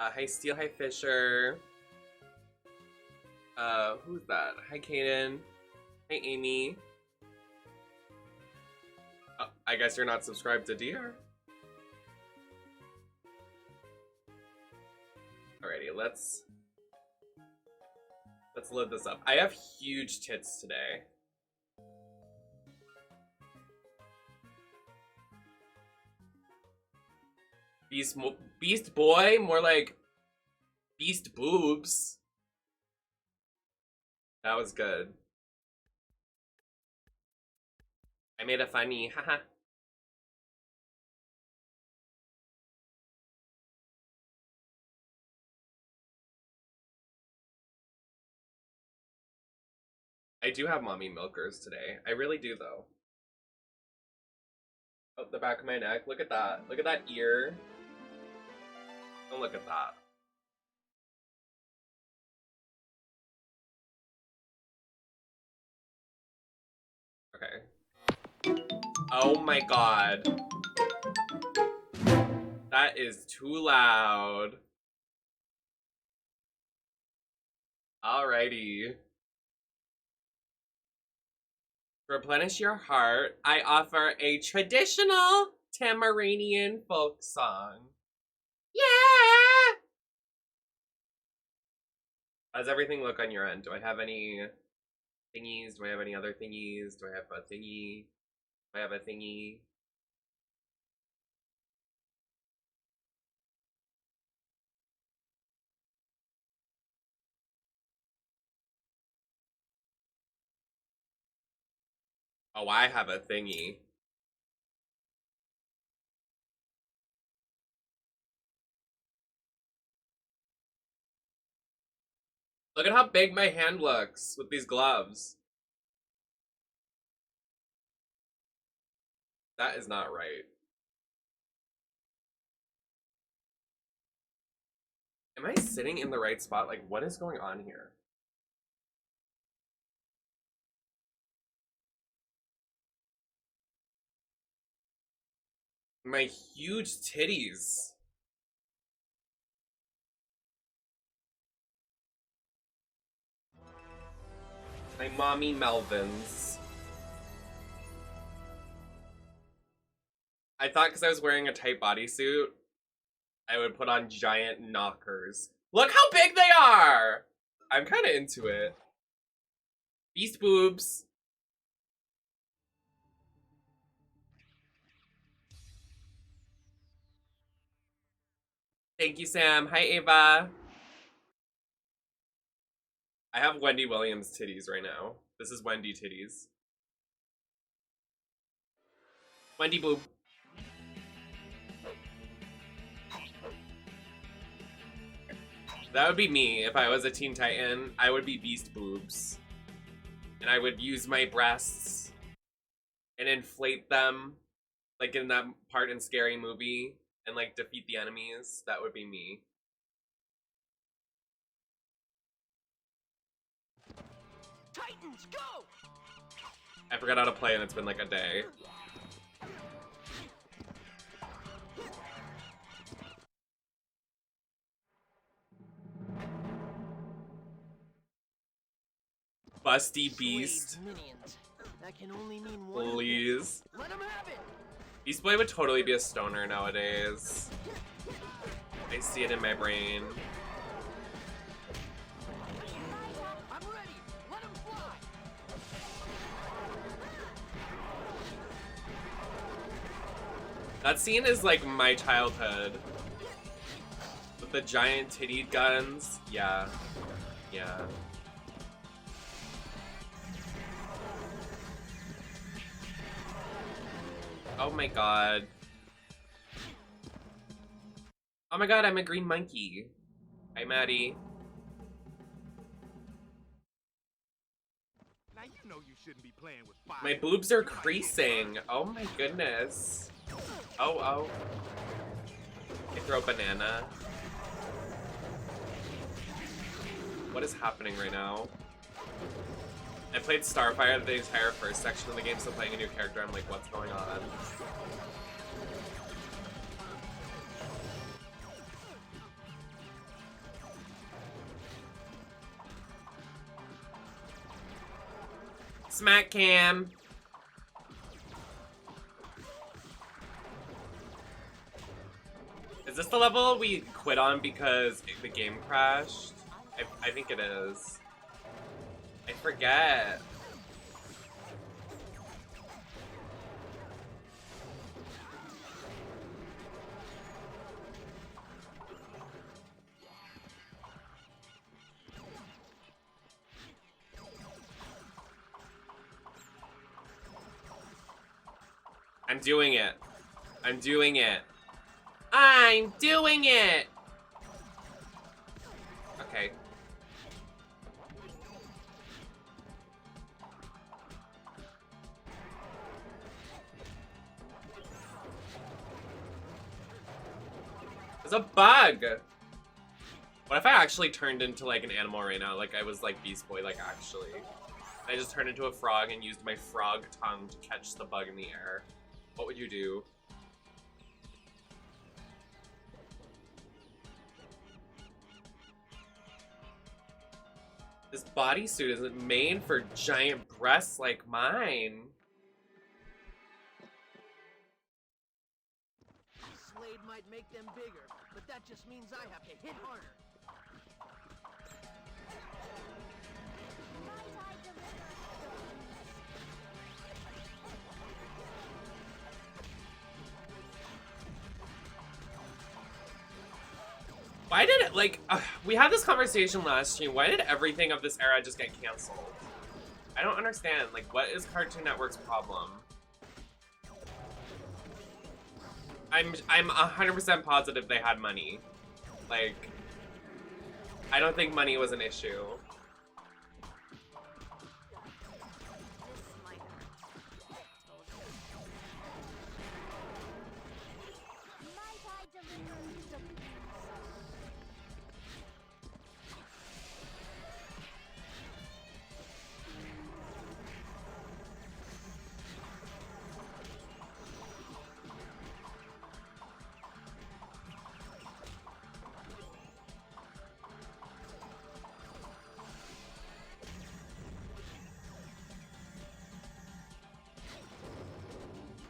Hi Steel, hi Fisher. Who's that? Hi Kaden. Hi Amy. I guess you're not subscribed to DR. Alrighty, let's load this up. I have huge tits today. Beast boy? More like beast boobs. That was good. I made a funny, haha. I do have mommy milkers today. I really do though. Oh, the back of my neck. Look at that. Look at that ear. Don't look at that. Okay. Oh my god. That is too loud. Alrighty. To replenish your heart, I offer a traditional Tamaranian folk song. Yeah! How does everything look on your end? Do I have any thingies? Do I have any other thingies? Do I have a thingy? Do I have a thingy? Oh, I have a thingy. Look at how big my hand looks with these gloves. That is not right. Am I sitting in the right spot? Like, what is going on here? My huge titties. My mommy Melvins. I thought because I was wearing a tight bodysuit, I would put on giant knockers. Look how big they are! I'm kind of into it. Beast boobs. Thank you, Sam. Hi, Ava. I have Wendy Williams titties right now. This is Wendy titties. Wendy boob. That would be me if I was a Teen Titan. I would be Beast boobs. And I would use my breasts and inflate them, like in that part in Scary Movie, and like defeat the enemies. That would be me. Titans, go! I forgot how to play and it's been like a day. Busty Beast. That can only mean one. Please. Let him have it. Beast Boy would totally be a stoner nowadays. I see it in my brain. I'm ready. Let him fly. That scene is like my childhood. With the giant tittied guns. Yeah. Yeah. Oh my god. Oh my god, I'm a green monkey. Hi, Maddie. Now you know you shouldn't be playing with fire. My boobs are creasing. Oh my goodness. Oh. I throw a banana. What is happening right now? I played Starfire the entire first section of the game, still playing a new character. I'm like, what's going on? Smack cam. Is this the level we quit on because the game crashed? I think it is. I forget. I'm doing it. I'm doing it. I'm doing it! Okay. There's a bug! What if I actually turned into like an animal right now? Like I was like Beast Boy, like actually. I just turned into a frog and used my frog tongue to catch the bug in the air. What would you do? This bodysuit isn't made for giant breasts like mine. Slade might make them bigger, but that just means I have to hit harder. Why did it, like, we had this conversation last stream. Why did everything of this era just get canceled? I don't understand. Like, what is Cartoon Network's problem? I'm 100% positive they had money. Like, I don't think money was an issue.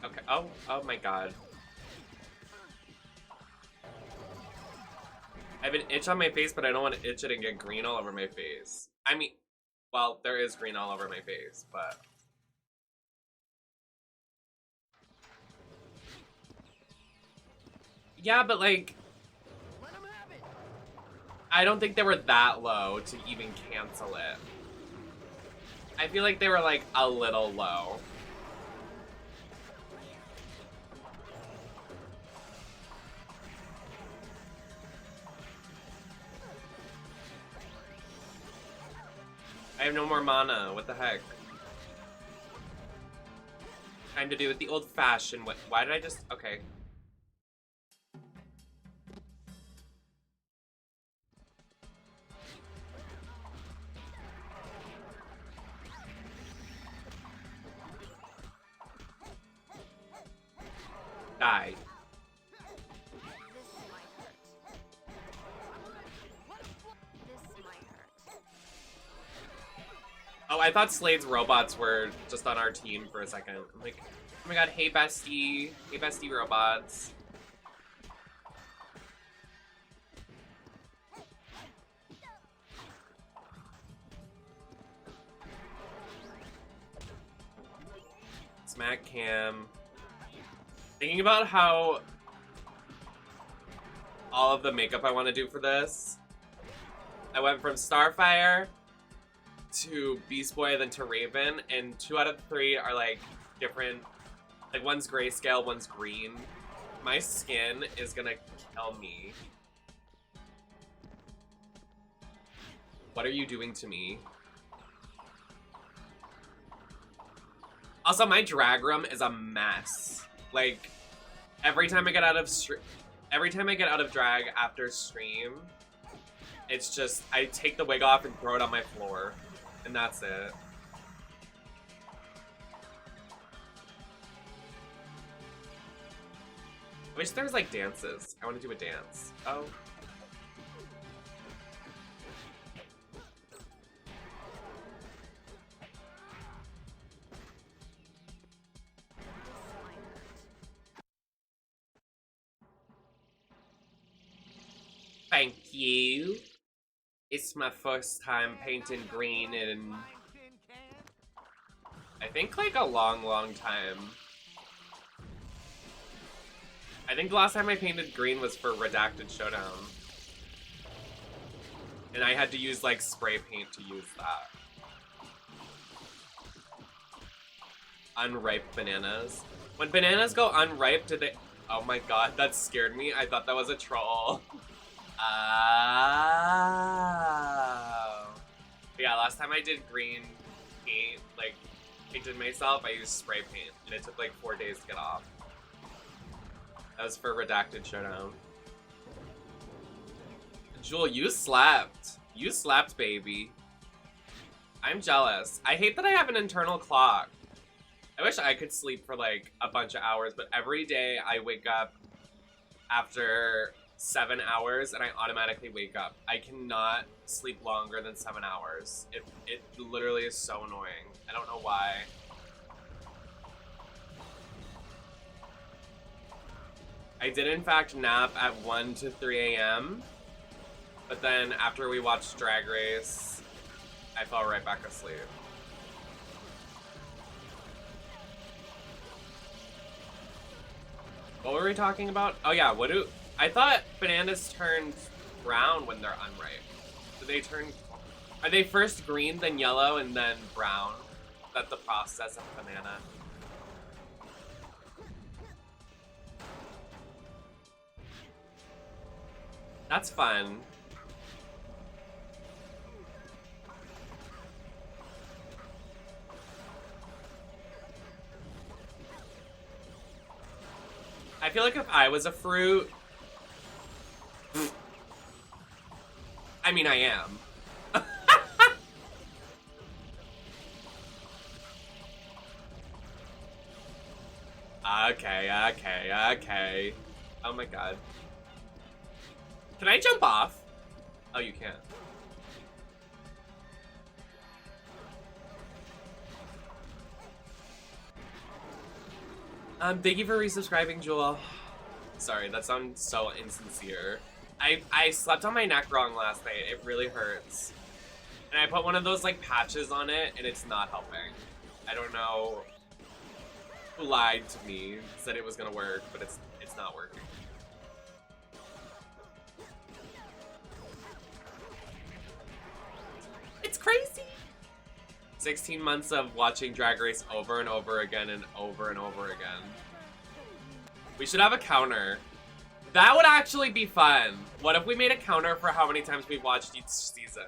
Okay, oh my god. I have an itch on my face, but I don't want to itch it and get green all over my face. I mean, well, there is green all over my face, but... Yeah, but like... Let 'em have it. I don't think they were that low to even cancel it. I feel like they were like a little low. I have no more mana. What the heck? Time to do it the old-fashioned way. Why did I just... Okay. Die. Oh, I thought Slade's robots were just on our team for a second. I'm like, oh my god, hey bestie. Hey bestie robots. Smack cam. Thinking about how all of the makeup I want to do for this. I went from Starfire to Beast Boy, then to Raven, and 2 out of 3 are like different. Like one's grayscale, one's green. My skin is gonna kill me. What are you doing to me? Also, my drag room is a mess. Like, every time I get out of drag after stream, it's just I take the wig off and throw it on my floor, and that's it. I wish there was like dances. I want to do a dance. Oh. Thank you. It's my first time painting green in, I think, like a long, long time. I think the last time I painted green was for Redacted Showdown. And I had to use, like, spray paint to use that. Unripe bananas. When bananas go unripe, do they... Oh my god, that scared me. I thought that was a troll. Oh. But yeah, last time I did green paint, like, painted myself, I used spray paint. And it took like 4 days to get off. That was for Redacted Showdown. Jewel, you slept. You slept, baby. I'm jealous. I hate that I have an internal clock. I wish I could sleep for like a bunch of hours, but every day I wake up after 7 hours and I automatically wake up. I cannot sleep longer than 7 hours. It literally is so annoying. I don't know why. I did in fact nap at 1 to 3 a.m. But then after we watched Drag Race, I fell right back asleep. What were we talking about? Oh yeah, I thought bananas turned brown when they're unripe. Do they turn, are they first green, then yellow, and then brown? That's the process of a banana. That's fun. I feel like if I was a fruit... I mean, I am. Okay. Oh my god. Can I jump off? Oh, you can't. Thank you for resubscribing, Jewel. Sorry, that sounds so insincere. I slept on my neck wrong last night. It really hurts. And I put one of those, like, patches on it, and it's not helping. I don't know who lied to me, said it was gonna work, but it's not working. It's crazy! 16 months of watching Drag Race over and over again and over and over again. We should have a counter. That would actually be fun. What if we made a counter for how many times we watched each season?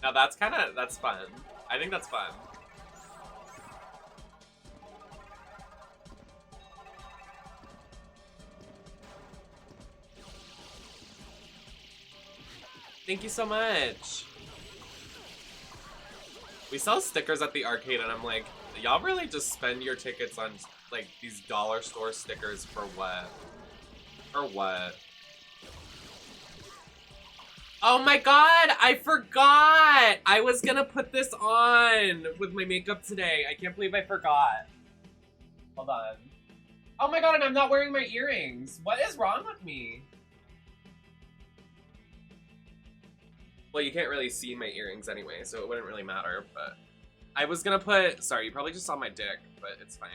Now that's fun. I think that's fun. Thank you so much. We sell stickers at the arcade and I'm like, y'all really just spend your tickets on like these dollar store stickers for what? For what? Oh my god, I forgot! I was gonna put this on with my makeup today. I can't believe I forgot. Hold on. Oh my god, and I'm not wearing my earrings. What is wrong with me? Well, you can't really see my earrings anyway, so it wouldn't really matter, but... I was gonna put... Sorry, you probably just saw my dick, but it's fine.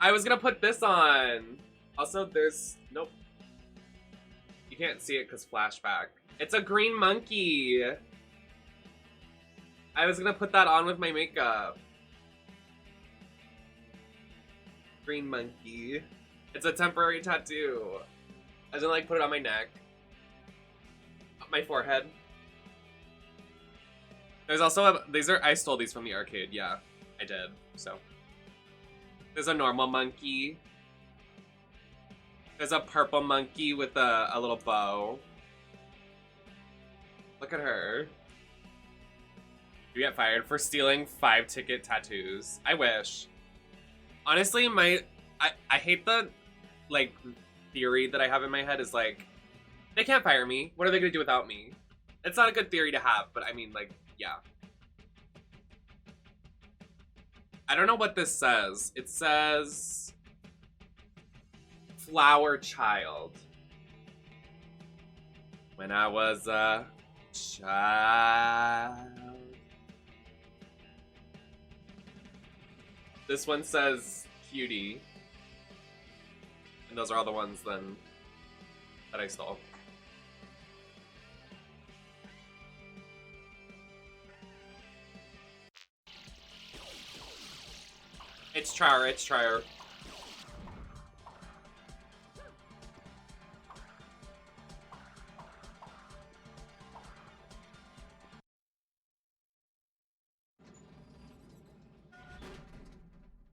I was gonna put this on! Also, there's... Nope. You can't see it because flashback. It's a green monkey! I was gonna put that on with my makeup. Green monkey. It's a temporary tattoo. I was gonna, like, put it on my neck. My forehead. There's also I stole these from the arcade. Yeah, I did. So there's a normal monkey. There's a purple monkey with a little bow. Look at her. You get fired for stealing 5-ticket tattoos. I wish. Honestly, I hate the like theory that I have in my head is like, they can't fire me. What are they gonna do without me? It's not a good theory to have, but I mean, like, yeah. I don't know what this says. It says... Flower Child. When I was a child. This one says cutie. And those are all the ones then that I stole. It's Trier, it's Trier.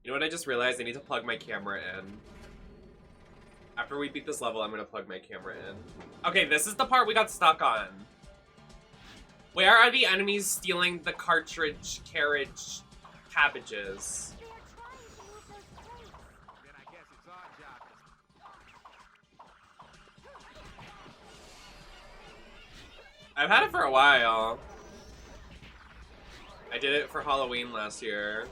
You know what I just realized? I need to plug my camera in. After we beat this level, I'm gonna plug my camera in. Okay, this is the part we got stuck on. Where are the enemies stealing the cartridge carriage cabbages? Then I guess it's our job to... I've had it for a while. I did it for Halloween last year.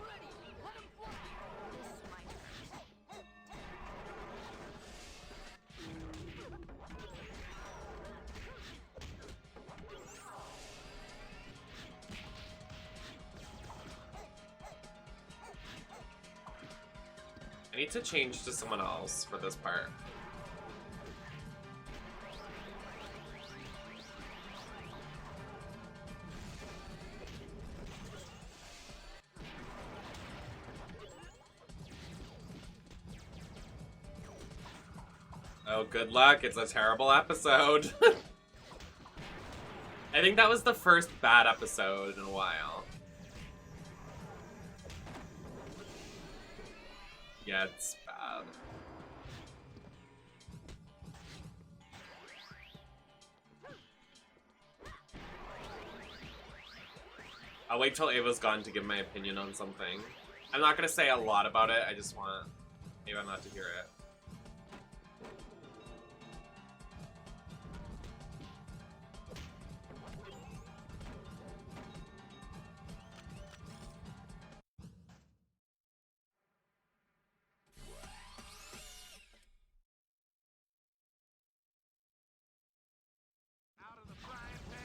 I need to change to someone else for this part. Oh, good luck. It's a terrible episode. I think that was the first bad episode in a while. Yeah, it's bad. I'll wait till Ava's gone to give my opinion on something. I'm not gonna say a lot about it, I just want Ava not to hear it. Out of the frying pan?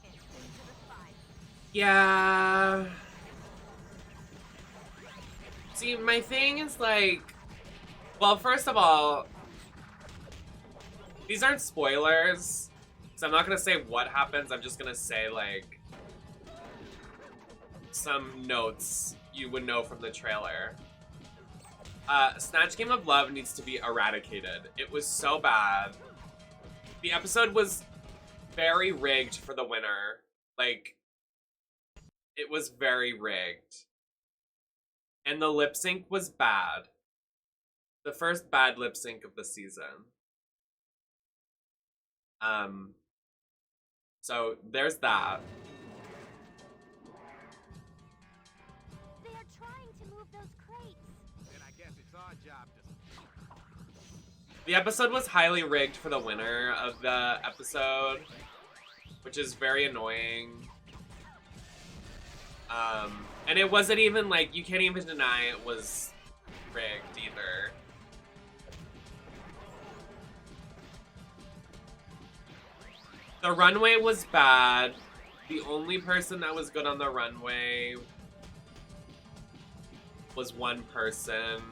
And into the fire. Yeah. See, my thing is like, well, first of all, these aren't spoilers, so I'm not gonna say what happens, I'm just gonna say like some notes you would know from the trailer. Snatch Game of Love needs to be eradicated. It was so bad. The episode was very rigged for the winner. Like, it was very rigged. And the lip sync was bad. The first bad lip sync of the season. So there's that. They are trying to move those crates. Then I guess it's our job to... The episode was highly rigged for the winner of the episode, which is very annoying. And it wasn't even like, you can't even deny it was rigged either. The runway was bad. The only person that was good on the runway was one person.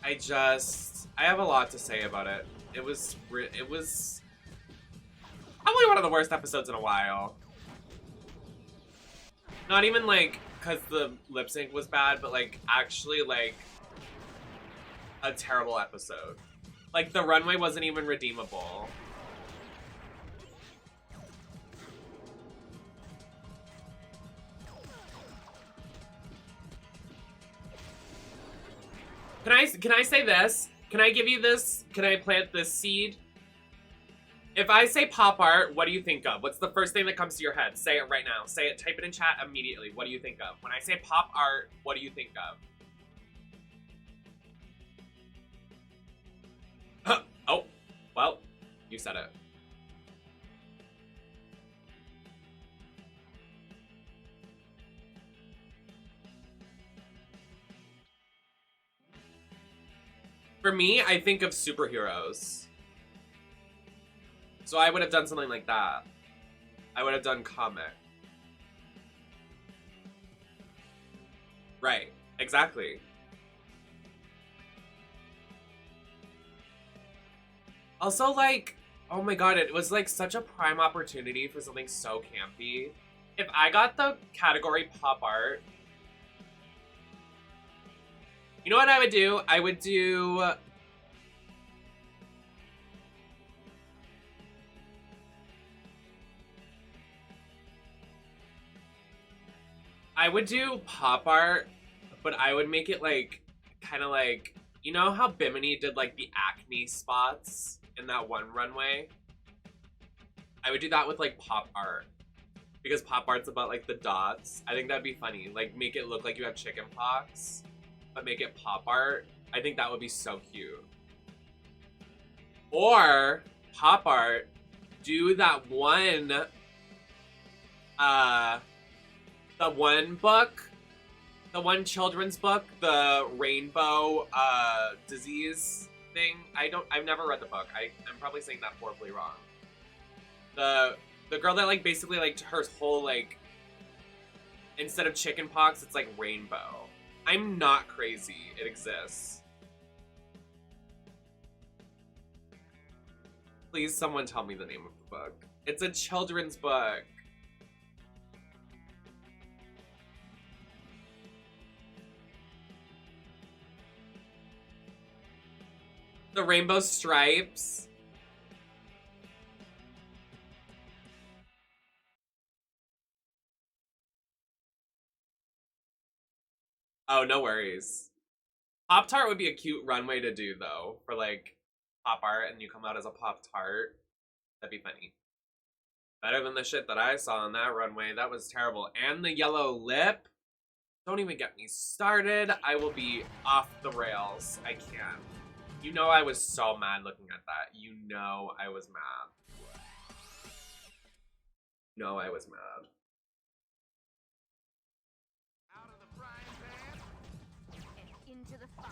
I have a lot to say about it. It was probably one of the worst episodes in a while. Not even like because the lip sync was bad, but like actually like a terrible episode. Like the runway wasn't even redeemable. Can I say this? Can I give you this? Can I plant this seed? If I say pop art, what do you think of? What's the first thing that comes to your head? Say it right now. Say it, type it in chat immediately. What do you think of? When I say pop art, what do you think of? Oh, well, you said it. For me, I think of superheroes. So I would have done something like that. I would have done comic. Right. Exactly. Also, like, oh my god, it was like such a prime opportunity for something so campy. If I got the category pop art, you know what I would do? I would do... pop art, but I would make it like, kind of like, you know how Bimini did like the acne spots in that one runway? I would do that with like pop art. Because pop art's about like the dots. I think that'd be funny. Like make it look like you have chicken pox, but make it pop art. I think that would be so cute. Or pop art, do that one, the one book, the one children's book, the rainbow disease thing. I've never read the book. I'm probably saying that horribly wrong. The girl that like basically like her whole like, instead of chicken pox, it's like rainbow. I'm not crazy. It exists. Please someone tell me the name of the book. It's a children's book. The Rainbow Stripes. Oh, no worries. Pop-Tart would be a cute runway to do, though, for, like, pop art, and you come out as a Pop-Tart. That'd be funny. Better than the shit that I saw on that runway. That was terrible. And the yellow lip. Don't even get me started. I will be off the rails. I can't. You know I was so mad looking at that. You know I was mad. No, I was mad. Out of the frying pan. And into the fire.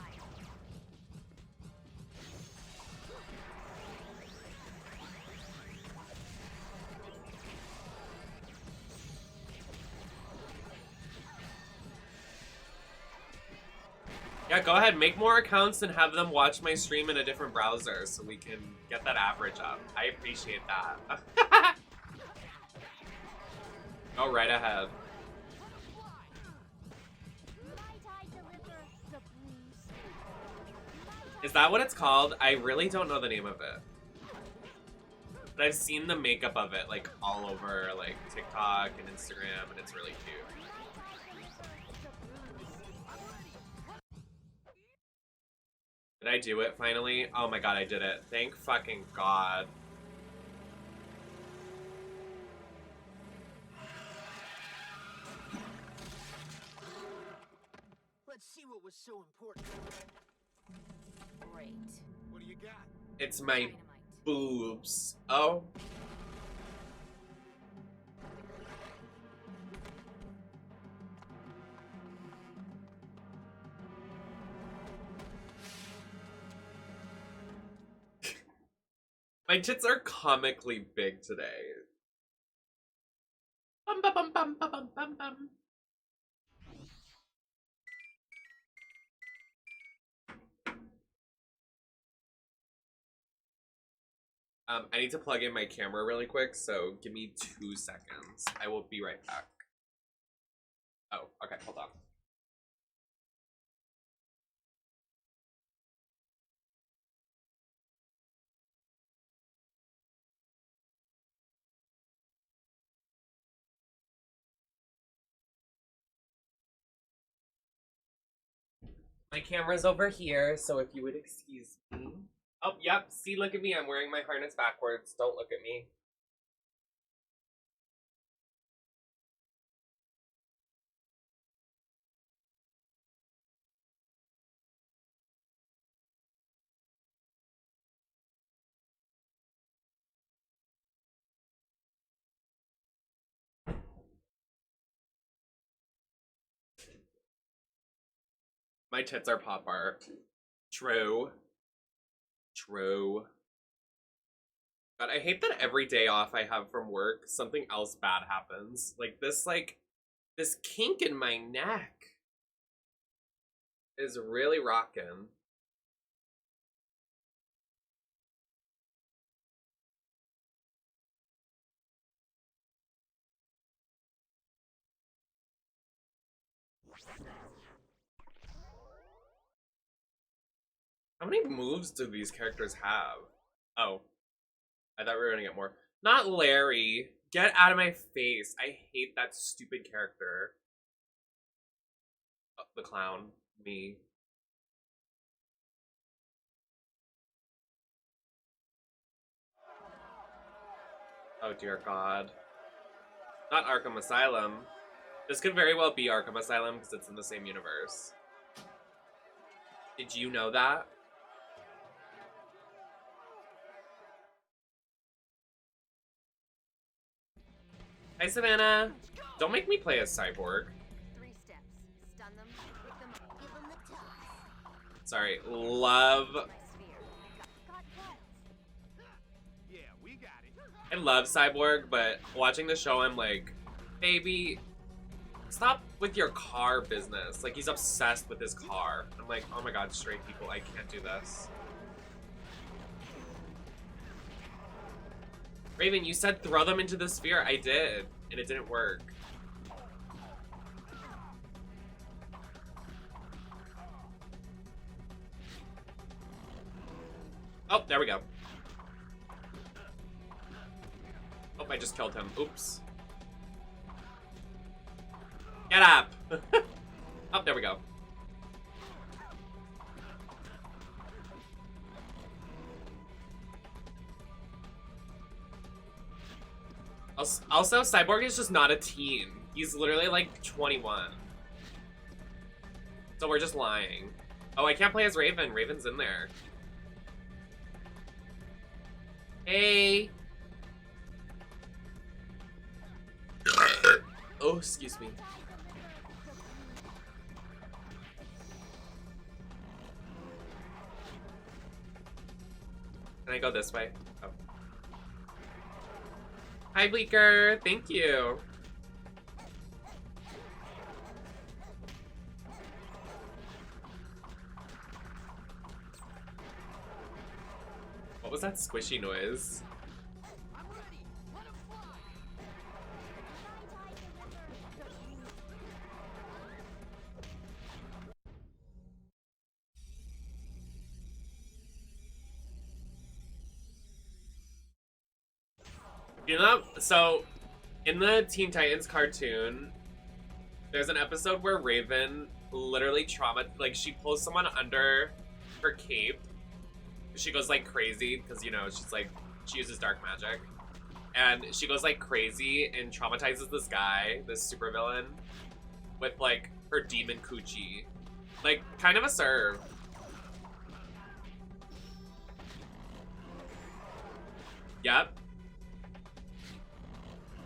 Yeah, go ahead, make more accounts and have them watch my stream in a different browser so we can get that average up. I appreciate that. Go right ahead. Might I deliver the blues? Is that what it's called? I really don't know the name of it. But I've seen the makeup of it like all over like TikTok and Instagram, and it's really cute. Did I do it finally? Oh my god, I did it. Thank fucking god. Let's see what was so important. Great. What do you got? It's my Dynamite. boobs. Oh. My tits are comically big today. Bum, bum, bum, bum, bum, bum, bum, bum. I need to plug in my camera really quick, so give me 2 seconds. I will be right back. Oh, okay, hold on. My camera's over here, so if you would excuse me. Oh, yep, see, look at me. I'm wearing my harness backwards. Don't look at me. My tits are pop art. True. True. But I hate that every day off I have from work, something else bad happens. Like, this kink in my neck is really rocking. How many moves do these characters have? Oh, I thought we were gonna get more. Not Larry. Get out of my face. I hate that stupid character. Oh, the clown. Me. Oh dear God. Not Arkham Asylum. This could very well be Arkham Asylum because it's in the same universe. Did you know that? Hi, Savannah. Don't make me play as Cyborg. 3 steps. Stun them, pick them up, give them the toss. Sorry. Love. My sphere. Got guts. Yeah, we got it. I love Cyborg, but watching the show, I'm like, baby, stop with your car business. Like, he's obsessed with his car. I'm like, oh my God, straight people, I can't do this. Raven, you said throw them into the sphere. I did, and it didn't work. Oh, there we go. Oh, I just killed him. Oops. Get up! Oh, there we go. Also, Cyborg is just not a teen. He's literally like 21. So we're just lying. Oh, I can't play as Raven. Raven's in there. Hey! Oh, excuse me. Can I go this way? Oh. Hi, Bleaker. Thank you. What was that squishy noise? I'm ready. Let him fly. You know, so in the Teen Titans cartoon, there's an episode where Raven literally she pulls someone under her cape. She goes like crazy because, you know, she uses dark magic. And she goes like crazy and traumatizes this guy, this supervillain, with like her demon coochie. Like, kind of a serve. Yep.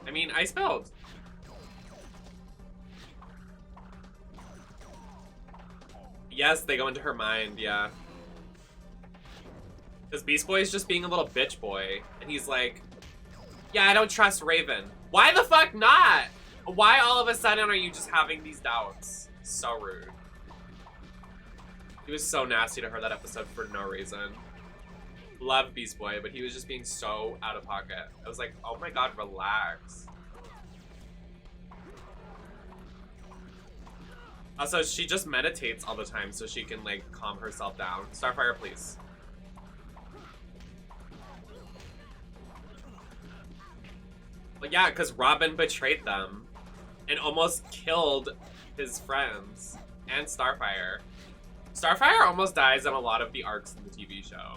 I mean, I spelled. Yes, they go into her mind, yeah. Because Beast Boy is just being a little bitch boy. And he's like, yeah, I don't trust Raven. Why the fuck not? Why all of a sudden are you just having these doubts? So rude. He was so nasty to her that episode for no reason. Love Beast Boy, but he was just being so out of pocket. I was like, oh my God, relax. Also, she just meditates all the time so she can like calm herself down. Starfire, please. But yeah, because Robin betrayed them and almost killed his friends and Starfire. Starfire almost dies in a lot of the arcs in the TV show.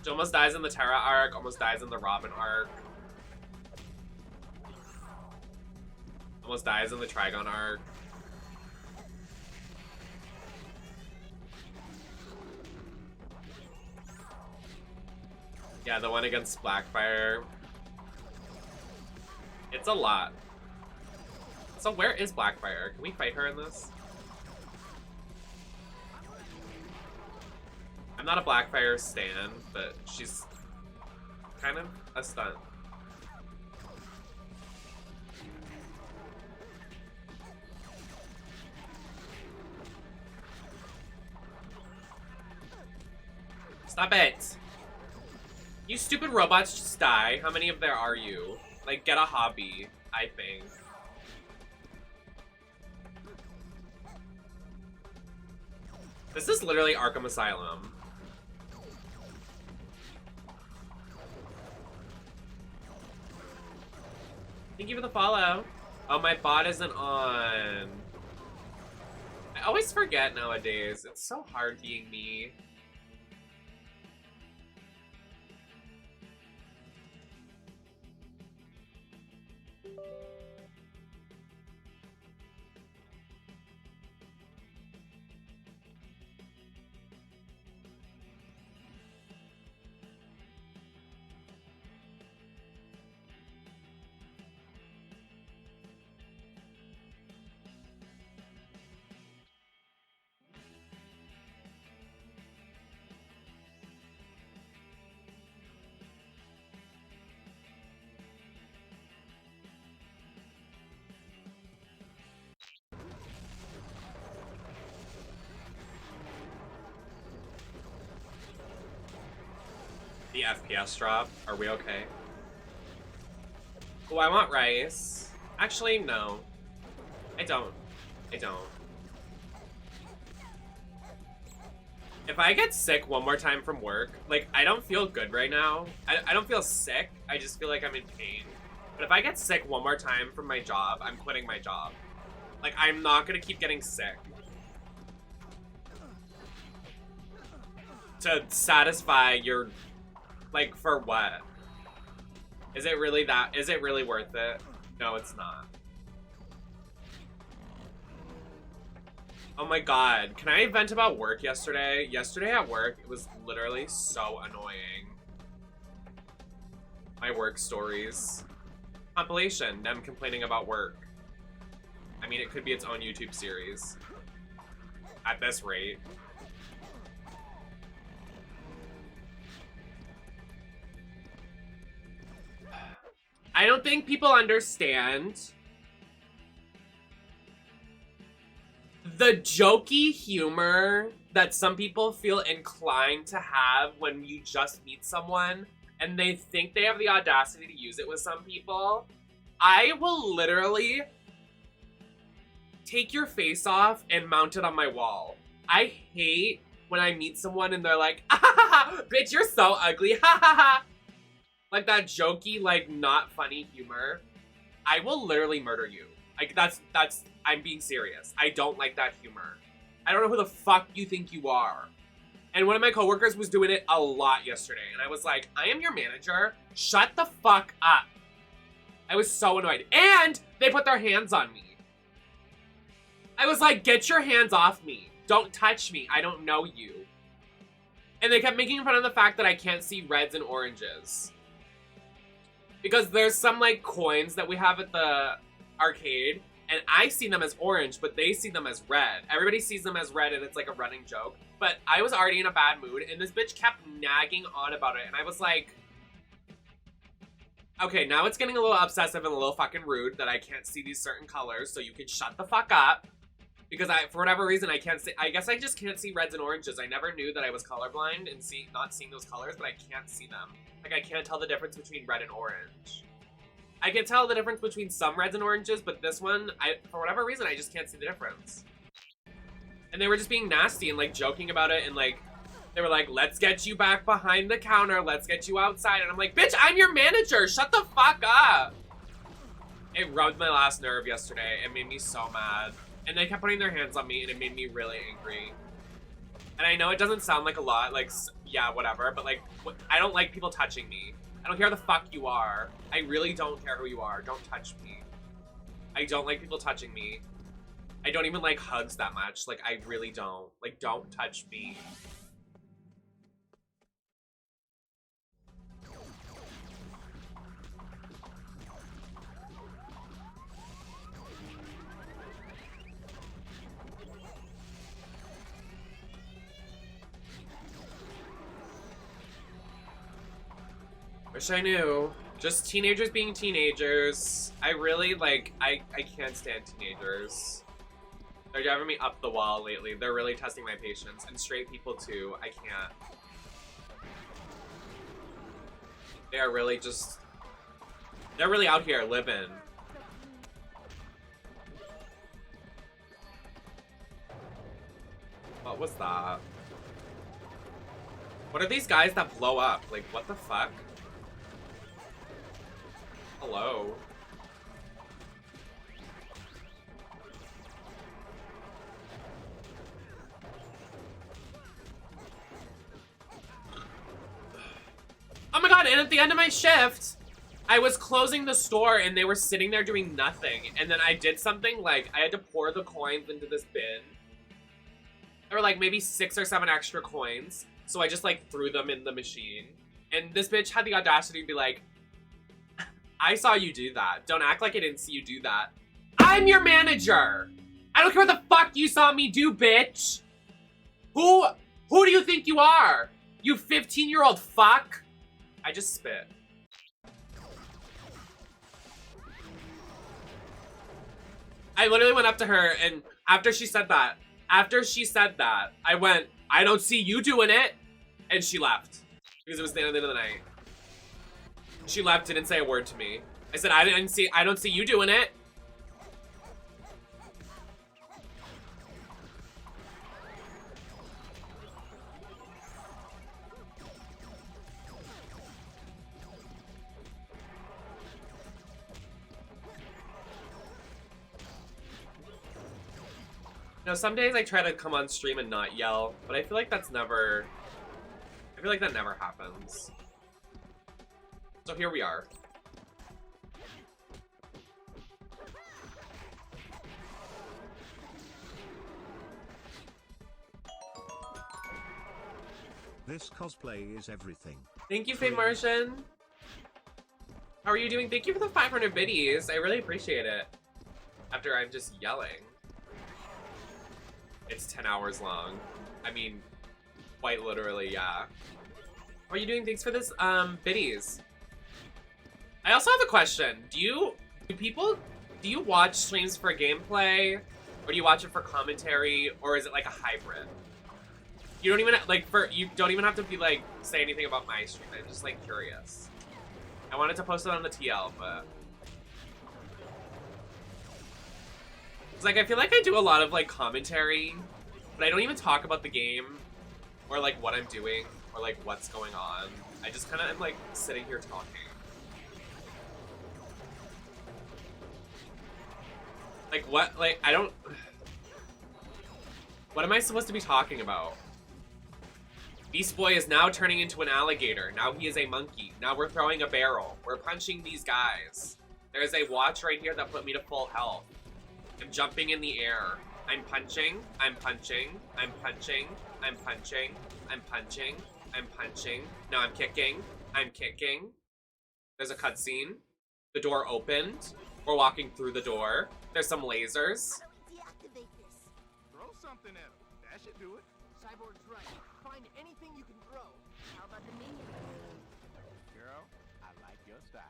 She almost dies in the Terra arc, almost dies in the Robin arc. Almost dies in the Trigon arc. Yeah, the one against Blackfire. It's a lot. So where is Blackfire? Can we fight her in this? I'm not a Blackfire stan, but she's kind of a stunt. Stop it! You stupid robots, just die. How many of there are you? Like, get a hobby, I think. This is literally Arkham Asylum. Thank you for the follow. Oh, my bot isn't on. I always forget nowadays. It's so hard being me. The FPS drop. Are we okay? Oh, I want rice. Actually, no. I don't. I don't. If I get sick one more time from work, like, I don't feel good right now. I don't feel sick. I just feel like I'm in pain. But if I get sick one more time from my job, I'm quitting my job. Like, I'm not gonna keep getting sick. To satisfy your... Like, for what? Is it really that? Is it really worth it? No, it's not. Oh my god. Can I vent about work yesterday? Yesterday at work, it was literally so annoying. My work stories. Compilation, them complaining about work. I mean, it could be its own YouTube series. At this rate. I don't think people understand the jokey humor that some people feel inclined to have when you just meet someone and they think they have the audacity to use it with some people. I will literally take your face off and mount it on my wall. I hate when I meet someone and they're like, ah, ha, ha, bitch, you're so ugly, ha ha ha. Like that jokey, like, not funny humor. I will literally murder you. Like, that's, I'm being serious. I don't like that humor. I don't know who the fuck you think you are. And one of my coworkers was doing it a lot yesterday. And I was like, I am your manager. Shut the fuck up. I was so annoyed. And they put their hands on me. I was like, get your hands off me. Don't touch me. I don't know you. And they kept making fun of the fact that I can't see reds and oranges. Because there's some, like, coins that we have at the arcade, and I see them as orange, but they see them as red. Everybody sees them as red, and it's, like, a running joke. But I was already in a bad mood, and this bitch kept nagging on about it, and I was like... Okay, now it's getting a little obsessive and a little fucking rude that I can't see these certain colors, so you can shut the fuck up. Because for whatever reason, I can't see... I guess I just can't see reds and oranges. I never knew that I was colorblind and not seeing those colors, but I can't see them. Like, I can't tell the difference between red and orange. I can tell the difference between some reds and oranges, but this one, for whatever reason, I just can't see the difference. And they were just being nasty and, like, joking about it, and, like, they were like, let's get you back behind the counter, let's get you outside. And I'm like, bitch, I'm your manager, shut the fuck up. It rubbed my last nerve yesterday. It made me so mad. And they kept putting their hands on me, and it made me really angry. And I know it doesn't sound like a lot, like, yeah, whatever, but, like, I don't like people touching me. I don't care who the fuck you are. I really don't care who you are. Don't touch me. I don't like people touching me. I don't even like hugs that much. Like, I really don't. Like, don't touch me. Wish I knew. Just teenagers being teenagers. I really, like, I can't stand teenagers. They're driving me up the wall lately. They're really testing my patience. And straight people, too. I can't. They are really just... They're really out here living. What was that? What are these guys that blow up? Like, what the fuck? Hello. Oh my god, and at the end of my shift, I was closing the store and they were sitting there doing nothing. And then I did something like, I had to pour the coins into this bin. There were like maybe 6 or 7 extra coins. So I just like threw them in the machine. And this bitch had the audacity to be like, I saw you do that. Don't act like I didn't see you do that. I'm your manager. I don't care what the fuck you saw me do, bitch. Who do you think you are? You 15-year-old fuck? I just spit. I literally went up to her and after she said that, I went, I don't see you doing it. And she left. Because it was the end of the night. She left, didn't say a word to me. I said, I don't see you doing it. No, some days I try to come on stream and not yell, but I feel like that's never... I feel like that never happens. So here we are. This cosplay is everything. Thank you, Faye Martian. How are you doing? Thank you for the 500 biddies. I really appreciate it. After I'm just yelling. It's 10 hours long. I mean, quite literally, yeah. How are you doing? Thanks for this, biddies. I also have a question. Do you watch streams for gameplay? Or do you watch it for commentary? Or is it like a hybrid? You don't even, you don't even have to be like, say anything about my stream. I'm just like curious. I wanted to post it on the TL, but... It's like, I feel like I do a lot of like commentary, but I don't even talk about the game, or like what I'm doing, or like what's going on. I just kind of am like sitting here talking. Like what, like, I don't... What am I supposed to be talking about? Beast Boy is now turning into an alligator. Now he is a monkey. Now we're throwing a barrel. We're punching these guys. There's a watch right here that put me to full health. I'm jumping in the air. I'm punching. I'm punching. I'm punching. I'm punching. I'm punching. I'm punching. Now I'm kicking. I'm kicking. There's a cutscene. The door opened. We're walking through the door. There's some lasers. Deactivate this. Throw something at him. That should do it. Cyborg's right. Find anything you can throw. How about the minions? Girl, I like your style.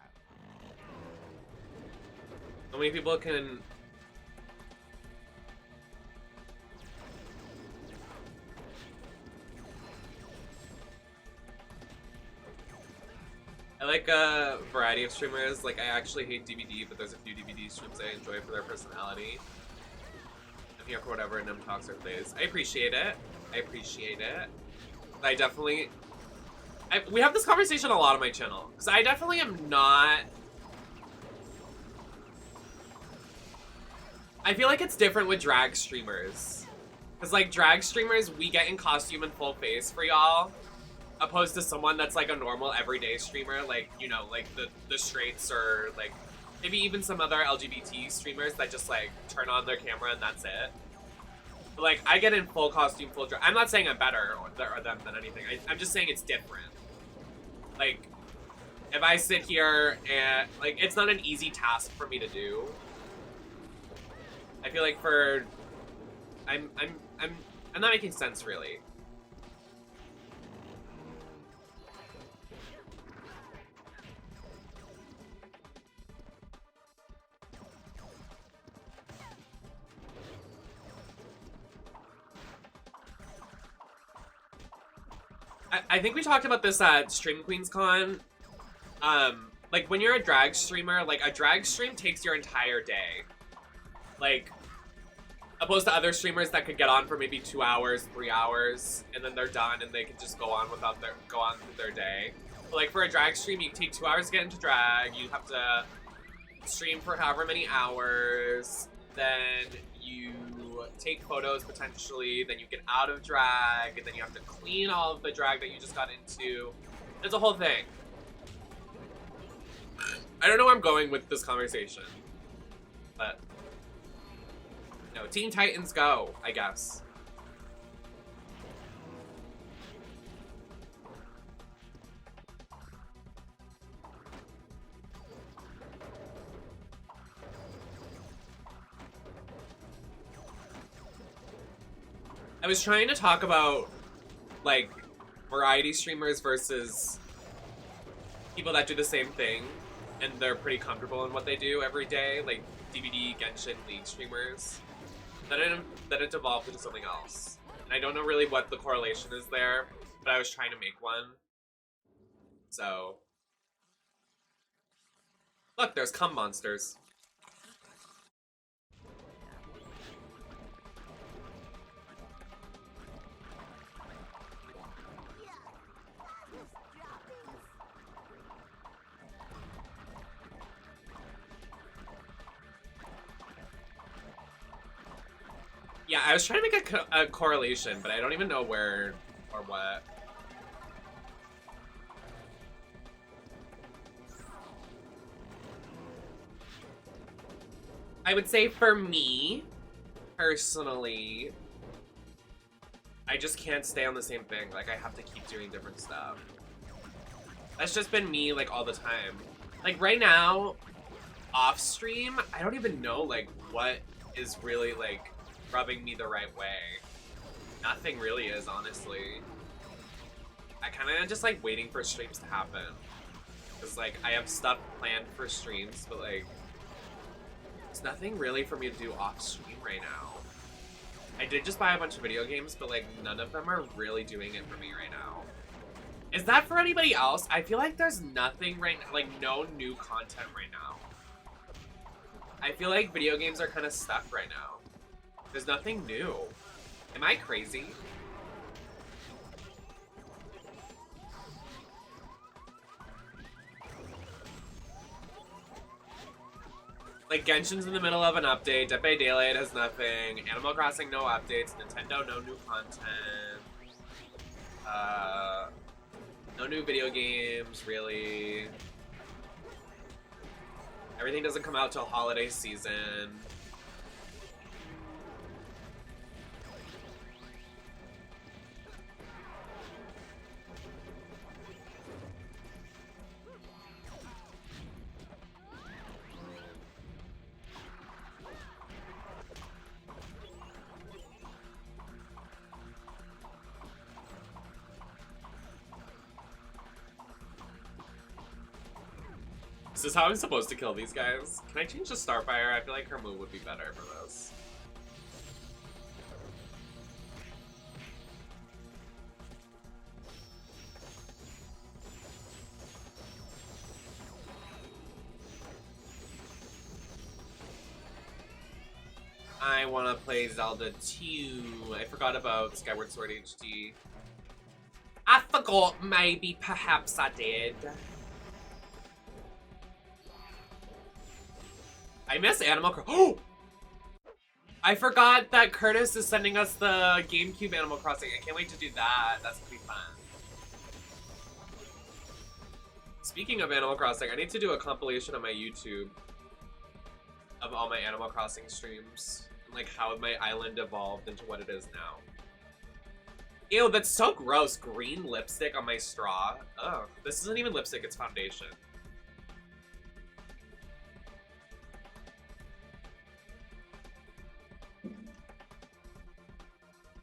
How many people can... I like a variety of streamers. Like, I actually hate DVD, but there's a few DVD streams I enjoy for their personality. I'm here for whatever Nem talks or plays. I appreciate it. I appreciate it. I definitely... we have this conversation a lot on my channel. Because I definitely am not... I feel like it's different with drag streamers. Because, like, drag streamers, we get in costume and full face for y'all. Opposed to someone that's like a normal everyday streamer, like, you know, like the straights or like maybe even some other LGBT streamers that just like turn on their camera and that's it. But like, I get in full costume, full dress. I'm not saying I'm better or them than anything. I'm just saying it's different. Like, if I sit here and like, it's not an easy task for me to do. I feel like I'm not making sense really. I think we talked about this at Stream Queens Con. Like when you're a drag streamer, like a drag stream takes your entire day. Like, opposed to other streamers that could get on for maybe 2 hours, 3 hours, and then they're done and they can just go on with their day. But like for a drag stream, you take 2 hours to get into drag. You have to stream for however many hours. Then you take photos potentially. Then you get out of drag, and then you have to clean all of the drag that you just got into. It's a whole thing. I don't know where I'm going with this conversation, but no, Teen Titans Go, I guess. I was trying to talk about, like, variety streamers versus people that do the same thing and they're pretty comfortable in what they do every day, like DVD, Genshin, League streamers. Then it devolved into something else. And I don't know really what the correlation is there, but I was trying to make one. So, look, there's cum monsters. Yeah, I was trying to make a correlation, but I don't even know where or what. I would say for me, personally, I just can't stay on the same thing. Like, I have to keep doing different stuff. That's just been me, like, all the time. Like, right now, off stream, I don't even know, like, what is really, like, rubbing me the right way. Nothing really is, honestly. I kind of just like waiting for streams to happen. Because like I have stuff planned for streams, but like there's nothing really for me to do off stream right now. I did just buy a bunch of video games, but like none of them are really doing it for me right now. Is that for anybody else? I feel like there's nothing right now, like no new content right now. I feel like video games are kind of stuck right now. There's nothing new. Am I crazy? Like, Genshin's in the middle of an update, Dead by Daylight has nothing, Animal Crossing no updates, Nintendo no new content, no new video games, really. Everything doesn't come out till holiday season. Is this how I'm supposed to kill these guys? Can I change to Starfire? I feel like her move would be better for this. I want to play Zelda 2. I forgot about Skyward Sword HD. I forgot, maybe, perhaps I did. I miss Animal Crossing. Oh! I forgot that Curtis is sending us the GameCube Animal Crossing. I can't wait to do that. That's gonna be fun. Speaking of Animal Crossing, I need to do a compilation on my YouTube of all my Animal Crossing streams. And like how my island evolved into what it is now. Ew, that's so gross. Green lipstick on my straw. Ugh, this isn't even lipstick, it's foundation.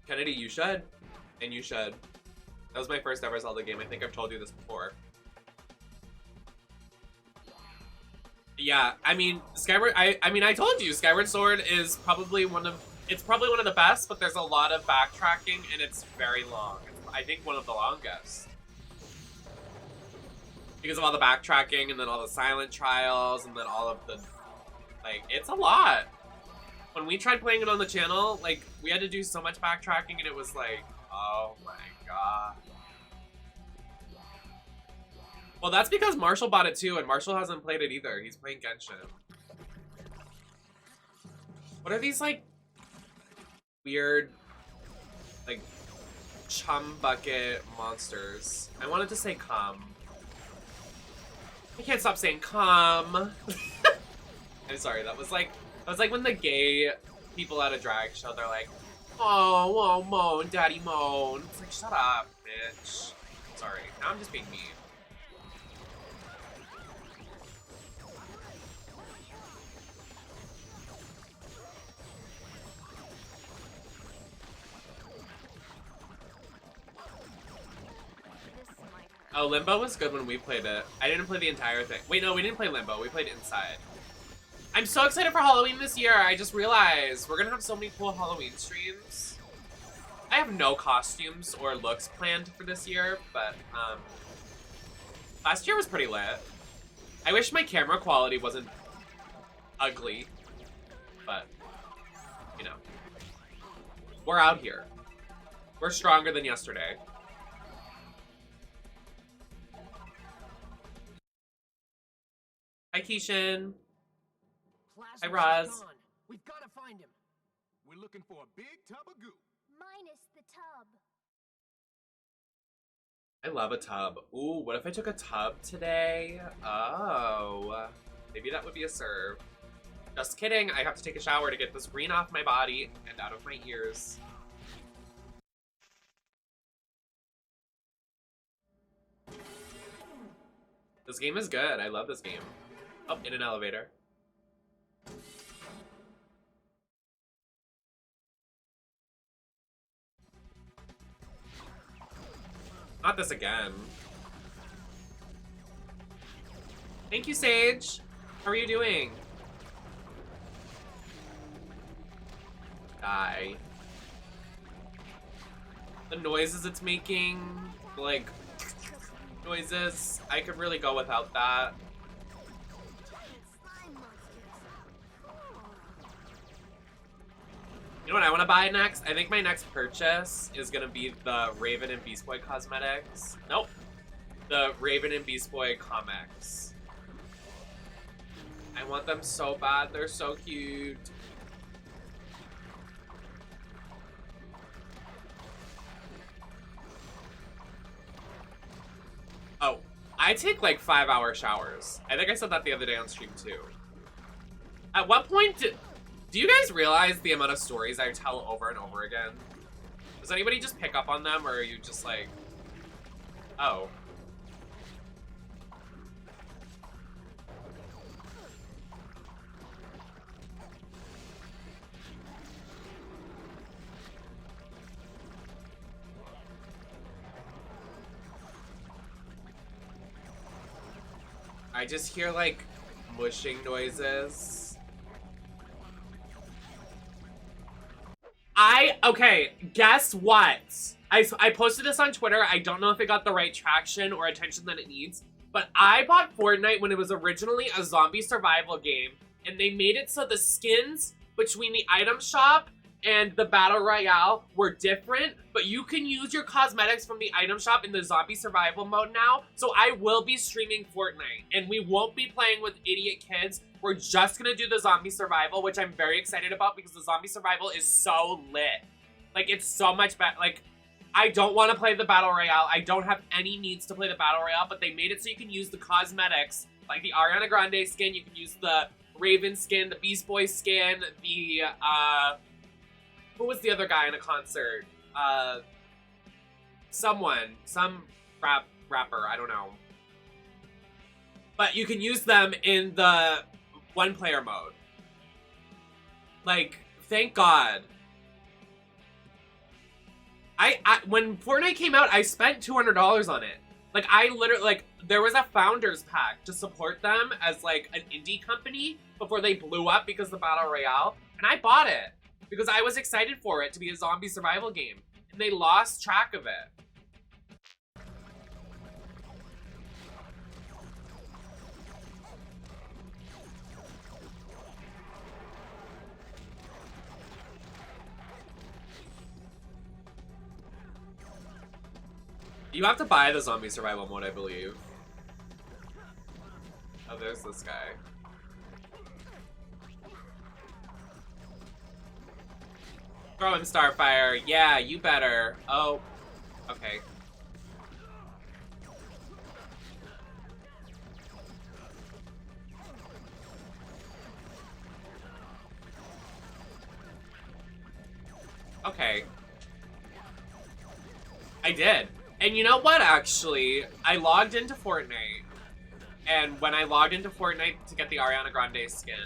Kennedy, you should. And you should. That was my first ever Zelda game. I think I've told you this before. Yeah, I mean, Skyward, I mean, I told you, Skyward Sword is probably it's probably one of the best, but there's a lot of backtracking, and it's very long. It's I think, one of the longest. Because of all the backtracking and then all the silent trials and then all of the, like, it's a lot. When we tried playing it on the channel, like, we had to do so much backtracking and it was like, oh my god. Well, that's because Marshall bought it too, and Marshall hasn't played it either. He's playing Genshin. What are these, like, weird, like, chum bucket monsters? I wanted to say cum. I can't stop saying cum. I'm sorry, that was like when the gay people at a drag show, they're like, oh, whoa, moan, daddy moan. It's like, shut up, bitch. Sorry, now I'm just being mean. Oh, Limbo was good when we played it. I didn't play the entire thing. Wait, no, we didn't play Limbo. We played Inside. I'm so excited for Halloween this year. I just realized we're gonna have so many cool Halloween streams. I have no costumes or looks planned for this year, but last year was pretty lit. I wish my camera quality wasn't ugly, but you know, we're out here. We're stronger than yesterday. Hi, Keishan. Hi, Roz. Gone. We've got to find him. We're looking for a big tub of goo. Minus the tub. I love a tub. Ooh, what if I took a tub today? Oh, maybe that would be a serve. Just kidding. I have to take a shower to get this green off my body and out of my ears. This game is good. I love this game. Oh, in an elevator. Not this again. Thank you, Sage. How are you doing? Die. The noises it's making, like, noises, I could really go without that. You know what I want to buy next? I think my next purchase is going to be the Raven and Beast Boy cosmetics. Nope. The Raven and Beast Boy comics. I want them so bad. They're so cute. Oh, I take like 5-hour showers. I think I said that the other day on stream too. At what point do you guys realize the amount of stories I tell over and over again? Does anybody just pick up on them, or are you just like, oh? I just hear like mushing noises. Okay, guess what? I posted this on Twitter. I don't know if it got the right traction or attention that it needs, but I bought Fortnite when it was originally a zombie survival game, and they made it so the skins between the item shop and the battle royale were different, but you can use your cosmetics from the item shop in the zombie survival mode now. So I will be streaming Fortnite, and we won't be playing with idiot kids. We're just gonna do the zombie survival, which I'm very excited about because the zombie survival is so lit. Like, it's so much better. Like, I don't want to play the battle royale. I don't have any needs to play the battle royale, but they made it so you can use the cosmetics, like the Ariana Grande skin. You can use the Raven skin, the Beast Boy skin, the who was the other guy in a concert? Some rapper, I don't know. But you can use them in the one-player mode. Like, thank God. When Fortnite came out, I spent $200 on it. Like, I literally, like, there was a founders pack to support them as, like, an indie company before they blew up because of the Battle Royale. And I bought it because I was excited for it to be a zombie survival game. And they lost track of it. You have to buy the zombie survival mode, I believe. Oh, there's this guy. Throwing Starfire. Yeah, you better. Oh, okay. Okay. I did. And you know what, actually? I logged into Fortnite. And when I logged into Fortnite to get the Ariana Grande skin,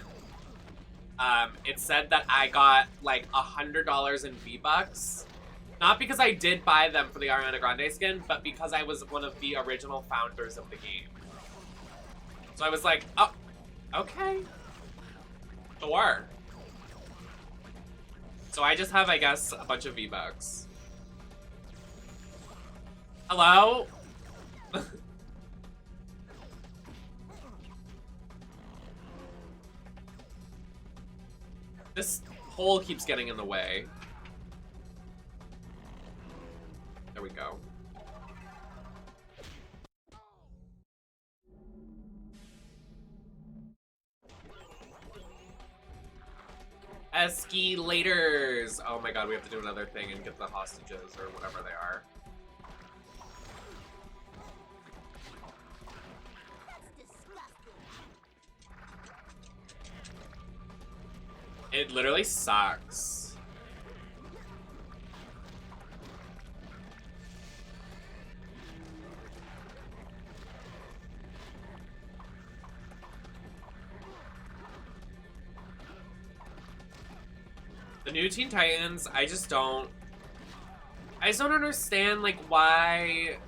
it said that I got like $100 in V-Bucks. Not because I did buy them for the Ariana Grande skin, but because I was one of the original founders of the game. So I was like, oh, okay. Sure. So I just have, I guess, a bunch of V-Bucks. Hello? This hole keeps getting in the way. There we go. Escalators! Oh my god, we have to do another thing and get the hostages or whatever they are. It literally sucks. The new Teen Titans, I just don't understand, like, why,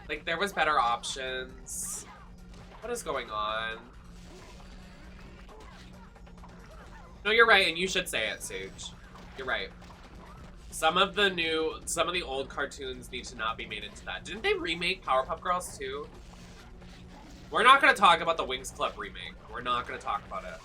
like, there was better options. What is going on? No, you're right, and you should say it, Sage. You're right. Some of the old cartoons need to not be made into that. Didn't they remake Powerpuff Girls too? We're not gonna talk about the Wings Club remake. We're not gonna talk about it.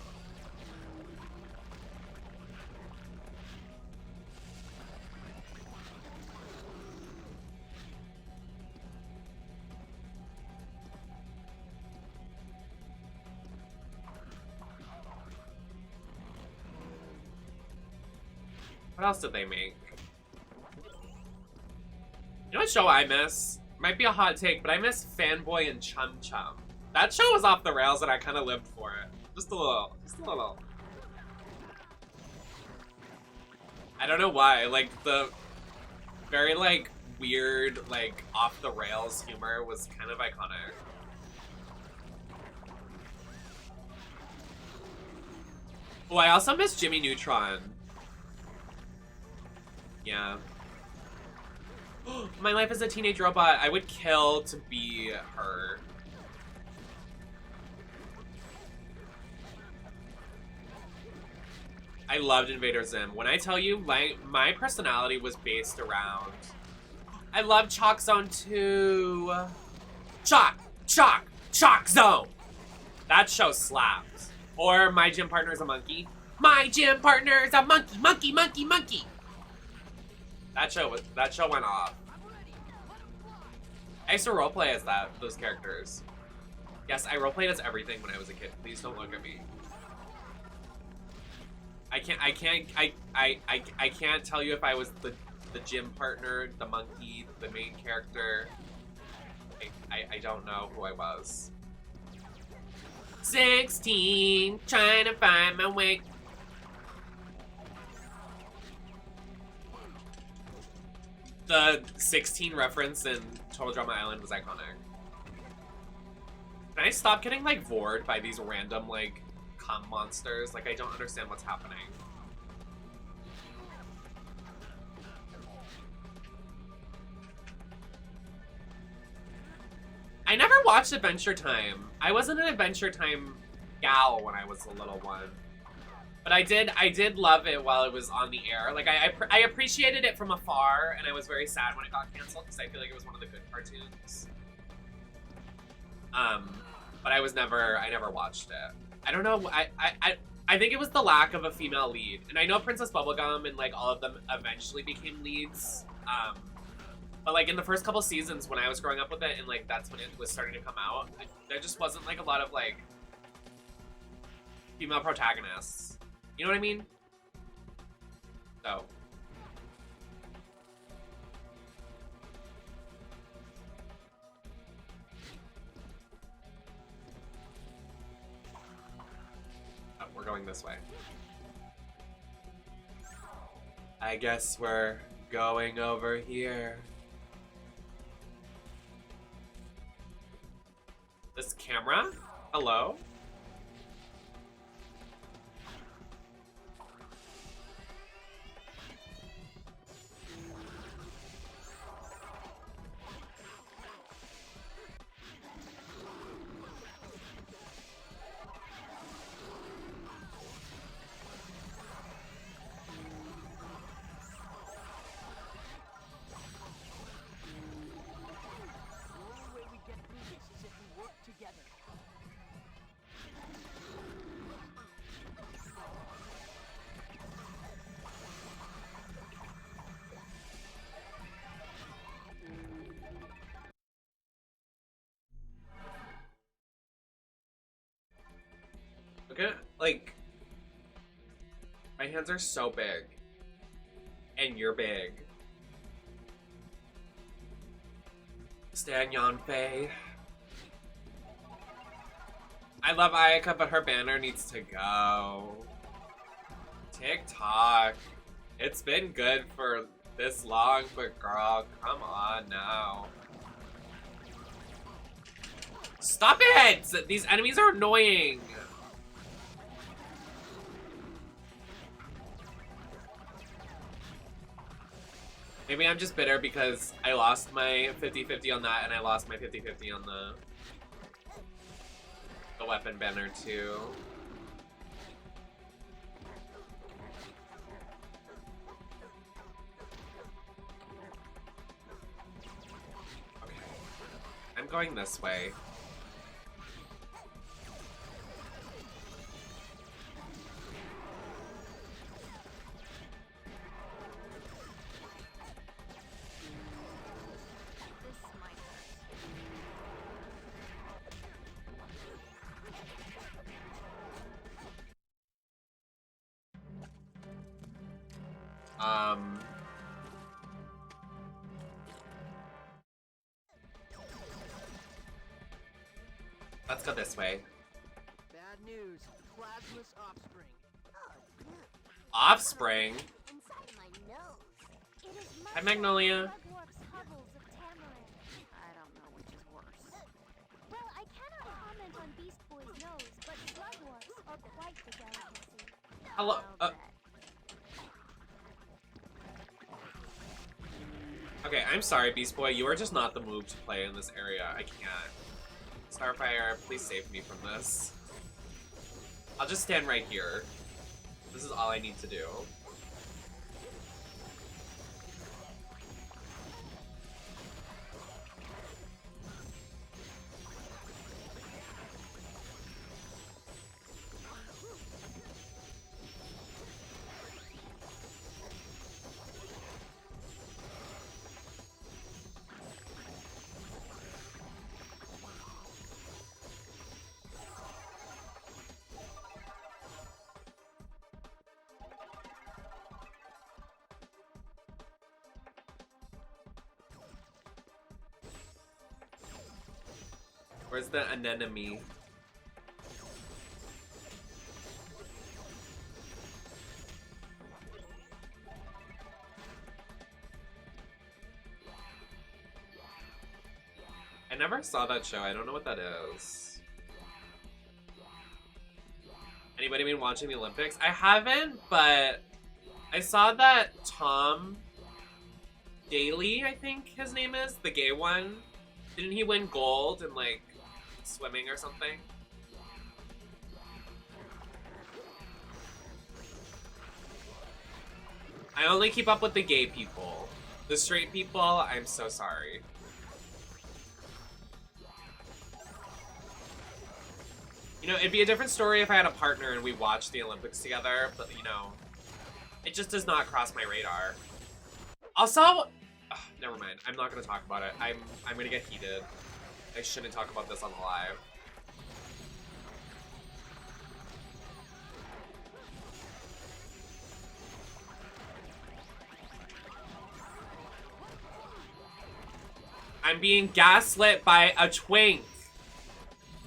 What else did they make? You know what show I miss? Might be a hot take, but I miss Fanboy and Chum Chum. That show was off the rails and I kind of lived for it. Just a little. Just a little. I don't know why. Like, the very, like, weird, like, off the rails humor was kind of iconic. Oh, I also miss Jimmy Neutron. Yeah. My life as a teenage robot. I would kill to be her. I loved Invader Zim. When I tell you, my personality was based around... I love Chalk Zone 2. Chalk! Chalk! Chalk Zone! That show slapped. Or My Gym Partner's a Monkey. My Gym Partner's a Monkey! Monkey! Monkey! Monkey! That show went off. I used to roleplay as those characters. Yes, I roleplayed as everything when I was a kid. Please don't look at me. I can't tell you if I was the gym partner, the monkey, the main character. I don't know who I was. 16, trying to find my way. The 16 reference in Total Drama Island was iconic. Can I stop getting, like, bored by these random, like, cum monsters? Like, I don't understand what's happening. I never watched Adventure Time. I wasn't an Adventure Time gal when I was a little one. But I did love it while it was on the air. Like, I appreciated it from afar, and I was very sad when it got canceled because I feel like it was one of the good cartoons. But I never watched it. I don't know. I I think it was the lack of a female lead. And I know Princess Bubblegum and like all of them eventually became leads. But like in the first couple seasons when I was growing up with it and like that's when it was starting to come out, there just wasn't like a lot of like female protagonists. You know what I mean? So. Oh, we're going this way. I guess we're going over here. This camera? Hello? Look at, like, my hands are so big. And you're big. Stan Yanfei. I love Ayaka, but her banner needs to go. TikTok. It's been good for this long, but girl, come on now. Stop it! These enemies are annoying. Maybe I'm just bitter because I lost my 50-50 on that and I lost my 50-50 on the weapon banner too. Okay. I'm going this way. Let's go this way. Bad news. Plasma's offspring. Offspring? Inside my nose. It is Hi, Magnolia. I don't know which is worse. Well, I cannot comment on Beast Boy's nose, but slugworts are quite the delicacy. Hello. Okay, I'm sorry, Beast Boy. You are just not the move to play in this area. I can't. Starfire, please save me from this. I'll just stand right here. This is all I need to do. Where's the anemone? I never saw that show. I don't know what that is. Anybody been watching the Olympics? I haven't, but I saw that Tom Daly, I think his name is, the gay one. Didn't he win gold in like swimming or something? I only keep up with the gay people. The straight people, I'm so sorry. You know, it'd be a different story if I had a partner and we watched the Olympics together, but you know, it just does not cross my radar. Also, never mind. I'm not gonna talk about it. I'm gonna get heated. I shouldn't talk about this on the live. I'm being gaslit by a twink.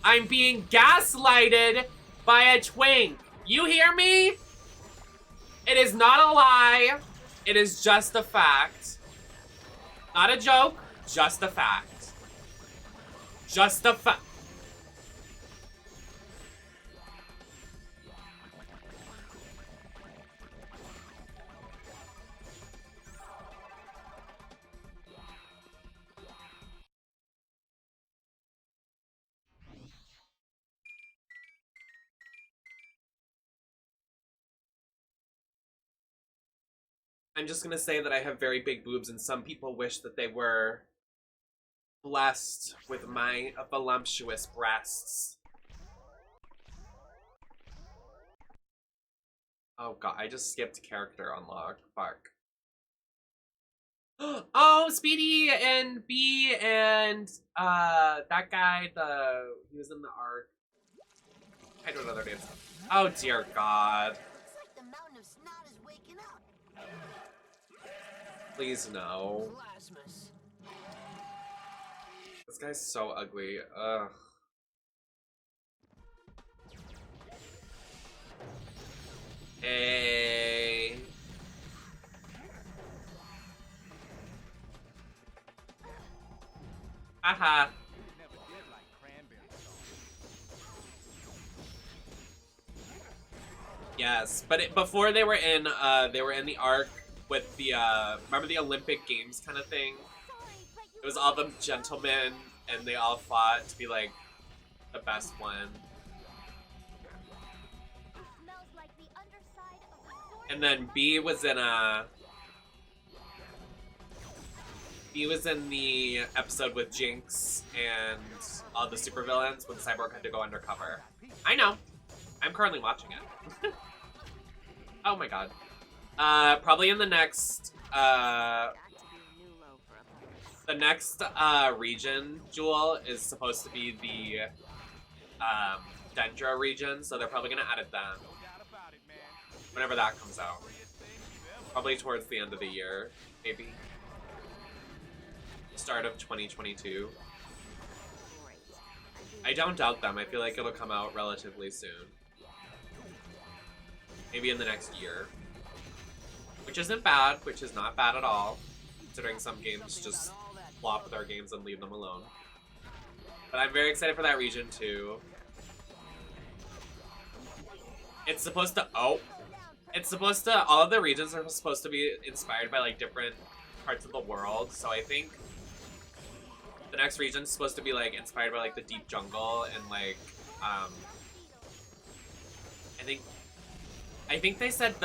I'm being gaslighted by a twink. You hear me? It is not a lie. It is just a fact. Not a joke, just a fact. Just a fact. I'm just gonna say that I have very big boobs, and some people wish that they were blessed with my voluptuous breasts. Oh god, I just skipped character unlock. Fuck. Oh, Speedy and B and that guy, he was in the arc. I don't know their names. Oh dear god. Looks like the mountain of snot is waking up. Please no. Plasmus. This guy's so ugly. Ugh. Hey. Haha. Never did like cranberry sauce. Yes, but before they were in the arc with the remember the Olympic Games kind of thing? It was all the gentlemen and they all fought to be like the best one. And then B was in the episode with Jinx and all the supervillains when Cyborg had to go undercover. I know. I'm currently watching it. Oh my god. Probably in the next region, Jewel, is supposed to be the Dendro region, so they're probably gonna add it then. Whenever that comes out. Probably towards the end of the year, maybe. Start of 2022. I don't doubt them. I feel like it'll come out relatively soon. Maybe in the next year. Which isn't bad, which is not bad at all. Considering some games just flop their games and leave them alone. But I'm very excited for that region too. It's supposed to, all of the regions are supposed to be inspired by like different parts of the world. So I think the next region is supposed to be like inspired by like the deep jungle and like, I think they said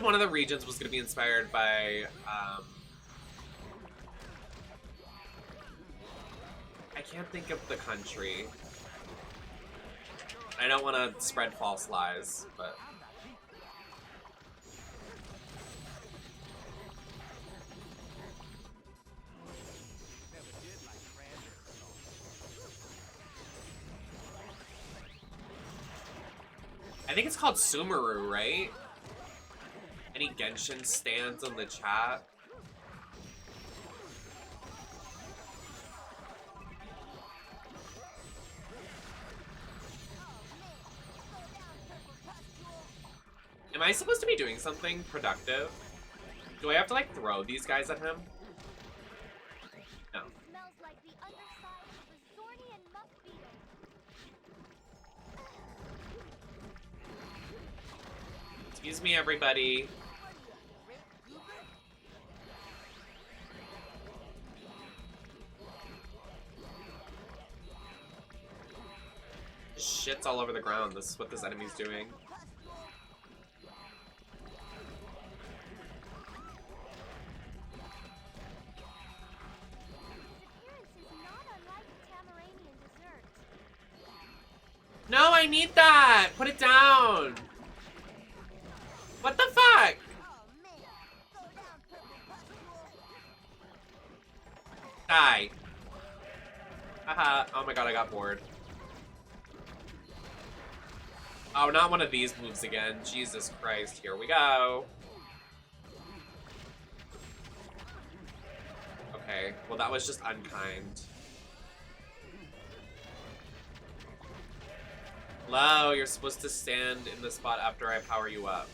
one of the regions was going to be inspired by, I can't think of the country. I don't want to spread false lies, but... I think it's called Sumeru, right? Any Genshin stands in the chat? Am I supposed to be doing something productive? Do I have to like throw these guys at him? No. Smells like the underside of a Zornian muck beetle. Excuse me, everybody. Shit's all over the ground. This is what this enemy's doing. His appearance is not unlike a Tamaranian dessert. I need that! Put it down! What the fuck? Die. Haha. Oh my god, I got bored. Oh, not one of these moves again. Jesus Christ. Here we go. Okay. Well, that was just unkind. Hello, you're supposed to stand in the spot after I power you up.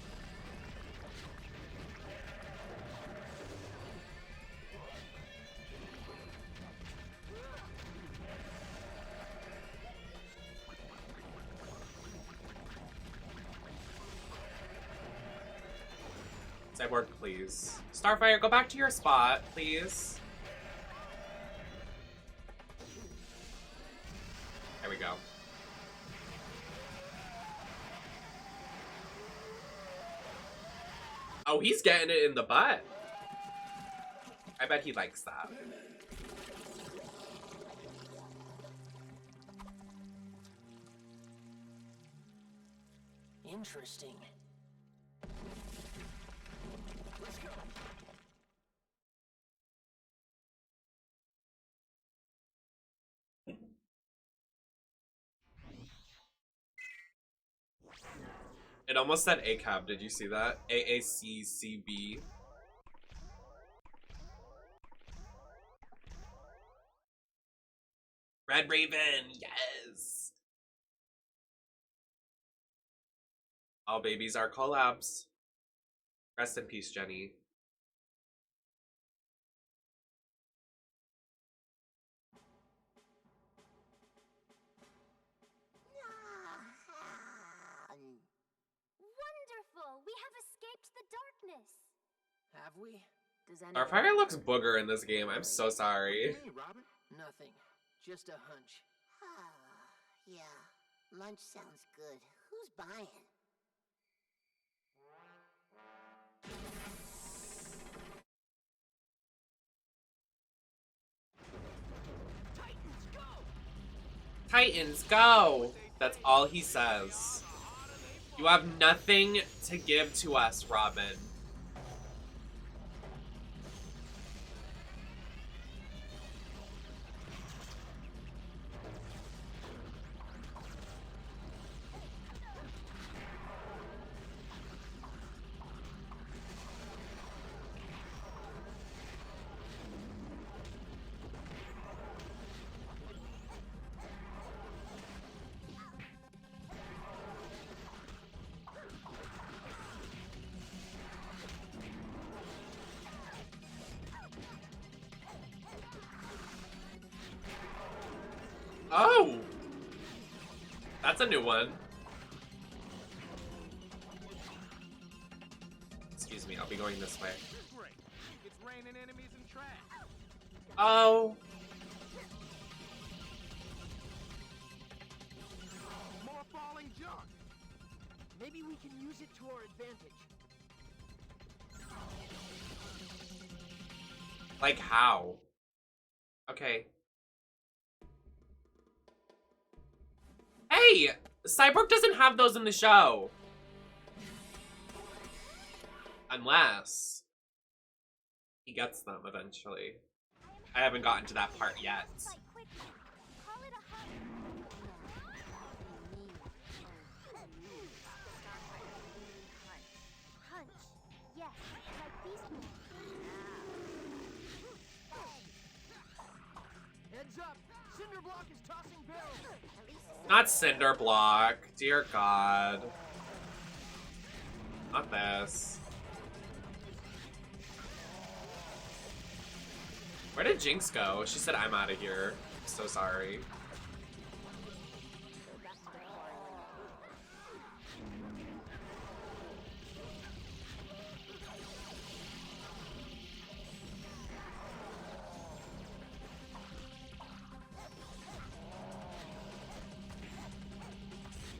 Cyborg, please. Starfire, go back to your spot, please. There we go. Oh, he's getting it in the butt. I bet he likes that. Interesting. Let's go. It almost said ACAB. Did you see that? AACCB. Red Raven, yes! All babies are collabs. Rest in peace, Jenny. Wonderful! We have escaped the darkness. Have we? Does anyone... Starfire looks booger in this game. I'm so sorry. Hey, Robin. Nothing. Just a hunch. Yeah, lunch sounds good. Who's buying? Titans, go! That's all he says. You have nothing to give to us, Robin. Oh! That's a new one. Excuse me, I'll be going this way. Great. It's raining enemies and trash. Oh! More falling junk. Maybe we can use it to our advantage. Like how? Okay. Hey! Cyborg doesn't have those in the show. Unless he gets them eventually. I haven't gotten to that part yet. Fight quickly. Call it a hunt. Hunch. Yes, like beast mode. Heads up! Cinderblock is tossing barrels. Not Cinder Block. Dear God. Not this. Where did Jinx go? She said, I'm out of here. I'm so sorry.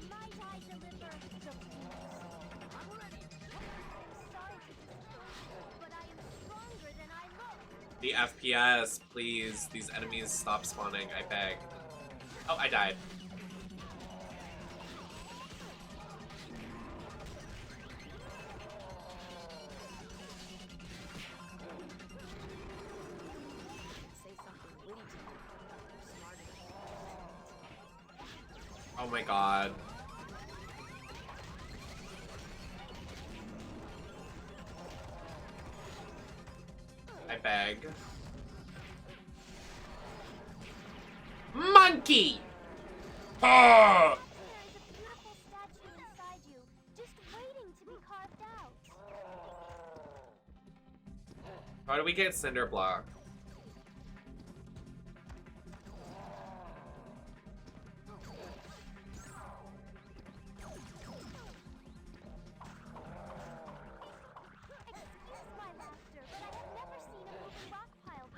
Might I deliver the I'm ready. sorry, but I am stronger than I look. The FPS, please. These enemies stop spawning, I beg. Oh, I died. Oh my god. I beg. Monkey! Ah! There is a beautiful statue inside you, just waiting to be carved out. How do we get cinder block? Excuse my laughter, but I have never seen a moving rock pile.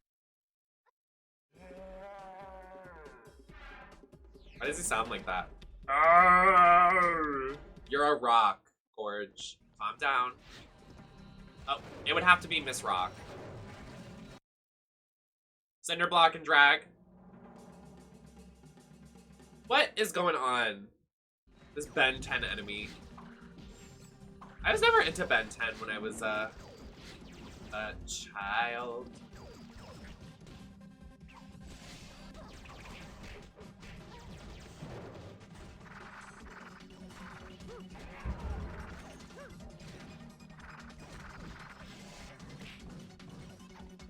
Why does he sound like that? Arr! You're a rock, Gorge. Calm down. Oh, it would have to be Miss Rock. Cinder block and drag. What is going on? This Ben 10 enemy. I was never into Ben 10 when I was a child.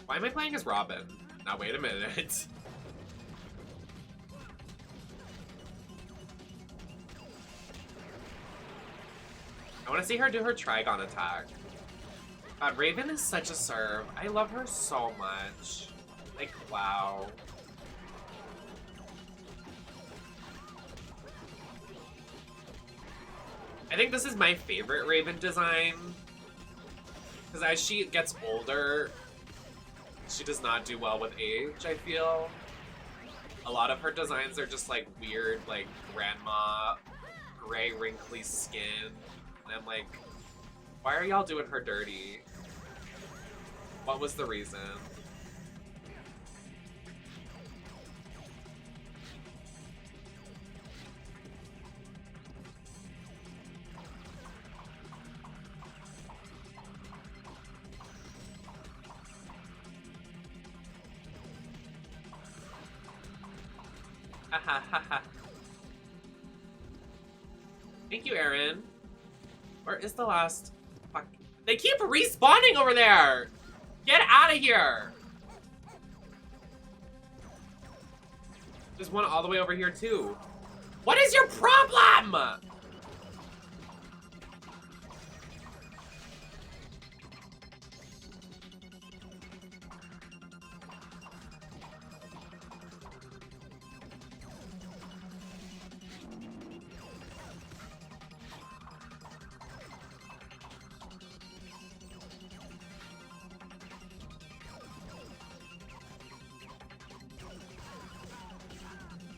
Why am I playing as Robin? Now wait a minute. I want to see her do her Trigon attack. God, Raven is such a serve. I love her so much. Like, wow. I think this is my favorite Raven design. Because as she gets older, she does not do well with age, I feel. A lot of her designs are just like weird, like grandma, gray, wrinkly skin. And I'm like, why are y'all doing her dirty? What was the reason? Thank you, Aaron. Where is the last? Fuck. They keep respawning over there! Get out of here! There's one all the way over here, too. What is your problem?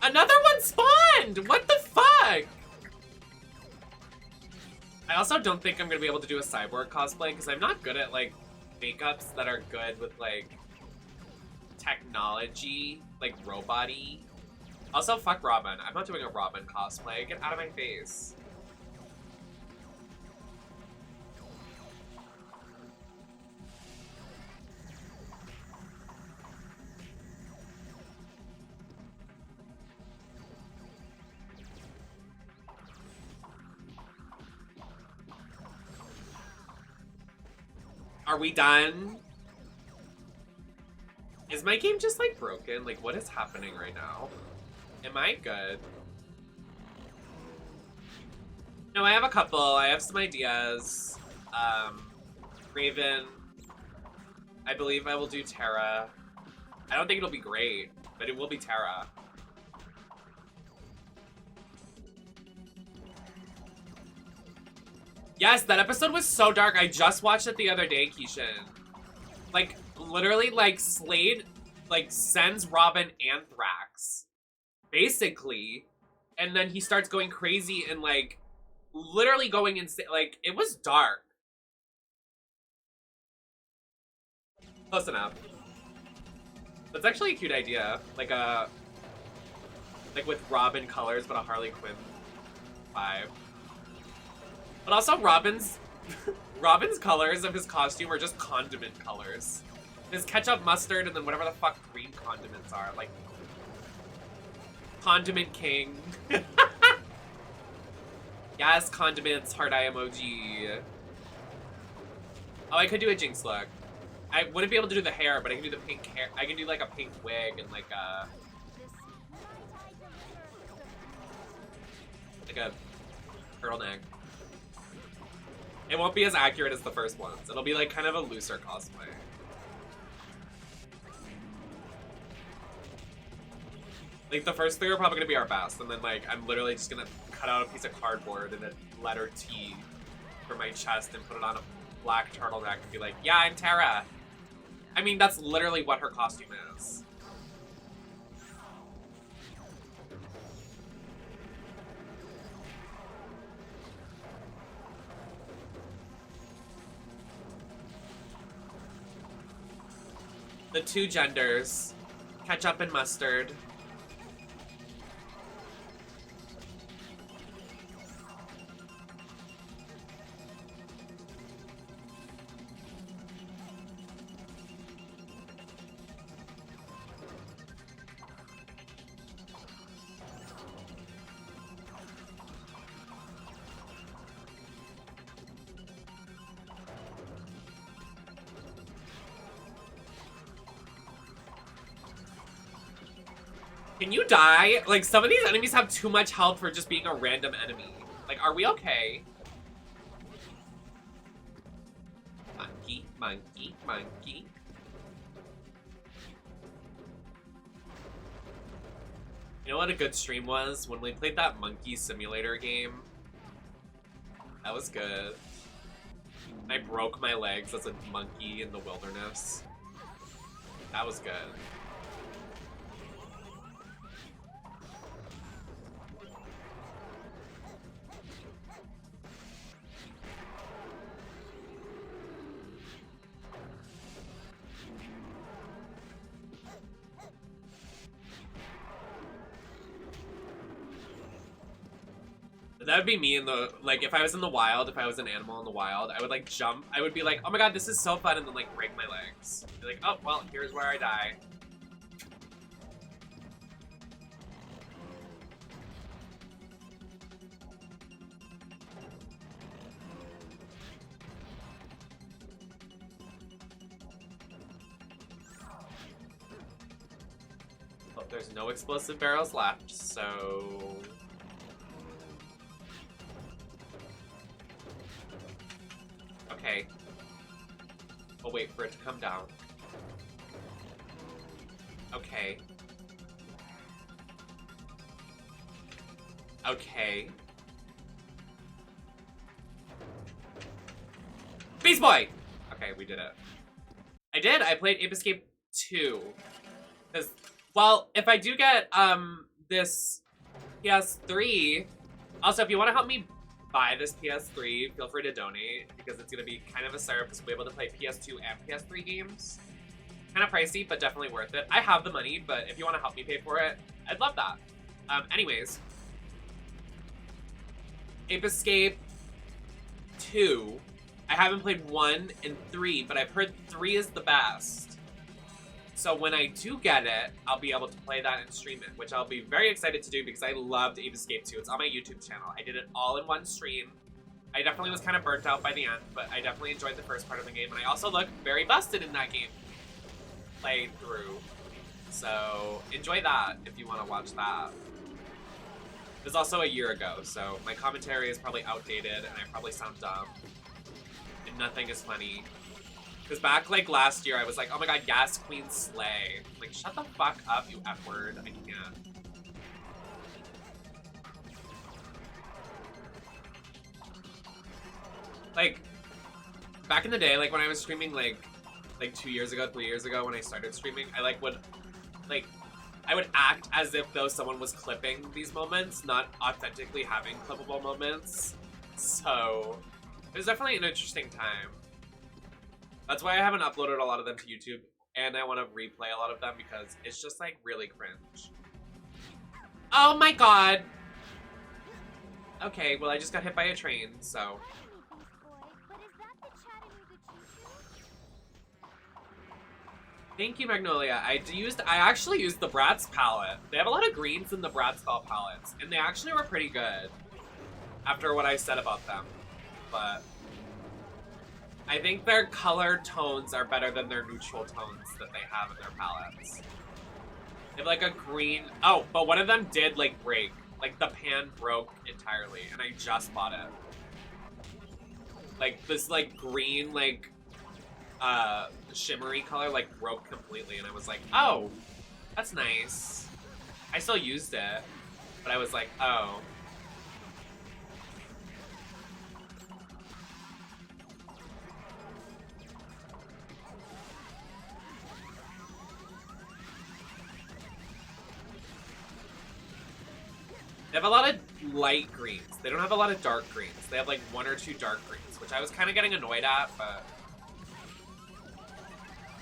Another one spawned! What the fuck? I also don't think I'm gonna be able to do a cyborg cosplay because I'm not good at like makeups that are good with like technology, like robot-y. Also, fuck Robin. I'm not doing a Robin cosplay. Get out of my face. Are we done? Is my game just like broken? Like what is happening right now? Am I good? No, I have a couple. I have some ideas. Raven. I believe I will do Terra. I don't think it'll be great, but it will be Terra. Yes, that episode was so dark. I just watched it the other day, Keishan. Like, literally, like, Slade, like, sends Robin Anthrax. Basically. And then he starts going crazy and, like, literally going insane. Like, it was dark. Close enough. That's actually a cute idea. Like, like, with Robin colors, but a Harley Quinn vibe. But also Robin's colors of his costume are just condiment colors. His ketchup, mustard, and then whatever the fuck green condiments are. Like, Condiment King. Yes, condiments, heart eye emoji. Oh, I could do a Jinx look. I wouldn't be able to do the hair, but I can do the pink hair. I can do like a pink wig and like a turtleneck. It won't be as accurate as the first ones. It'll be like kind of a looser cosplay. Like the first three are probably gonna be our best, and then like I'm literally just gonna cut out a piece of cardboard and a letter T for my chest and put it on a black turtleneck and be like, yeah, I'm Tara. I mean, that's literally what her costume is. The two genders, ketchup and mustard. Can you die? Like, some of these enemies have too much health for just being a random enemy. Like, are we okay? Monkey, monkey, monkey. You know what a good stream was? When we played that monkey simulator game. That was good. I broke my legs as a monkey in the wilderness. That was good. That would be me in the, like, if I was in the wild, if I was an animal in the wild, I would, like, jump. I would be like, oh my god, this is so fun, and then, like, break my legs. Be like, oh, well, here's where I die. Oh, there's no explosive barrels left, so... Okay. I'll wait for it to come down. Okay. Okay. Beast Boy! Okay, we did it. I did! I played Ape Escape 2. Because, well, if I do get, this PS3... Also, if you want to help me buy this PS3, feel free to donate, because it's going to be kind of a syrup because we'll be able to play PS2 and PS3 games. Kind of pricey, but definitely worth it. I have the money, but if you want to help me pay for it, I'd love that. Anyways. Ape Escape 2. I haven't played 1 and 3, but I've heard 3 is the best. So when I do get it, I'll be able to play that and stream it, which I'll be very excited to do because I loved Ape Escape 2. It's on my YouTube channel. I did it all in one stream. I definitely was kind of burnt out by the end, but I definitely enjoyed the first part of the game, and I also looked very busted in that game played through. So enjoy that if you want to watch that. It was also a year ago, so my commentary is probably outdated, and I probably sound dumb, and nothing is funny. Because back, like, last year, I was like, oh my god, yes, Queen Slay. Like, shut the fuck up, you F-word. I can't. Like, back in the day, like, when I was streaming, like 2 years ago, 3 years ago, when I started streaming, I, like, would, like, I would act as if though someone was clipping these moments, not authentically having clippable moments. So, it was definitely an interesting time. That's why I haven't uploaded a lot of them to YouTube, and I want to replay a lot of them because it's just, like, really cringe. Oh my god! Okay, well, I just got hit by a train, so... Thank you, Magnolia. I actually used the Bratz palette. They have a lot of greens in the Bratz style palettes, and they actually were pretty good. after what I said about them, but I think their color tones are better than their neutral tones that they have in their palettes. They have like a green, oh, but one of them did like break. Like the pan broke entirely and I just bought it. Like this like green, like shimmery color like broke completely and I was like, oh, that's nice. I still used it, but I was like, oh. They have a lot of light greens. They don't have a lot of dark greens. They have like 1 or 2 dark greens, which I was kind of getting annoyed at, but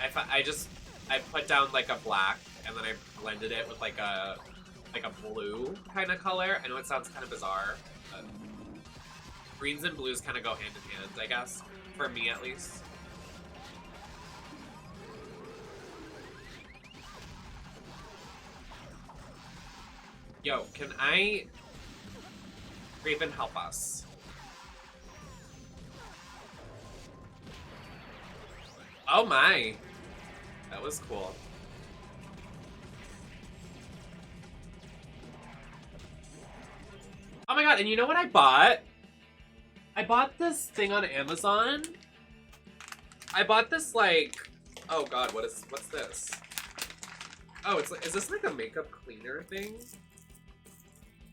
I put down like a black and then I blended it with like a blue kind of color. I know it sounds kind of bizarre, but greens and blues kind of go hand in hand, I guess, for me at least. Yo, can I... Raven, help us. Oh my! That was cool. Oh my god, and you know what I bought? I bought this thing on Amazon. I bought this like... Oh god, what's this? Oh, it's like, is this like a makeup cleaner thing?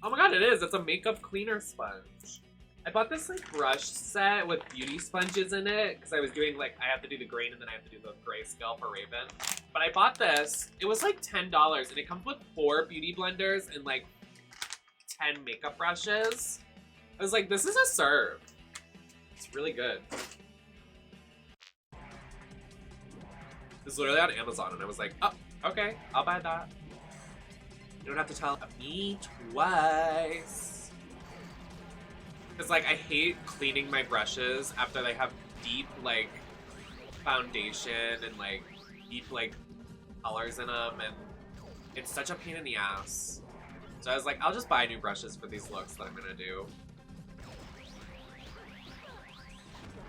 Oh my god, it is! It's a makeup cleaner sponge. I bought this like brush set with beauty sponges in it because I was doing like, I have to do the grain and then I have to do the grayscale for Raven. But I bought this. It was like $10 and it comes with 4 beauty blenders and like 10 makeup brushes. I was like, this is a serve. It's really good. It's literally on Amazon and I was like, oh, okay, I'll buy that. You don't have to tell me twice. Because, like, I hate cleaning my brushes after they have deep, like, foundation and, like, deep, like, colors in them. And it's such a pain in the ass. So I was like, I'll just buy new brushes for these looks that I'm gonna do.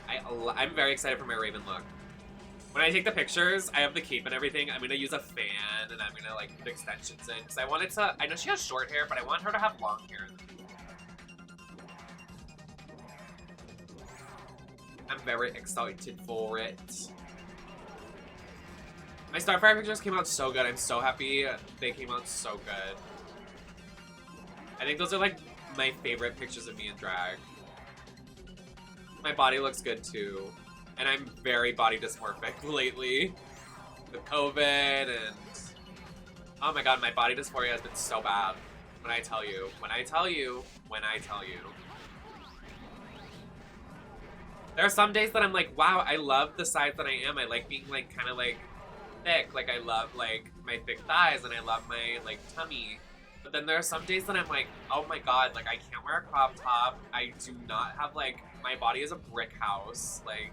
I'm very excited for my Raven look. When I take the pictures, I have the cape and everything. I'm gonna use a fan and I'm gonna like put extensions in because I want it to. I know she has short hair, but I want her to have long hair. I'm very excited for it. My Starfire pictures came out so good. I'm so happy they came out so good. I think those are like my favorite pictures of me in drag. My body looks good too. And I'm very body dysmorphic lately with COVID and oh my god, my body dysphoria has been so bad. When I tell you. There are some days that I'm like, wow, I love the size that I am. I like being like kind of like thick. Like I love like my thick thighs and I love my like tummy. But then there are some days that I'm like, oh my god, like I can't wear a crop top. I do not have like, my body is a brick house. Like,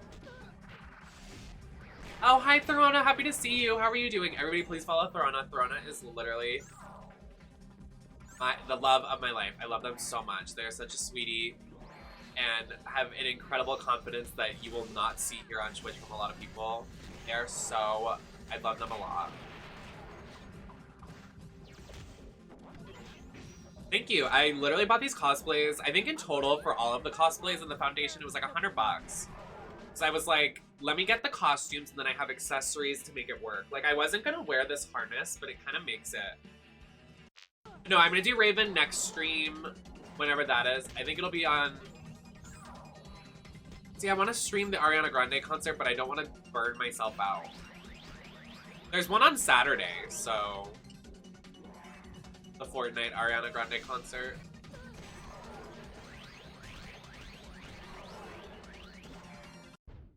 oh, hi, Therona. Happy to see you. How are you doing? Everybody, please follow Therona. Therona is literally the love of my life. I love them so much. They're such a sweetie and have an incredible confidence that you will not see here on Twitch from a lot of people. They're so... I love them a lot. Thank you. I literally bought these cosplays. I think in total for all of the cosplays and the foundation, it was like $100. So I was like, let me get the costumes and then I have accessories to make it work. Like, I wasn't gonna wear this harness, but it kind of makes it. No, I'm gonna do Raven next stream, whenever that is. I think it'll be on... See, I want to stream the Ariana Grande concert, but I don't want to burn myself out. There's one on Saturday, so... The Fortnite Ariana Grande concert.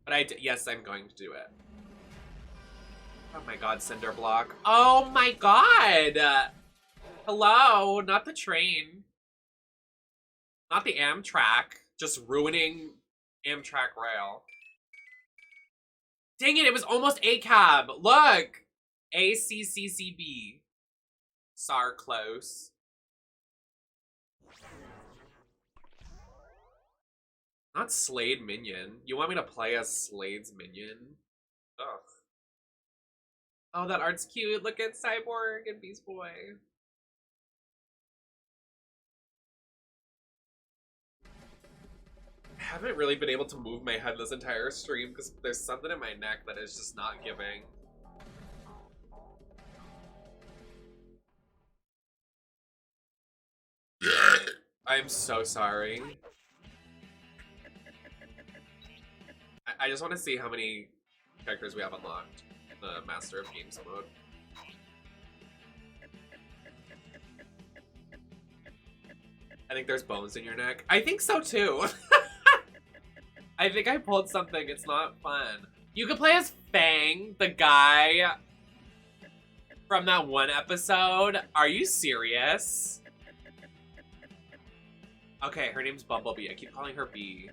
But yes, I'm going to do it. Oh my god, Cinder Block. Oh my god! Hello, not the train. Not the Amtrak. Just ruining Amtrak rail. Dang it, it was almost ACAB. Look! ACCCB. SAR close. Not Slade Minion. You want me to play as Slade's minion? Ugh. Oh, that art's cute. Look at Cyborg and Beast Boy. I haven't really been able to move my head this entire stream because there's something in my neck that is just not giving. I'm so sorry. I just want to see how many characters we have unlocked in the Master of Games mode. I think there's bones in your neck. I think so too. I think I pulled something. It's not fun. You could play as Fang, the guy from that one episode. Are you serious? Okay, her name's Bumblebee. I keep calling her Bee.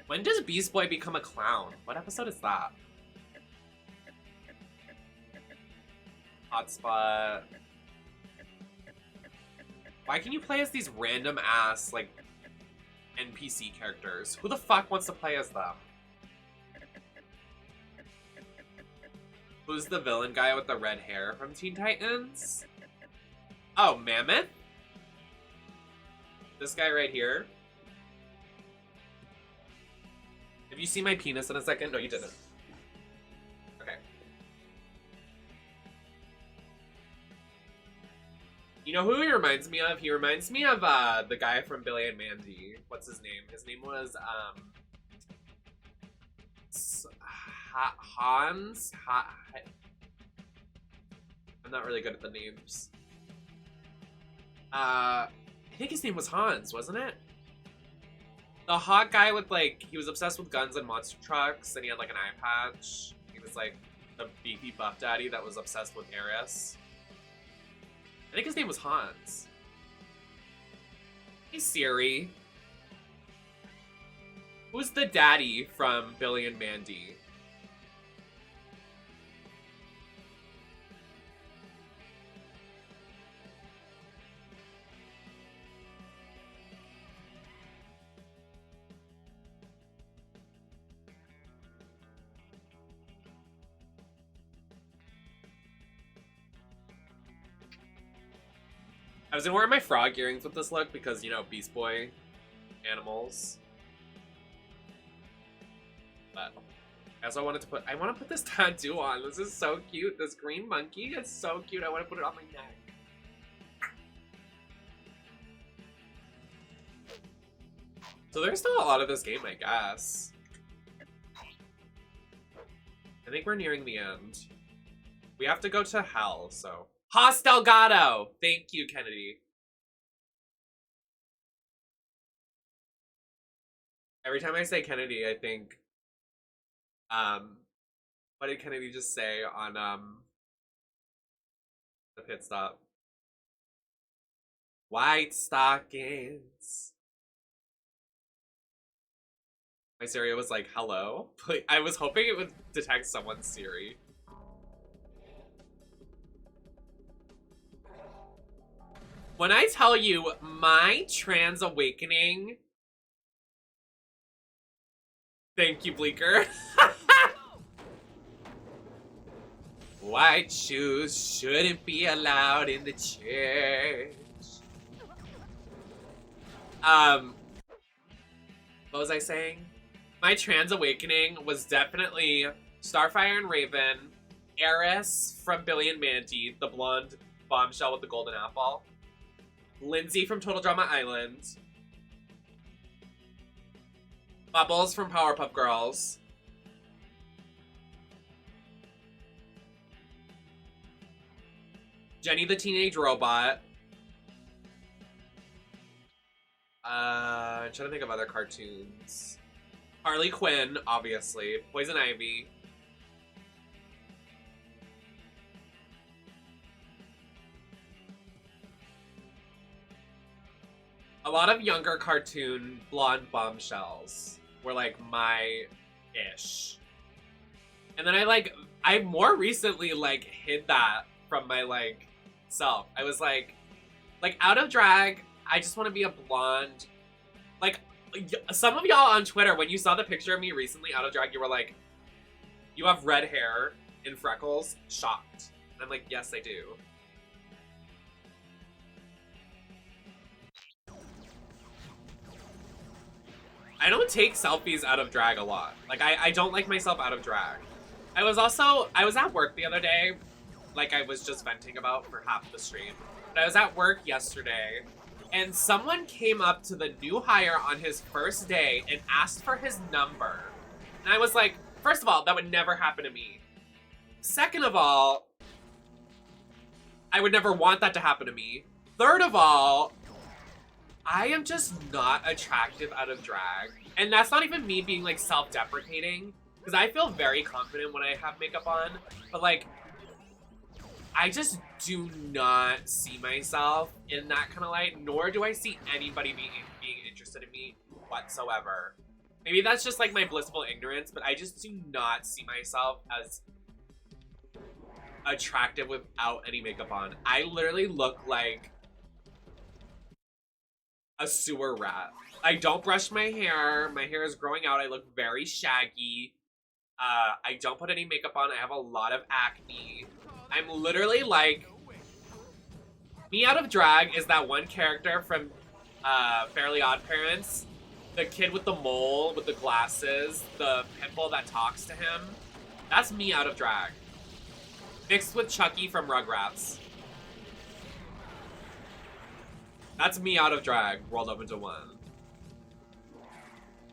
When does Beast Boy become a clown? What episode is that? Hotspot. Why can you play as these random ass, like, NPC characters? Who the fuck wants to play as them? Who's the villain guy with the red hair from Teen Titans? Oh, Mammoth? This guy right here? Have you seen my penis in a second? No, you didn't. Okay. You know who he reminds me of? He reminds me of the guy from Billy and Mandy. What's his name? His name was Hans. I'm not really good at the names. I think his name was Hans, wasn't it? The hot guy with, like, he was obsessed with guns and monster trucks, and he had, like, an eye patch. He was, like, the beefy buff daddy that was obsessed with Eris. I think his name was Hans. Hey, Siri. Who's the daddy from Billy and Mandy? I was gonna wear my frog earrings with this look because, you know, Beast Boy, animals. But I also wanted to put, I want to put this tattoo on. This is so cute. This green monkey is so cute. I want to put it on my neck. So there's still a lot of this game, I guess. I think we're nearing the end. We have to go to hell, so. Hostelgado! Thank you, Kennedy. Every time I say Kennedy, I think, what did Kennedy just say on, the pit stop? White stockings. My Siri was like, hello? I was hoping it would detect someone's Siri. When I tell you my trans awakening, thank you, Bleeker. White shoes shouldn't be allowed in the church. What was I saying? My trans awakening was definitely Starfire and Raven, Eris from Billy and Mandy, the blonde bombshell with the golden apple, Lindsay from Total Drama Island, Bubbles from Powerpuff Girls, Jenny the Teenage Robot, I'm trying to think of other cartoons. Harley Quinn, obviously, Poison Ivy, a lot of younger cartoon blonde bombshells were like my-ish. And then I more recently like hid that from my like self. I was like, Like, out of drag, I just want to be a blonde. Like, some of y'all on Twitter, when you saw the picture of me recently out of drag, you were like, you have red hair and freckles. Shocked. And I'm like, yes, I do. I don't take selfies out of drag a lot. Like, I don't like myself out of drag. I was at work the other day, like I was just venting about for half the stream. But I was at work yesterday, and someone came up to the new hire on his first day and asked for his number. And I was like, first of all, that would never happen to me. Second of all, I would never want that to happen to me. Third of all, I am just not attractive out of drag. And that's not even me being like self-deprecating, because I feel very confident when I have makeup on, but like, I just do not see myself in that kind of light, nor do I see anybody being interested in me whatsoever. Maybe that's just like my blissful ignorance, but I just do not see myself as attractive without any makeup on. I literally look like a sewer rat. I don't brush my hair. My hair is growing out. I look very shaggy. I don't put any makeup on. I have a lot of acne. I'm literally like, me out of drag is that one character from Fairly Odd Parents. The kid with the mole, with the glasses, the pimple that talks to him. That's me out of drag. Mixed with Chucky from Rugrats. That's me out of drag, rolled up into one.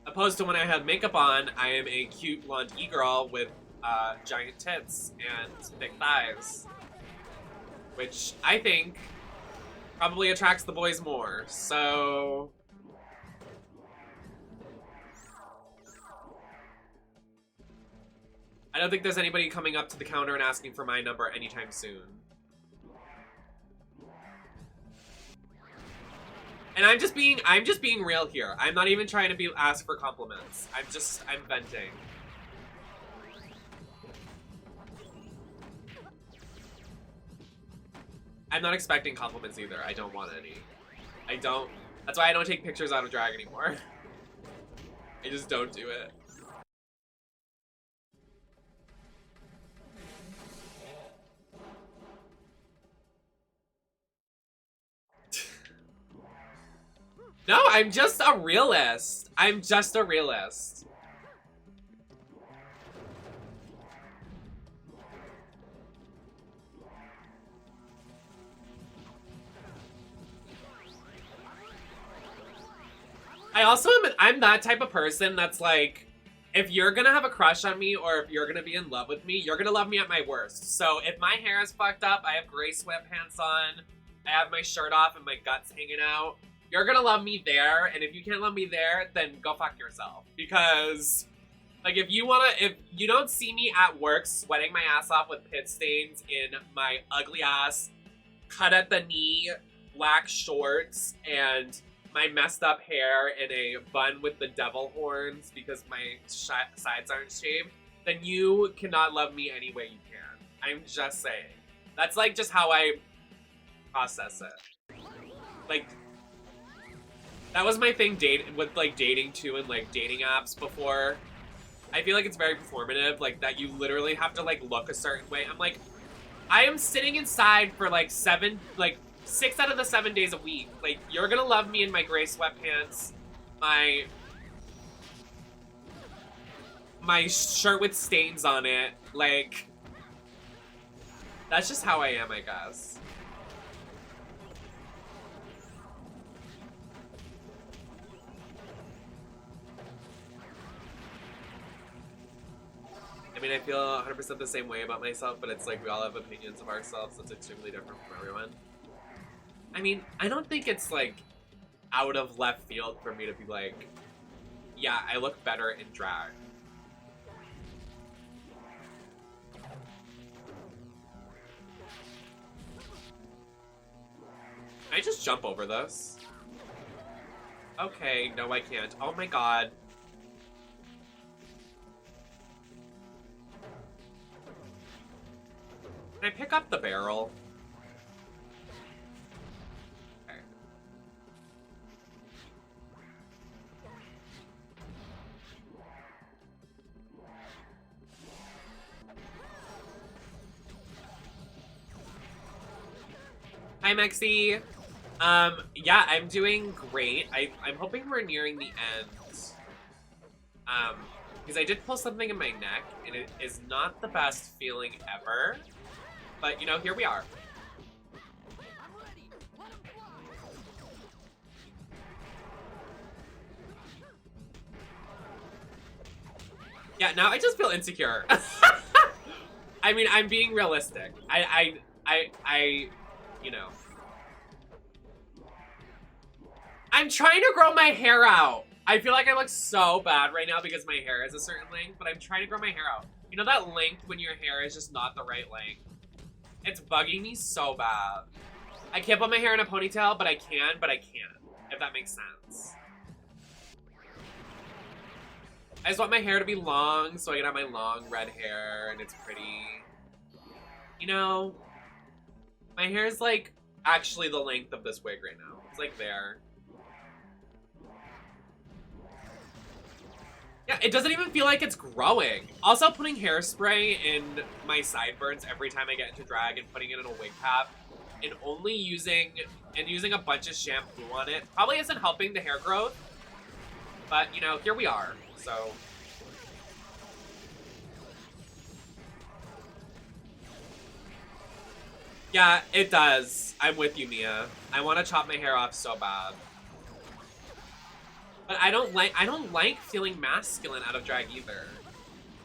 Opposed to when I have makeup on, I am a cute blonde e-girl with giant tits and thick thighs. Which I think probably attracts the boys more, so... I don't think there's anybody coming up to the counter and asking for my number anytime soon. And I'm just being real here. I'm not even trying to ask for compliments. I'm venting. I'm not expecting compliments either. I don't want any. That's why I don't take pictures out of drag anymore. I just don't do it. No, I'm just a realist. I'm just a realist. I'm that type of person that's like, if you're gonna have a crush on me or if you're gonna be in love with me, you're gonna love me at my worst. So if my hair is fucked up, I have gray sweatpants on, I have my shirt off and my guts hanging out, you're gonna love me there, and if you can't love me there, then go fuck yourself. Because, like, if you don't see me at work sweating my ass off with pit stains in my ugly ass, cut at the knee, black shorts, and my messed up hair in a bun with the devil horns because my sides aren't shaved, then you cannot love me any way you can. I'm just saying. That's, like, just how I process it. Like, that was my thing with dating too, and like dating apps before. I feel like it's very performative, like that you literally have to like look a certain way. I'm like, I am sitting inside for like 6 out of the 7 days a week. Like, you're gonna love me in my gray sweatpants, my shirt with stains on it. Like, that's just how I am, I guess. I mean, I feel 100% the same way about myself, but it's like we all have opinions of ourselves that's extremely different from everyone. I mean, I don't think it's like out of left field for me to be like, yeah, I look better in drag. Can I just jump over this? Okay, no I can't. Oh my god. Can I pick up the barrel? Hi, Mexi. Yeah, I'm doing great. I'm hoping we're nearing the end. Because I did pull something in my neck, and it is not the best feeling ever. But, you know, here we are. I'm ready. Let 'em fly. Yeah, now I just feel insecure. I mean, I'm being realistic. You know. I'm trying to grow my hair out. I feel like I look so bad right now because my hair is a certain length, but I'm trying to grow my hair out. You know that length when your hair is just not the right length? It's bugging me so bad. I can't put my hair in a ponytail, but I can, if that makes sense. I just want my hair to be long so I can have my long red hair and it's pretty. You know, my hair is like actually the length of this wig right now. It's like there. Yeah, it doesn't even feel like it's growing. Also, putting hairspray in my sideburns every time I get into drag and putting it in a wig cap and only using a bunch of shampoo on it probably isn't helping the hair growth. But, you know, here we are. So yeah, it does. I'm with you, Mia. I want to chop my hair off so bad. But I don't like feeling masculine out of drag either.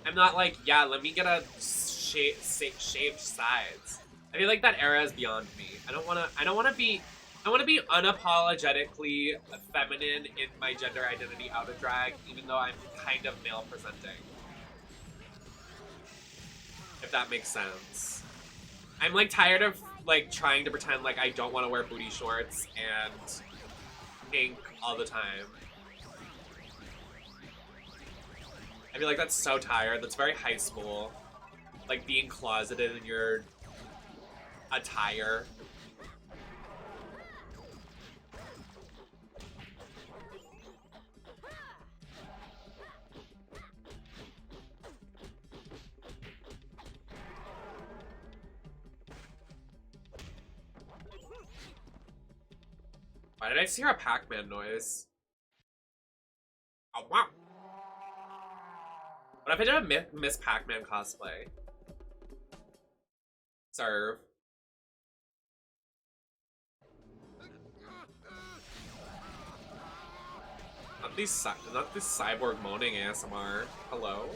I'm not like, yeah, let me get a shaved sides. I feel like that era is beyond me. I want to be unapologetically feminine in my gender identity out of drag, even though I'm kind of male presenting. If that makes sense. I'm like tired of like trying to pretend like I don't want to wear booty shorts and pink all the time. I feel like that's so tired. That's very high school. Like being closeted in your attire. Why did I just hear a Pac-Man noise? Oh, wow. What if I did a Miss Pac-Man cosplay? Serve. Not this cyborg moaning ASMR. Hello?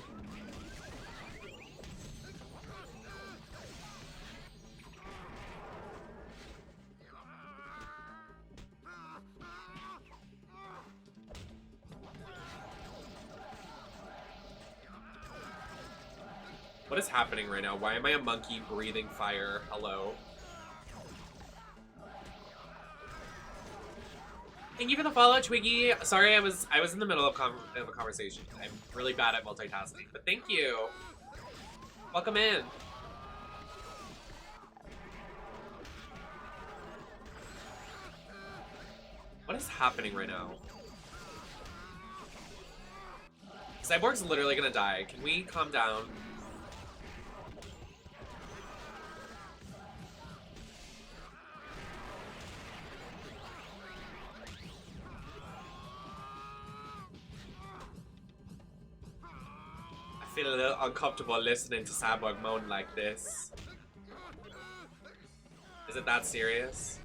What is happening right now? Why am I a monkey breathing fire? Hello? Thank you for the follow, Twiggy. Sorry, I was in the middle of a conversation. I'm really bad at multitasking, but thank you. Welcome in. What is happening right now? Cyborg's literally gonna die. Can we calm down? I feel a little uncomfortable listening to Cyborg moan like this. Is it that serious?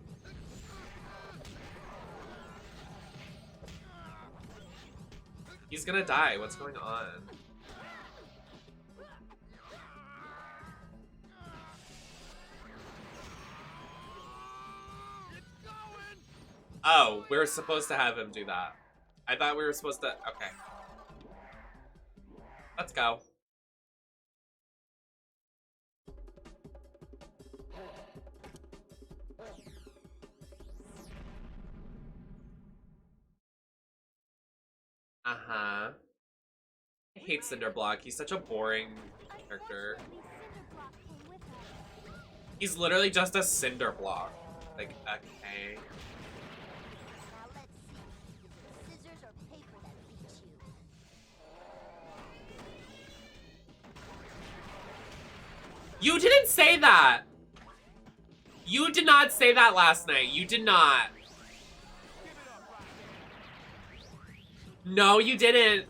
He's gonna die. What's going on? Oh, we're supposed to have him do that. I thought we were supposed to... Okay. Let's go. Uh-huh. I hate Cinderblock. He's such a boring character. He's literally just a Cinderblock. Like, okay. Now let's see. Scissors or paper that beats you. You didn't say that! You did not say that last night. You did not. No, you didn't.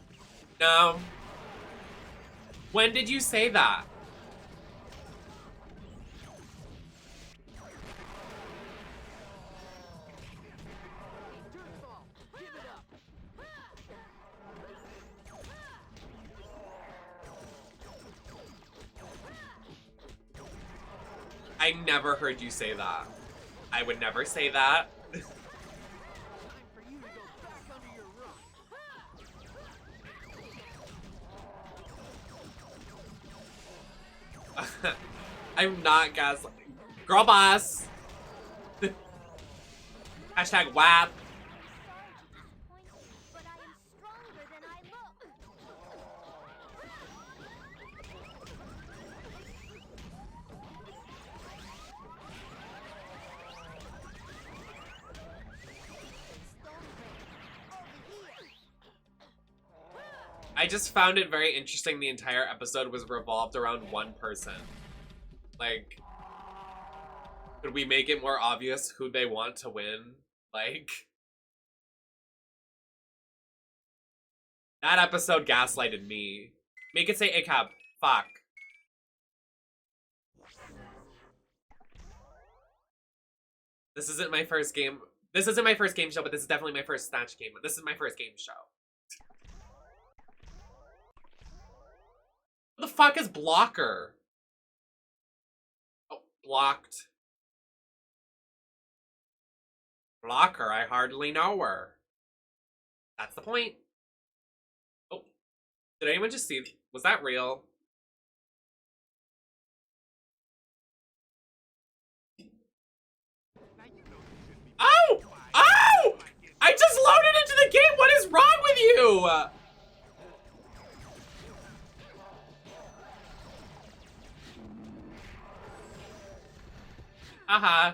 No. When did you say that? Give it up. I never heard you say that. I would never say that. Time for you to go back under your rock. I'm not gaslighting. Girl boss. Hashtag WAP. But I am stronger than I look. I just found it very interesting the entire episode was revolved around one person. Like, could we make it more obvious who they want to win? Like, that episode gaslighted me. Make it say ACAB. Fuck. This isn't my first game. This isn't my first game show, but this is definitely my first Snatch game. This is my first game show. What the fuck is blocker? Oh, blocked. Blocker, I hardly know her. That's the point. Oh, did anyone just see? Was that real? Oh! Oh! I just loaded into the game! What is wrong with you? Haha.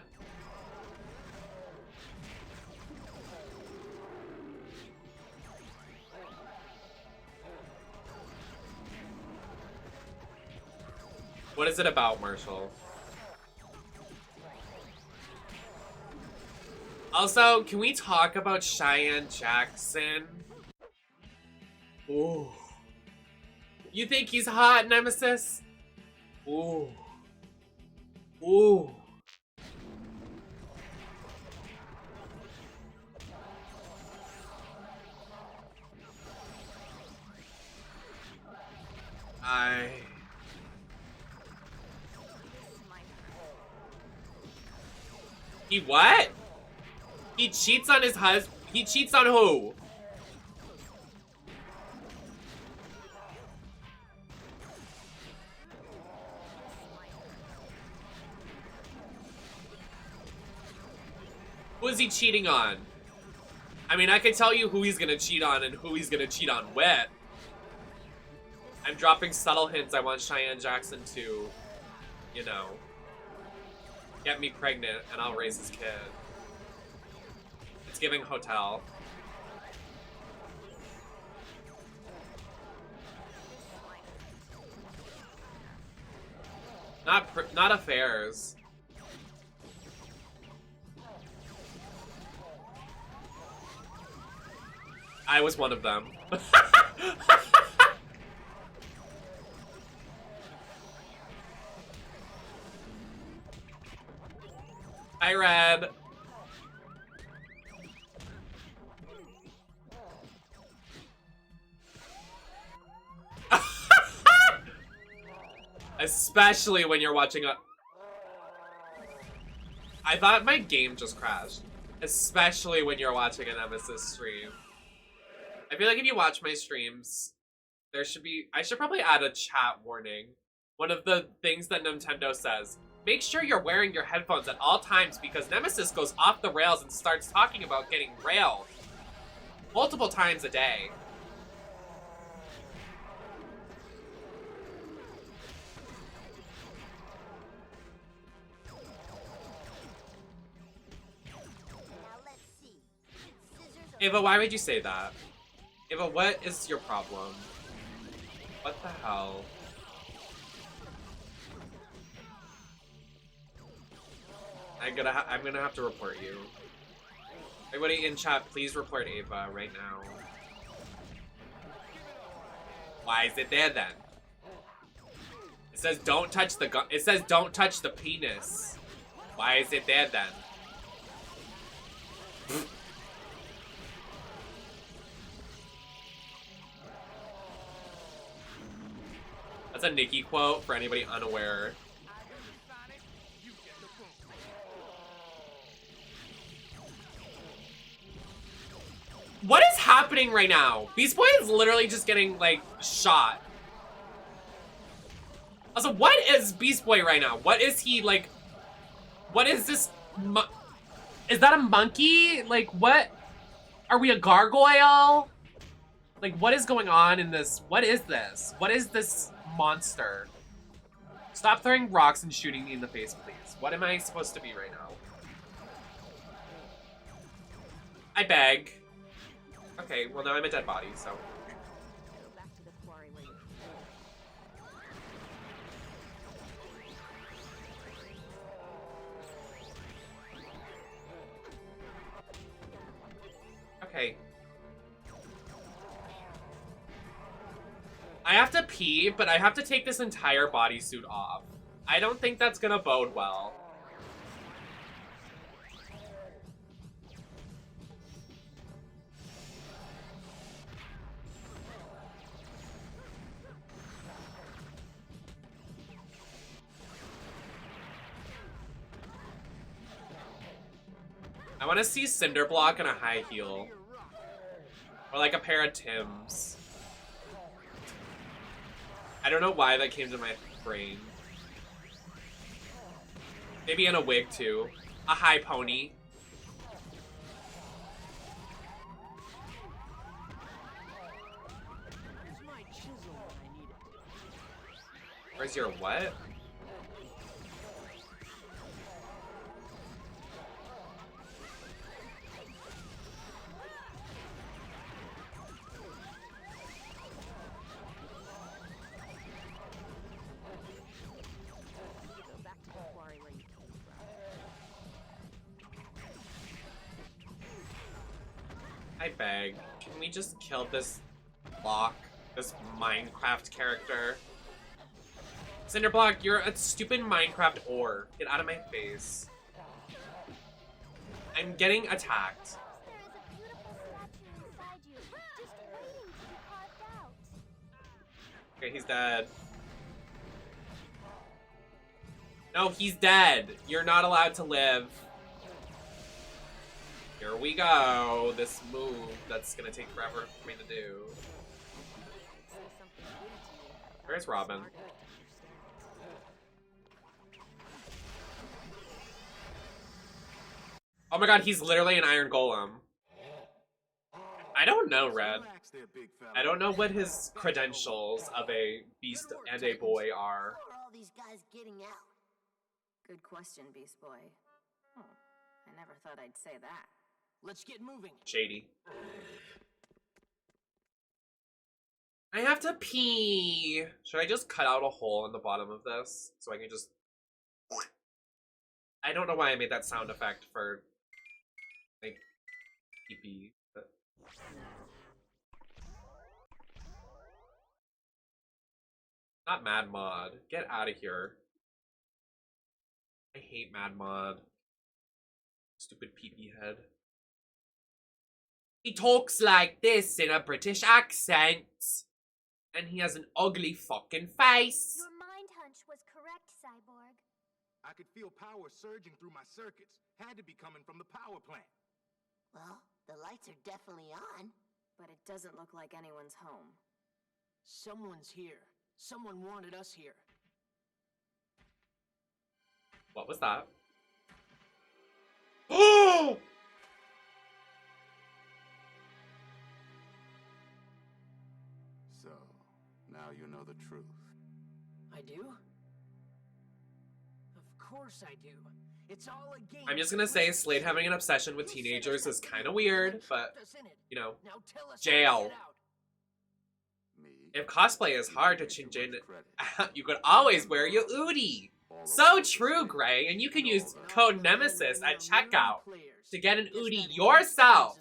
What is it about, Marshall? Also, can we talk about Cheyenne Jackson? Ooh. You think he's hot, Nemesis? Ooh. Ooh. He what? He cheats on his husband? He cheats on who? Who is he cheating on? I mean, I can tell you who he's gonna cheat on and who he's gonna cheat on with. I'm dropping subtle hints. I want Cheyenne Jackson to, you know, get me pregnant and I'll raise his kid. It's giving hotel. Not affairs. I was one of them. Hi, Red. Especially when you're watching a... I thought my game just crashed. Especially when you're watching a Nemesis stream. I feel like if you watch my streams, there should be... I should probably add a chat warning. One of the things that Nintendo says. Make sure you're wearing your headphones at all times because Nemesis goes off the rails and starts talking about getting railed. Multiple times a day. Ava, why would you say that? Ava, what is your problem? What the hell? I'm gonna have to report you. Everybody in chat, please report Ava right now. Why is it there then? It says don't touch the gun. It says don't touch the penis. Why is it there then? That's a Nikki quote for anybody unaware. What is happening right now? Beast Boy is literally just getting, like, shot. Also, what is Beast Boy right now? What is he, like... What is this... Is that a monkey? Like, what? Are we a gargoyle? Like, what is going on in this? What is this? What is this monster? Stop throwing rocks and shooting me in the face, please. What am I supposed to be right now? I beg. Okay, well now I'm a dead body, so. Go back to the quarry where you Okay. I have to pee, but I have to take this entire bodysuit off. I don't think that's gonna bode well. I want to see Cinderblock and a high heel. Or like a pair of Tims. I don't know why that came to my brain. Maybe in a wig too. A high pony. Where's my chisel when I need it? Where's your what? go back to the quarry where you came from. I beg. Can we just kill this block? This Minecraft character? Cinderblock, you're a stupid Minecraft ore. Get out of my face. I'm getting attacked. There is a beautiful statue inside you, just waiting to be carved out. Okay, he's dead. No, he's dead. You're not allowed to live. Here we go. This move that's gonna take forever for me to do. Say something witty to me. Where's Robin? Smart enough to understand. Oh my god, he's literally an iron golem. I don't know, Red. Relax there, big fella. I don't know what his credentials of a beast and a boy are. How are all these guys getting out? Good question, Beast Boy. Oh, I never thought I'd say that. Let's get moving. Shady. I have to pee. Should I just cut out a hole in the bottom of this so I can just... I don't know why I made that sound effect for, like, pee-pee, but... Not Mad Mod. Get out of here. I hate Mad Mod. Stupid pee-pee head. He talks like this in a British accent. And he has an ugly fucking face. Your mind hunch was correct, Cyborg. I could feel power surging through my circuits. Had to be coming from the power plant. Well, the lights are definitely on. But it doesn't look like anyone's home. Someone's here. Someone wanted us here. What was that? Oh! So, now you know the truth. I do? Of course I do. It's all a game. I'm just gonna say Slade having an obsession with teenagers is kind of weird, but, you know, Now tell us jail. how to get out. Me? if cosplay is hard to change in, Credit. you could always wear your Udi. All So true, Gray, and you can use code Nemesis at checkout to get an Udi yourself.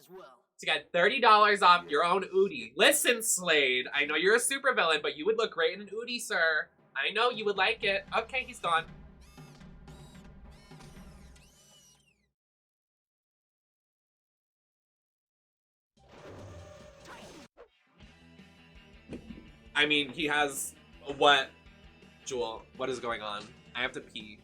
To get $30 off your own Udi. Listen, Slade, I know you're a supervillain, but you would look great in an Udi, sir. I know you would like it. Okay, he's gone. I mean, he has... What? Jewel, what is going on? I have to pee.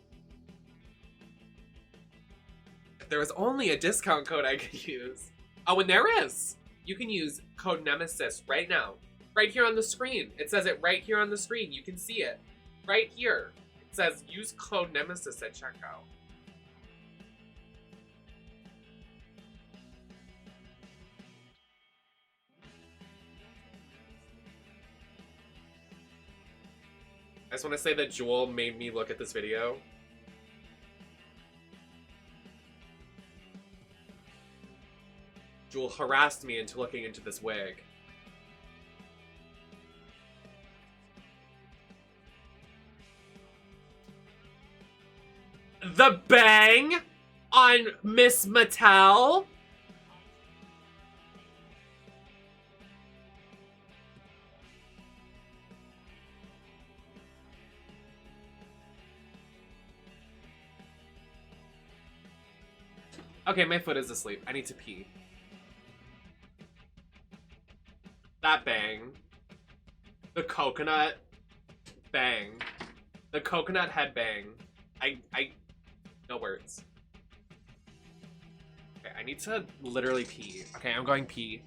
If there was only a discount code I could use. Oh, and there is! You can use code Nemesis right now. Right here on the screen. It says it right here on the screen. You can see it. Right here. It says use code Nemesis at checkout. I just want to say that Jewel made me look at this video. Jewel harassed me into looking into this wig. The bang on Miss Mattel? Okay, my foot is asleep. I need to pee. That bang. The coconut bang. The coconut head bang. No words. Okay, I need to literally pee. Okay, I'm going pee.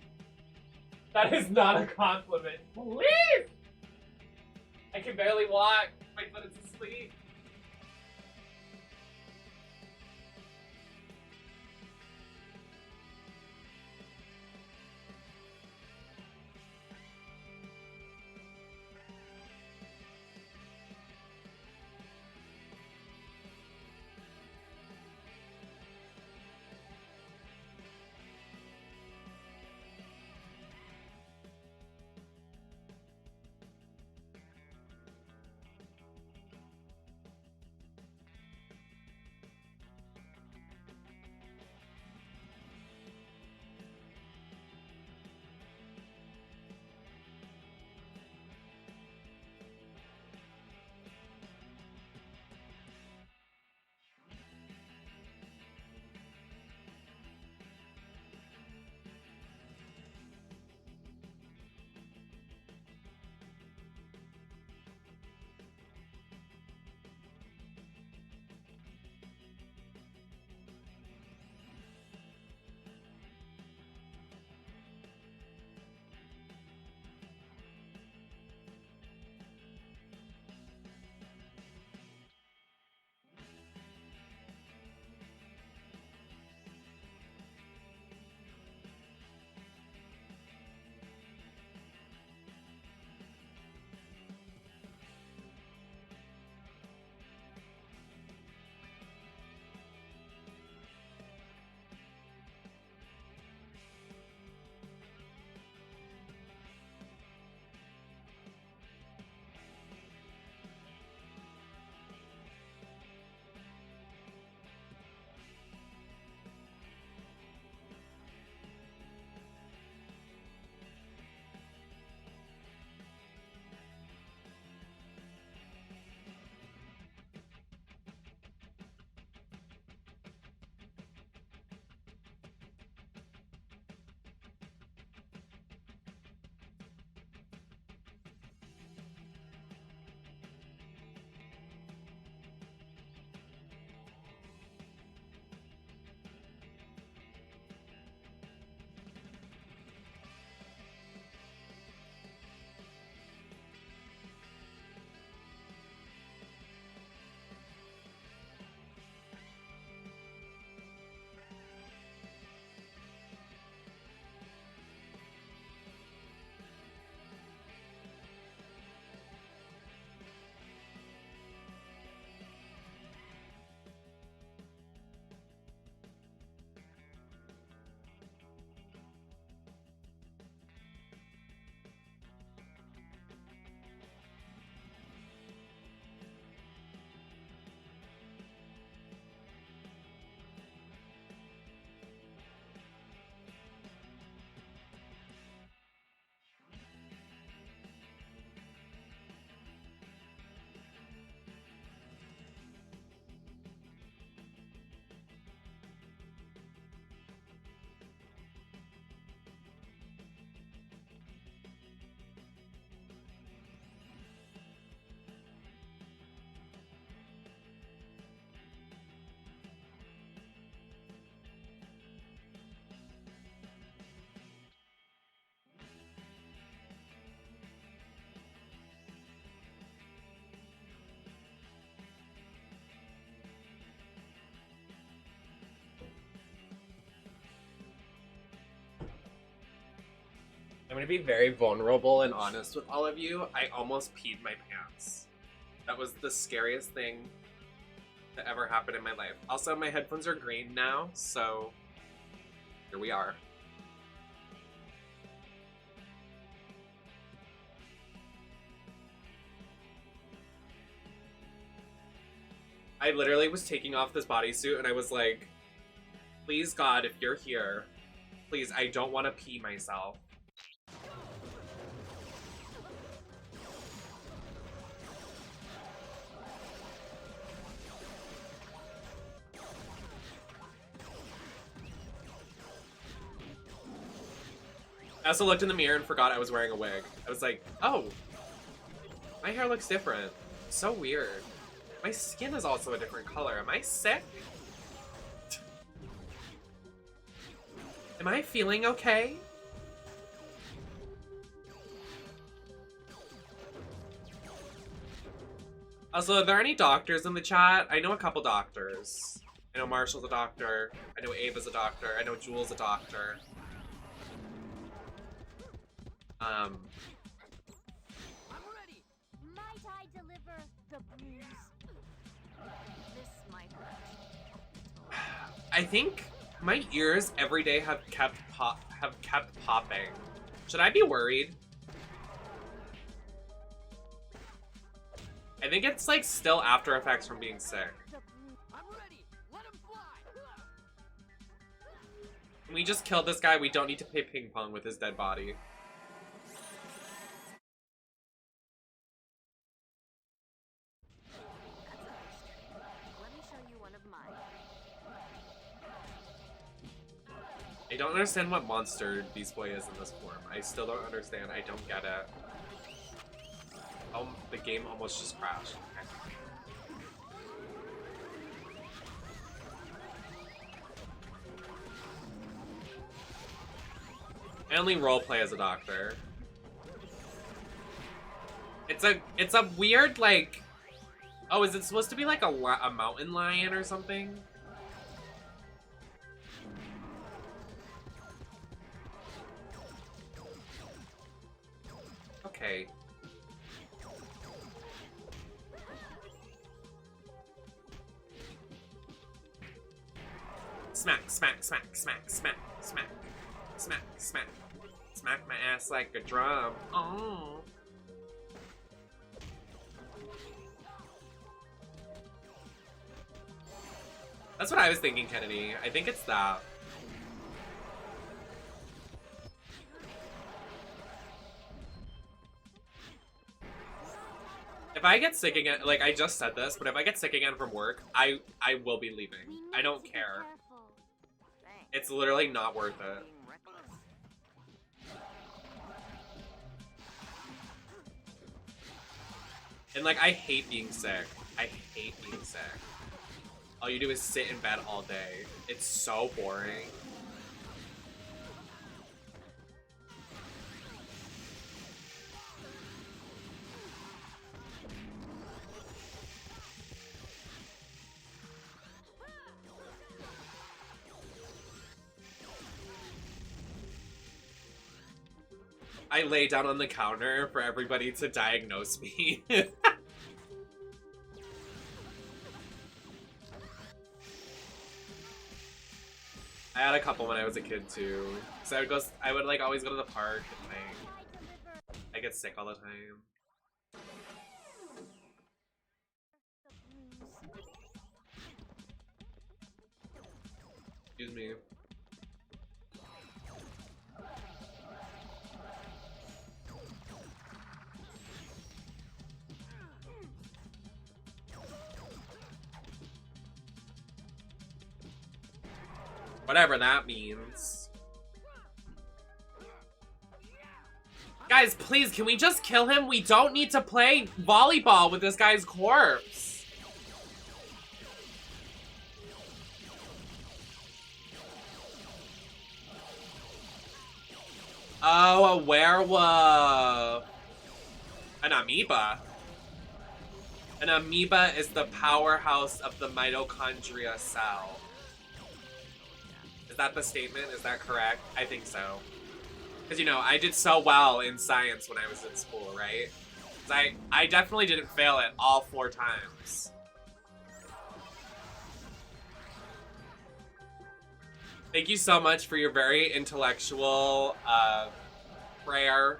That is not a compliment. Please! I can barely walk. My foot is asleep. I'm gonna be very vulnerable and honest with all of you. I almost peed my pants. That was the scariest thing that ever happened in my life. Also, my headphones are green now, so here we are. I literally was taking off this bodysuit and I was like, please God, if you're here, please, I don't want to pee myself. I also looked in the mirror and forgot I was wearing a wig. I was like, oh, my hair looks different. So weird. My skin is also a different color. Am I sick? Am I feeling okay? Also, are there any doctors in the chat? I know a couple doctors. I know Marshall's a doctor. I know Ava's a doctor. I know Jewel's a doctor. I'm ready. Might I deliver the blues? This might hurt. I think my ears every day have kept popping. Should I be worried? I think it's like still after effects from being sick. I'm ready. Let him fly. Can we just kill this guy? We don't need to play ping pong with his dead body. Let me show you one of mine. I don't understand what monster Beast Boy is in this form. I still don't understand. I don't get it. Oh, the game almost just crashed. Okay. I only roleplay as a doctor. It's a weird, like... Oh, is it supposed to be like a mountain lion or something? Okay. Smack, smack, smack, smack, smack, smack, smack, smack. Smack my ass like a drum. Oh. That's what I was thinking, Kennedy. I think it's that. If I get sick again, like I just said this, but if I get sick again from work, I will be leaving. I don't care. Thanks. It's literally not worth it. Being reckless. And like, I hate being sick. I hate being sick. All you do is sit in bed all day. It's so boring. I lay down on the counter for everybody to diagnose me. I had a couple when I was a kid too. So I would like always go to the park and like, I get sick all the time. Excuse me. Whatever that means. Guys, please, can we just kill him? We don't need to play volleyball with this guy's corpse. Oh, a werewolf. An amoeba. An amoeba is the powerhouse of the mitochondria cell. Is that the statement? Is that correct? I think so. Because, you know, I did so well in science when I was in school, right? 'Cause I definitely didn't fail it all 4 times. Thank you so much for your very intellectual prayer.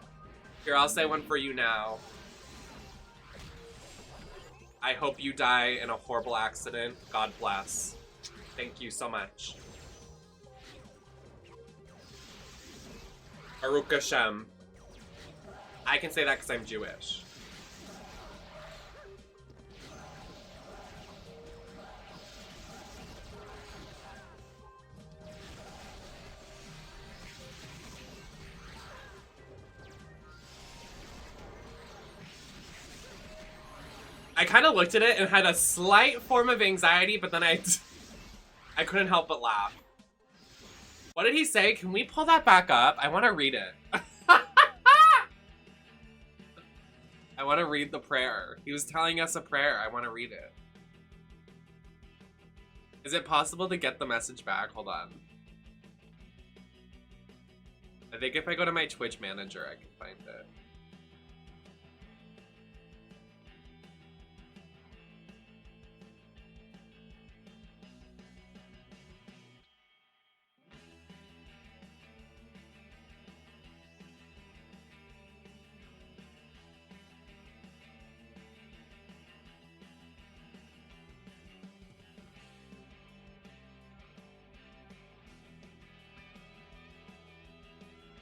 Here, I'll say one for you now. I hope you die in a horrible accident. God bless. Thank you so much. Baruch Hashem. I can say that because I'm Jewish. I kind of looked at it and had a slight form of anxiety, but then I couldn't help but laugh. What did he say? Can we pull that back up? I want to read it. I want to read the prayer. He was telling us a prayer. I want to read it. Is it possible to get the message back? Hold on. I think if I go to my Twitch manager, I can find it.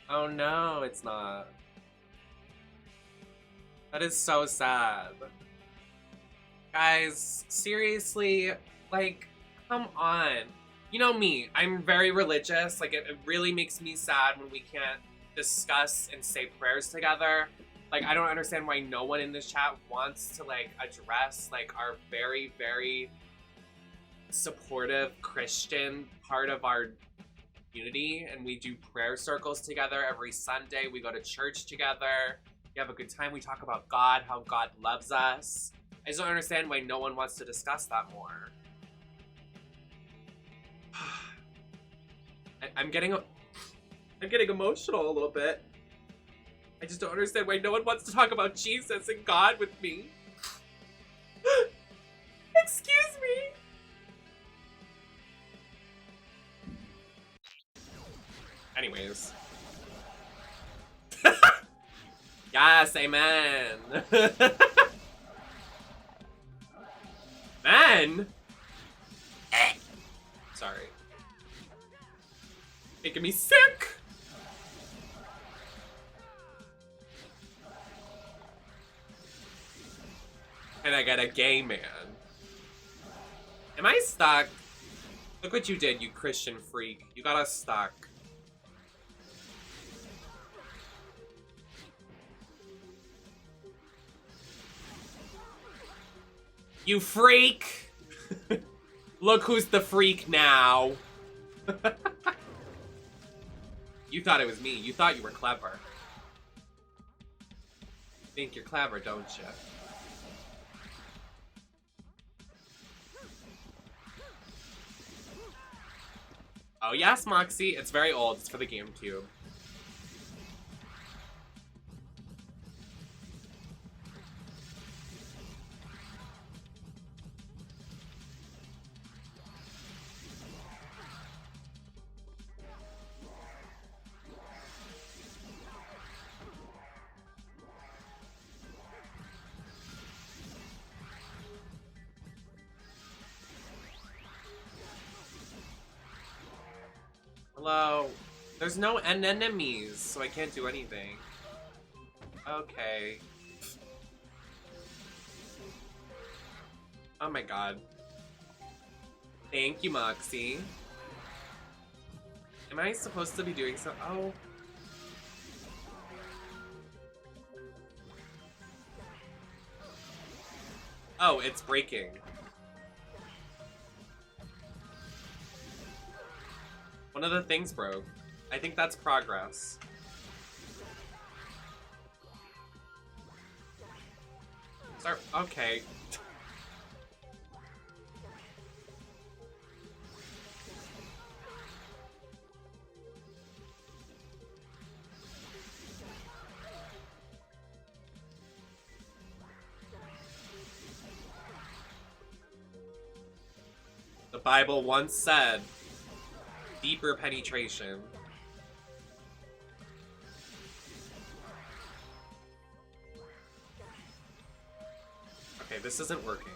Oh no, it's not. That is so sad. Guys, seriously, like, come on. You know me, I'm very religious. Like, it really makes me sad when we can't discuss and say prayers together. Like, I don't understand why no one in this chat wants to, like, address, like, our very, very supportive Christian part of our community, and we do prayer circles together every Sunday. We go to church together. We have a good time. We talk about God, how God loves us. I just don't understand why no one wants to discuss that more. I'm getting emotional a little bit. I just don't understand why no one wants to talk about Jesus and God with me. Excuse me. Anyways. Yes, amen. Man. Sorry. Making me sick. And I got a gay man. Am I stuck? Look what you did, you Christian freak. You got us stuck. You freak! Look who's the freak now. You thought it was me. You thought you were clever. Think you're clever, don't you? Oh yes, Moxie. It's very old. It's for the GameCube. Hello. There's no enemies, so I can't do anything. Okay. Oh my god. Thank you, Moxie. Am I supposed to be doing so? Oh. Oh, it's breaking. One of the things broke. I think that's progress. Start. Okay. Bible once said, deeper penetration. Okay, this isn't working.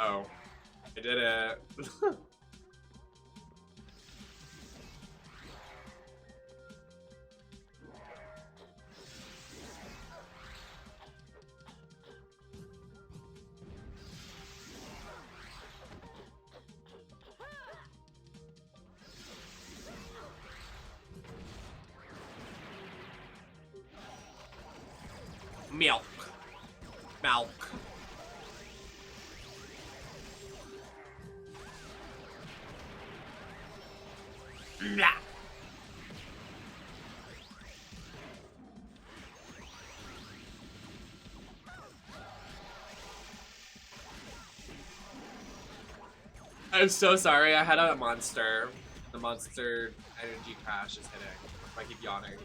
Oh, I did it. Milk. Milk. Blah. I'm so sorry, I had a monster. The monster energy crash is hitting. I keep yawning.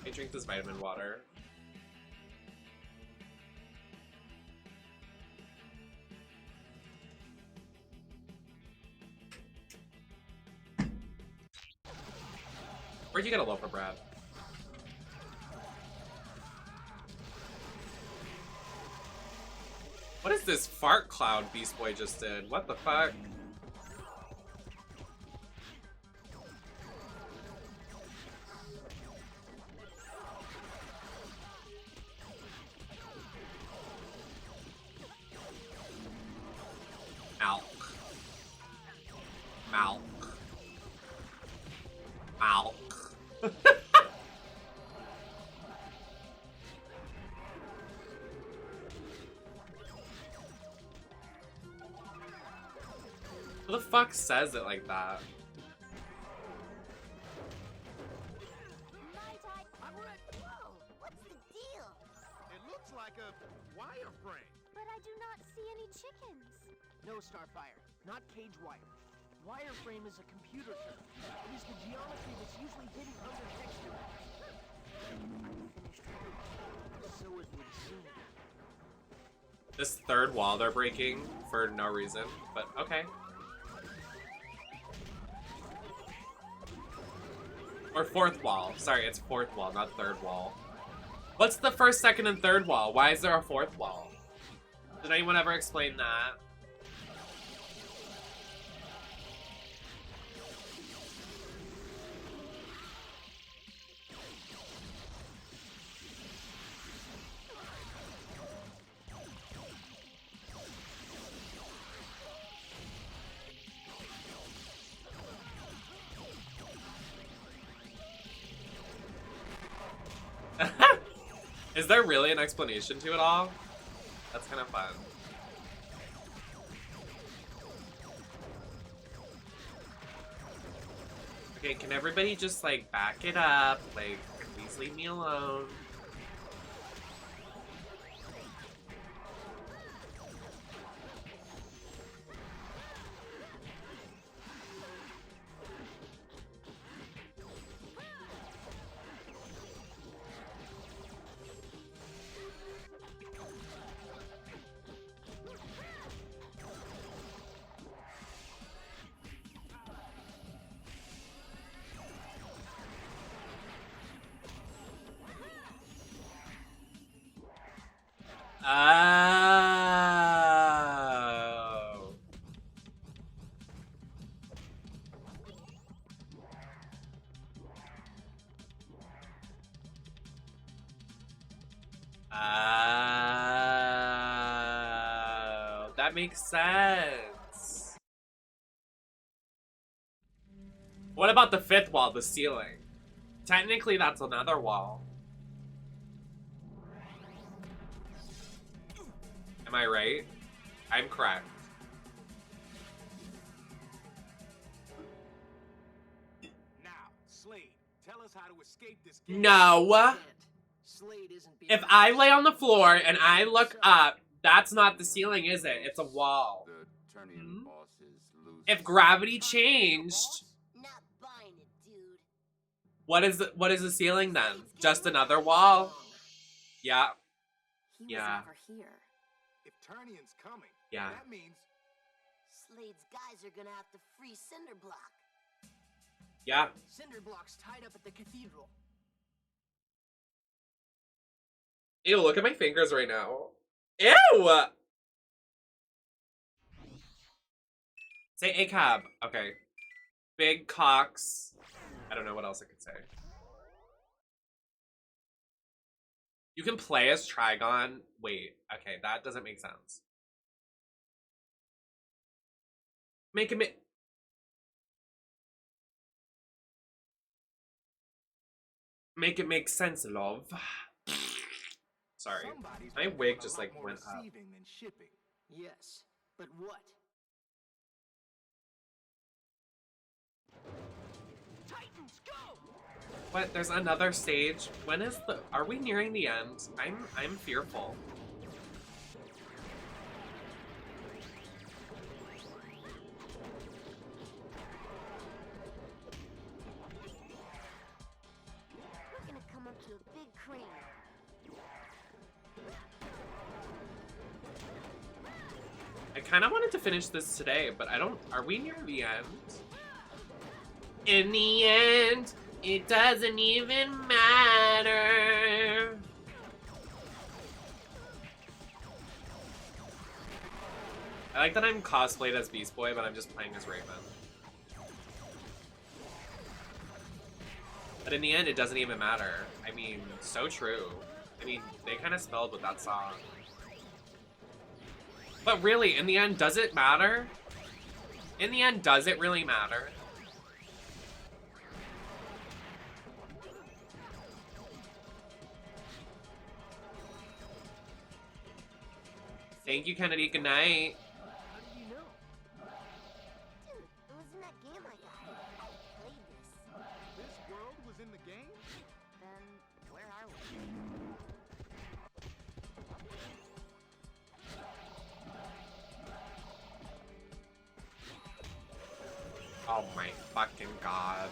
I drink this vitamin water. Where'd you get a loaf of bread? What is this fart cloud Beast Boy just did? What the fuck? Milk. Milk. Milk. Who the fuck says it like that? I'm ready. Whoa, what's the deal? It looks like a wireframe. But I do not see any chickens. No, Starfire, not cage wire. Wireframe is a computer term. It is the geometry that's usually hidden under texture maps. Unfinished work. So it would seem. This third wall they're breaking for no reason, but okay. Or fourth wall. Sorry, it's fourth wall, not third wall. What's the first, second, and third wall? Why is there a fourth wall? Did anyone ever explain that? Is there really an explanation to it all? That's kind of fun. Okay, can everybody just, like, back it up? Like, please leave me alone. Oh. Oh. That makes sense. What about the fifth wall, the ceiling? Technically, that's another wall. Am I right? I'm correct. Now, Slade, tell us how to escape this gate. No. Slade isn't If beyond I lay on the floor and I look up, That's not the ceiling, is it? It's a wall. The Turnian boss is loose. If gravity changed, Not buying it, dude. what is the ceiling then? Just another wall? Yeah. He was Yeah. never here. If Turnian's coming, Yeah. that means Slade's guys are gonna have to free Cinderblock. Yeah. Cinderblock's tied up at the cathedral. Ew, look at my fingers right now. Ew! Say ACAB. Okay. Big cocks. I don't know what else I could say. You can play as Trigon. Wait, okay, that doesn't make sense. Make it make sense, love. Sorry. somebody's My gonna wig want a just lot like more went up. receiving than shipping. Yes, but what? Titans, go! What? There's another stage? When is the... Are we nearing the end? I'm fearful. We're gonna come up to a big crane. I kind of wanted to finish this today, but I don't... Are we near the end? In the end, it doesn't even matter. I like that I'm cosplayed as Beast Boy, but I'm just playing as Raven. But in the end, it doesn't even matter. I mean, so true. I mean, they kind of spelled with that song. But really, in the end, does it matter? In the end, does it really matter? Thank you, Kennedy. Good night. How did you know? Dude, it was in that game I got. I played this. This world was in the game? Then, where are we? Oh my fucking god.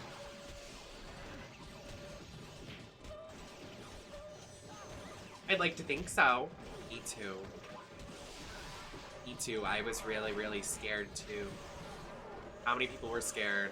I'd like to think so. Me too. Me too. I was really, really scared too. How many people were scared?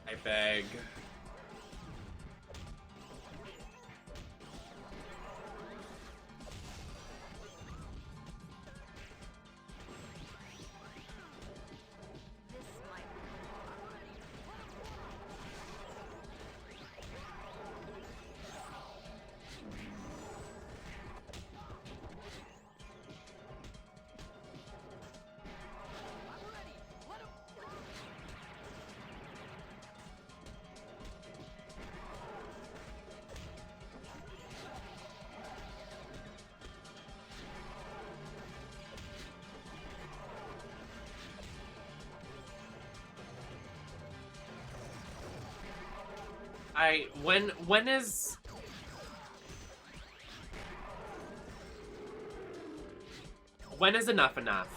I beg. This might When is... When is enough enough?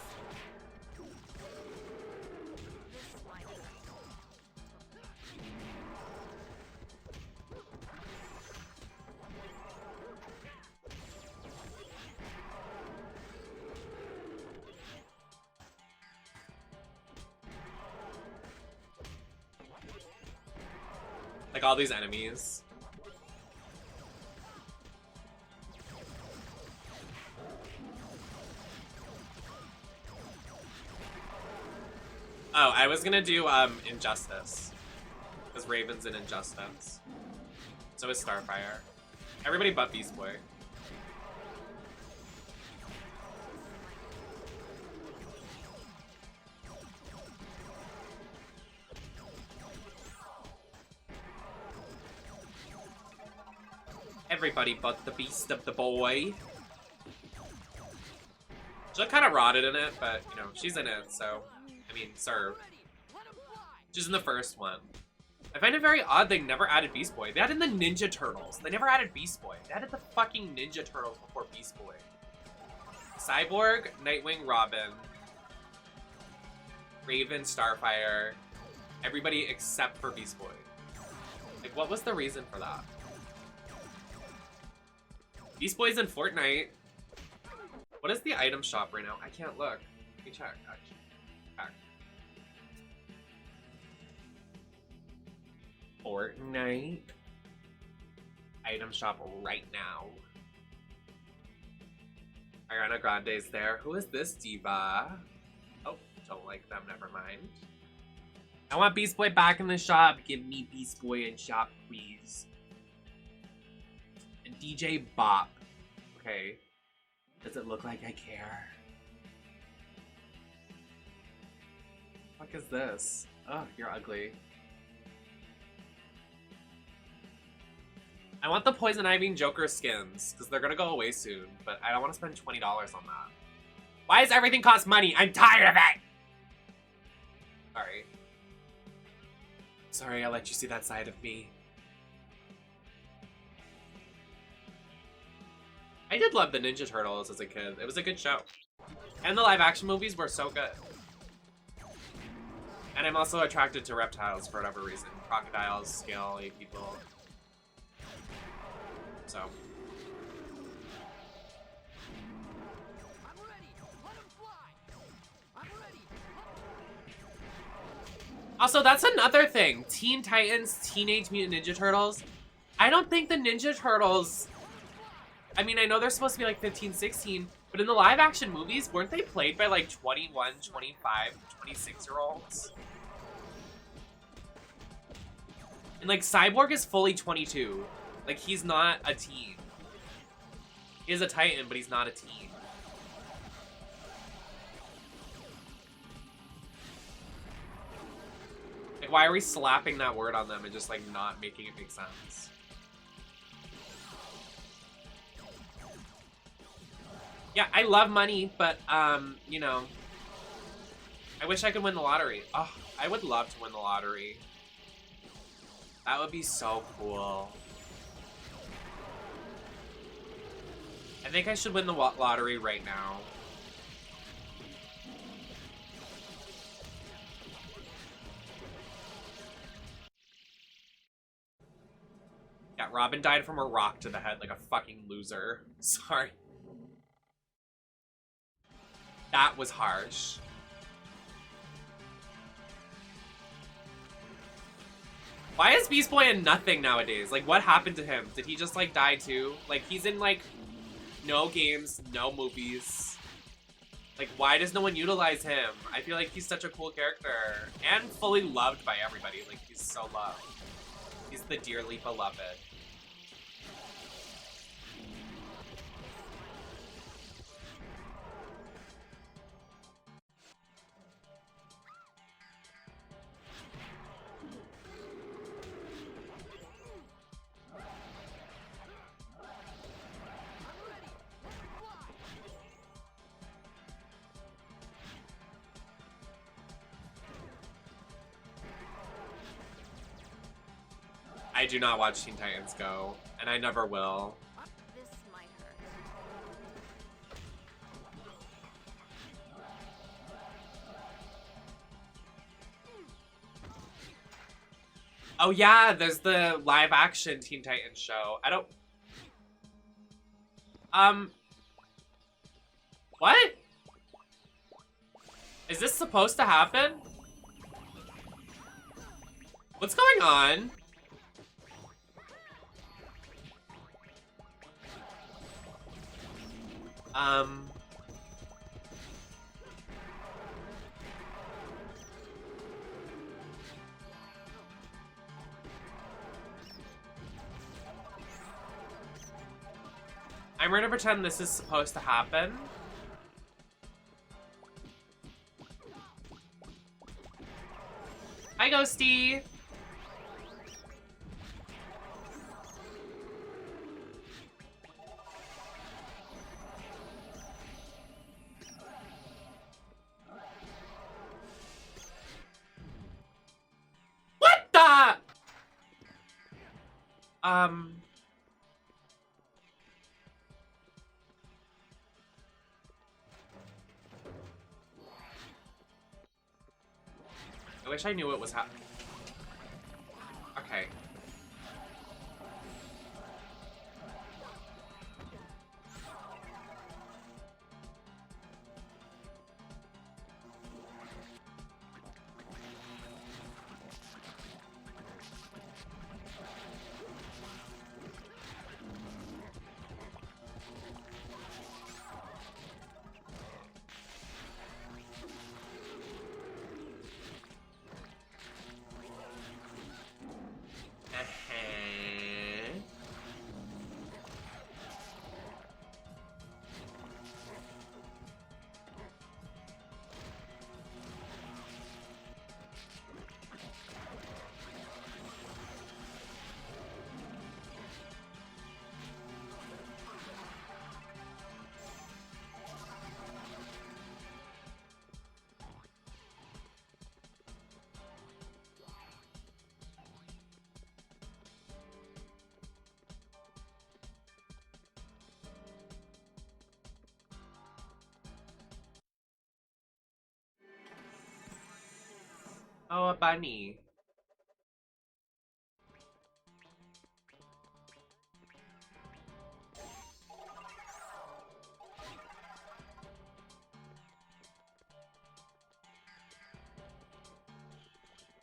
Like all these enemies. Oh, I was gonna do Injustice. Because Raven's in Injustice. So is Starfire. Everybody but Beast Boy. everybody but the beast of the boy. She looked kind of rotted in it, but, you know, she's in it, so, I mean, serve. She's in the first one. I find it very odd they never added Beast Boy. They added the Ninja Turtles. They never added Beast Boy. They added the fucking Ninja Turtles before Beast Boy. Cyborg, Nightwing, Robin, Raven, Starfire, everybody except for Beast Boy. Like, what was the reason for that? Beast Boy's in Fortnite. What is the item shop right now? I can't look. Let me check, actually. Check. Fortnite. Item shop right now. Ariana Grande's there. Who is this diva? Oh, don't like them, never mind. I want Beast Boy back in the shop. Give me Beast Boy in shop, please. And DJ Bop. Okay. Does it look like I care? What the fuck is this? Oh, you're ugly. I want the Poison Ivy and Joker skins, because they're gonna go away soon, but I don't want to spend $20 on that. Why does everything cost money? I'm tired of it! Sorry. Sorry I let you see that side of me. I did love the Ninja Turtles as a kid. It was a good show. And the live action movies were so good. And I'm also attracted to reptiles for whatever reason. Crocodiles, scaly people. So. Also, that's another thing. Teen Titans, Teenage Mutant Ninja Turtles. I don't think the Ninja Turtles... I mean, I know they're supposed to be like 15, 16, but in the live action movies, weren't they played by like 21, 25, 26-year-olds? And like Cyborg is fully 22. Like, he's not a teen. He is a Titan, but he's not a teen. Like, why are we slapping that word on them and just like not making it make sense? Yeah, I love money, but, you know, I wish I could win the lottery. Oh, I would love to win the lottery. That would be so cool. I think I should win the lottery right now. Yeah, Robin died from a rock to the head like a fucking loser. Sorry. That was harsh. Why is Beast Boy in nothing nowadays? Like, what happened to him? Did he just, like, die too? Like, he's in, like, no games, no movies. Like, why does no one utilize him? I feel like he's such a cool character. And fully loved by everybody. Like, he's so loved. He's the dearly beloved. I do not watch Teen Titans Go, and I never will. This might hurt. Oh yeah, there's the live action Teen Titans show. I don't... What? Is this supposed to happen? What's going on? I'm gonna pretend this is supposed to happen. Hi, Ghosty! I wish I knew what was happening. Okay. Oh, a bunny.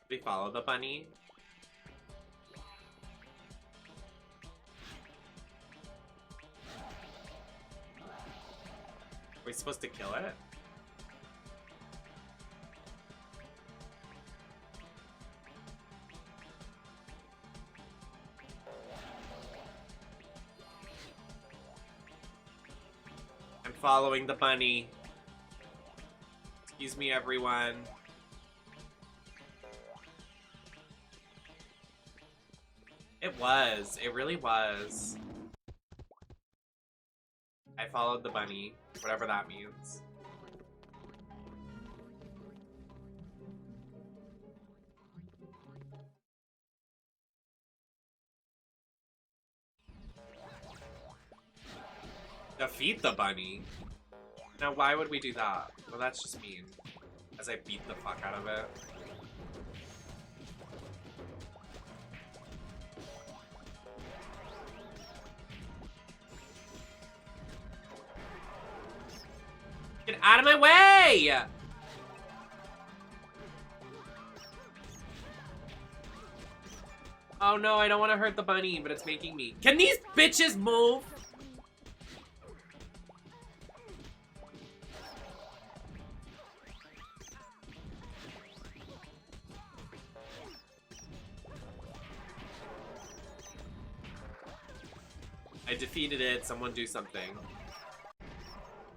We follow the bunny. Are we supposed to kill it? I'm following the bunny. Excuse me, everyone. It was. It really was. I followed the bunny, whatever that means. Defeat the bunny? Now, why would we do that? Well, that's just mean. As I beat the fuck out of it. Get out of my way! Oh no, I don't want to hurt the bunny, but it's making me. Can these bitches move? I defeated it. Someone do something.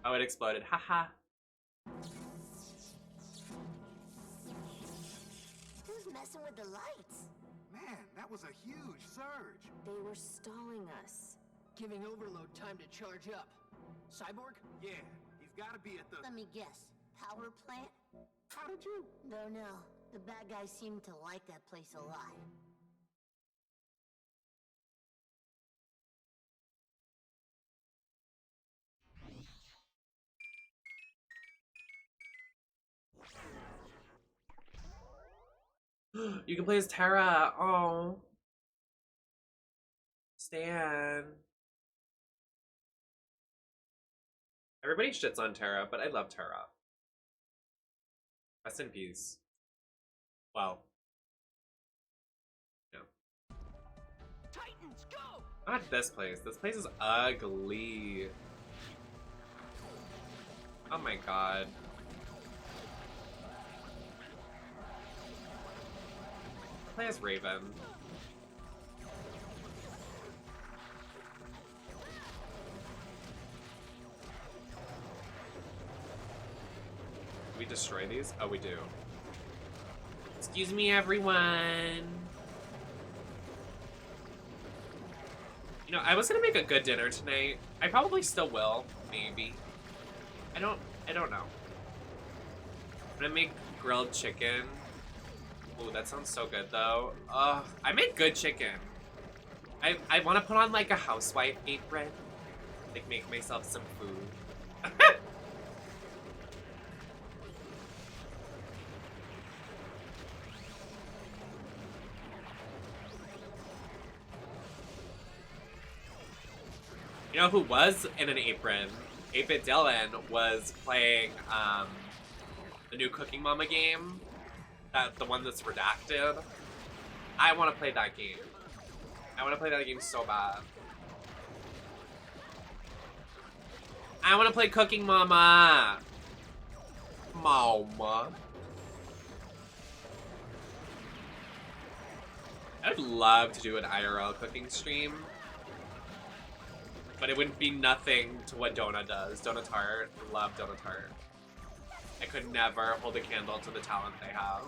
Oh, it exploded. Haha. Who's messing with the lights? Man, that was a huge surge. They were stalling us. Giving Overload time to charge up. Cyborg? Yeah, he's gotta be at the... Let me guess. Power plant? How did you... No. The bad guys seem to like that place a lot. You can play as Terra. Oh. Stan. Everybody shits on Terra, but I love Terra. Rest in peace. Well. Yeah. Titans, go! Not this place. This place is ugly. Oh my god. Play as Raven. Do we destroy these? Oh, we do. Excuse me, everyone. You know, I was gonna make a good dinner tonight. I probably still will, maybe. I don't know. I'm gonna make grilled chicken. Ooh, that sounds so good though. I make good chicken. I want to put on like a housewife apron, like make myself some food. You know who was in an apron? 8-Bit Dylan was playing the new Cooking Mama game. The one that's redacted. I want to play that game. I want to play that game so bad. I want to play Cooking Mama. Mama. I'd love to do an IRL cooking stream. But it wouldn't be nothing to what Donut does. Donut Tart. Love Donut Tart. I could never hold a candle to the talent they have.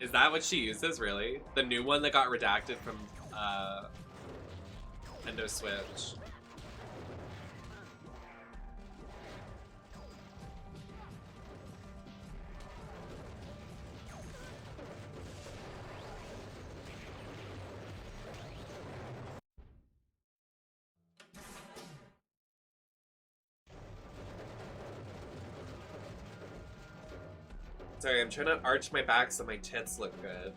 Is that what she uses, really? The new one that got redacted from Nintendo Switch. Sorry, I'm trying to arch my back so my tits look good.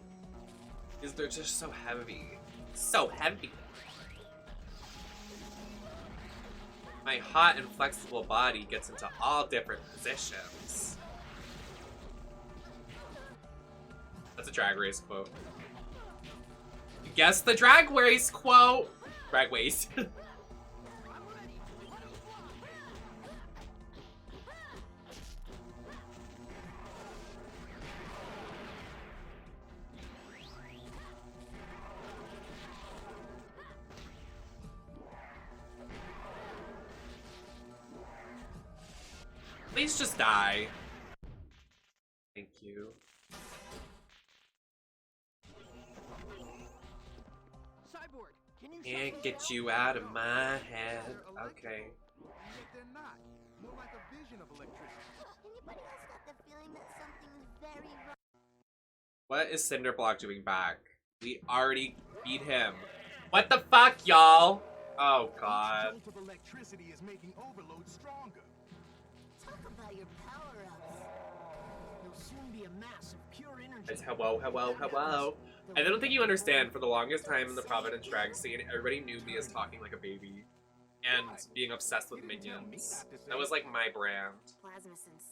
Because they're just so heavy. So heavy. My hot and flexible body gets into all different positions. That's a Drag Race quote. Guess the Drag Race quote! Drag Race. Please just die. Thank you. Cyborg, can you Can't get you out of my head. Okay. Yet they're not. More like a vision of electricity. Anybody else got the feeling that something's very wrong? What is Cinderblock doing back? We already beat him. What the fuck, y'all? Oh god. Each jolt of electricity is making overload stronger. Talk about your power-ups. You'll soon be a mass of pure energy. It's hello, hello, hello. I don't think you understand. For the longest time in the Providence drag scene, everybody knew me as talking like a baby and being obsessed with minions. That was like my brand.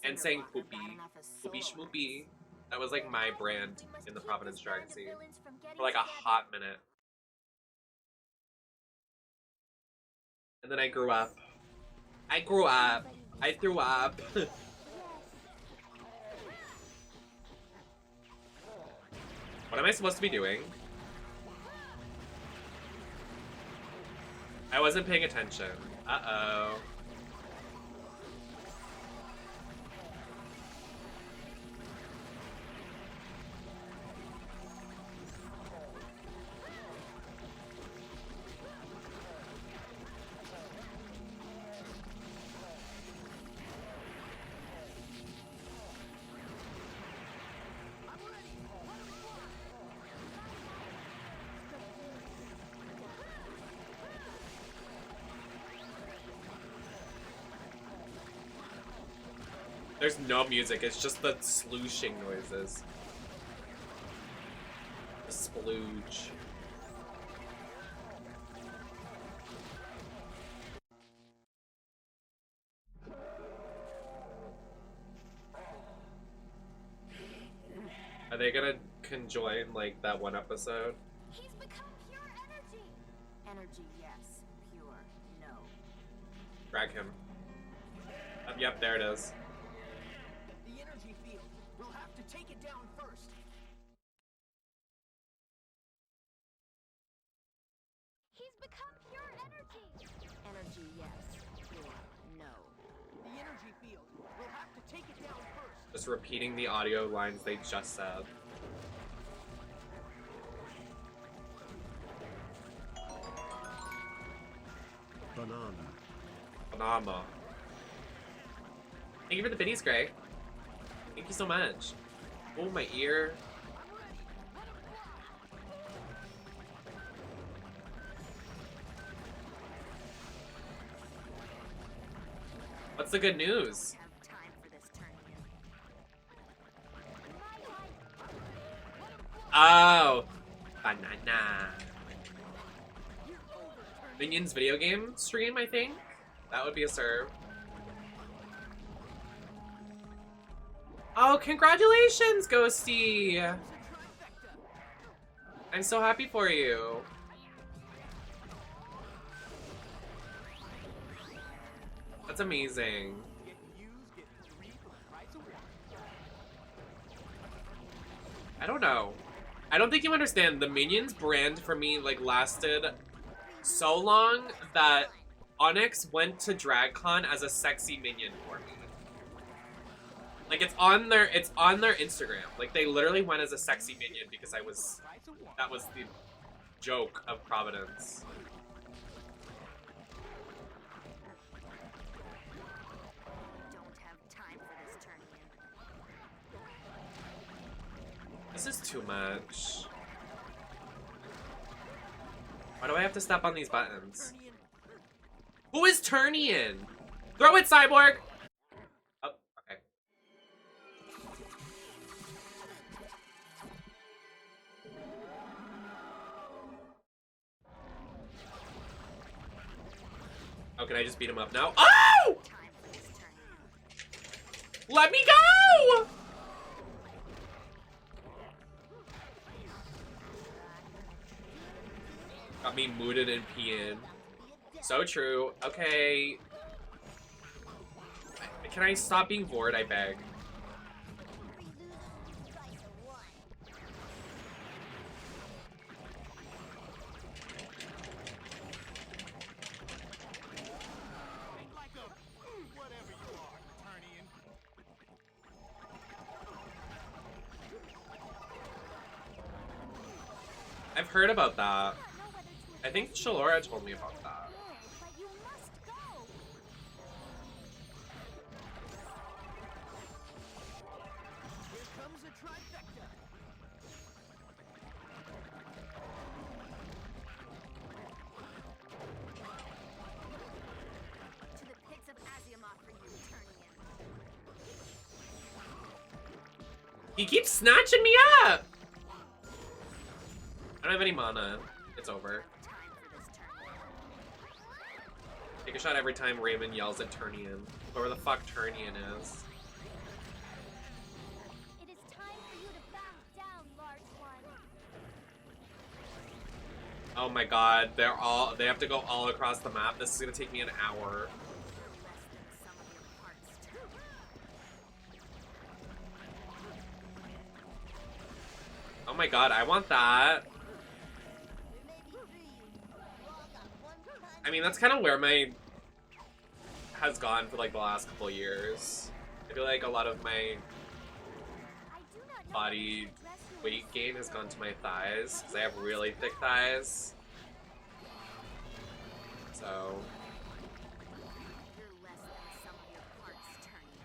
And saying poopy, poopy schmoopy. That was like my brand in the Providence drag scene for like a hot minute. And then I grew up. I grew up. I threw up. What am I supposed to be doing? I wasn't paying attention. Uh-oh. There's no music, it's just the slooshing noises. The splooge. Are they gonna conjoin like that one episode? He's become pure energy. Energy, yes. Pure, no. Drag him. Yep, there it is. The energy field. We'll have to take it down first. He's become pure energy. Energy, yes. Pure, no. The energy field. We'll have to take it down first. Just repeating the audio lines they just said. Banana. Banana. Thank you for the biddies, Gray. Thank you so much. Oh, my ear. What's the good news? Have time for this tournament. Oh, banana. Minions video game stream, I think. That would be a serve. Oh, congratulations, Ghosty! I'm so happy for you. That's amazing. I don't know. I don't think you understand. The Minions brand for me like lasted so long that Onyx went to DragCon as a sexy minion for me. Like it's on their Instagram. Like they literally went as a sexy minion because that was the joke of Providence. Don't have time for this tournament. This is too much. Why do I have to step on these buttons? Who is Turnian? Throw it, Cyborg! Oh, okay. Oh, can I just beat him up now? Oh! Time for this tournament. Let me go! Got me mooted and peeing. So true. Okay. Can I stop being bored, I beg? I've heard about that. I think Shalora told me about that. But you must go. Here comes a trifecta. To the pits of Aziamoth for you, Turnian. He keeps snatching me up! I don't have any mana. It's over. Time for this tournament. Take a shot every time Raven yells at Turnian. Whoever the fuck Turnian is. It is time for you to back down, large one. Oh my god, they have to go all across the map. This is gonna take me an hour. Less than the sum of your parts, Turnian. Oh my god, I want that. I mean, that's kind of where my has gone for like the last couple of years. I feel like a lot of my I do not know body how to address you in weight this gain has gone to my thighs because I have really thick thighs. So You're less than the sum of your parts, Turnian.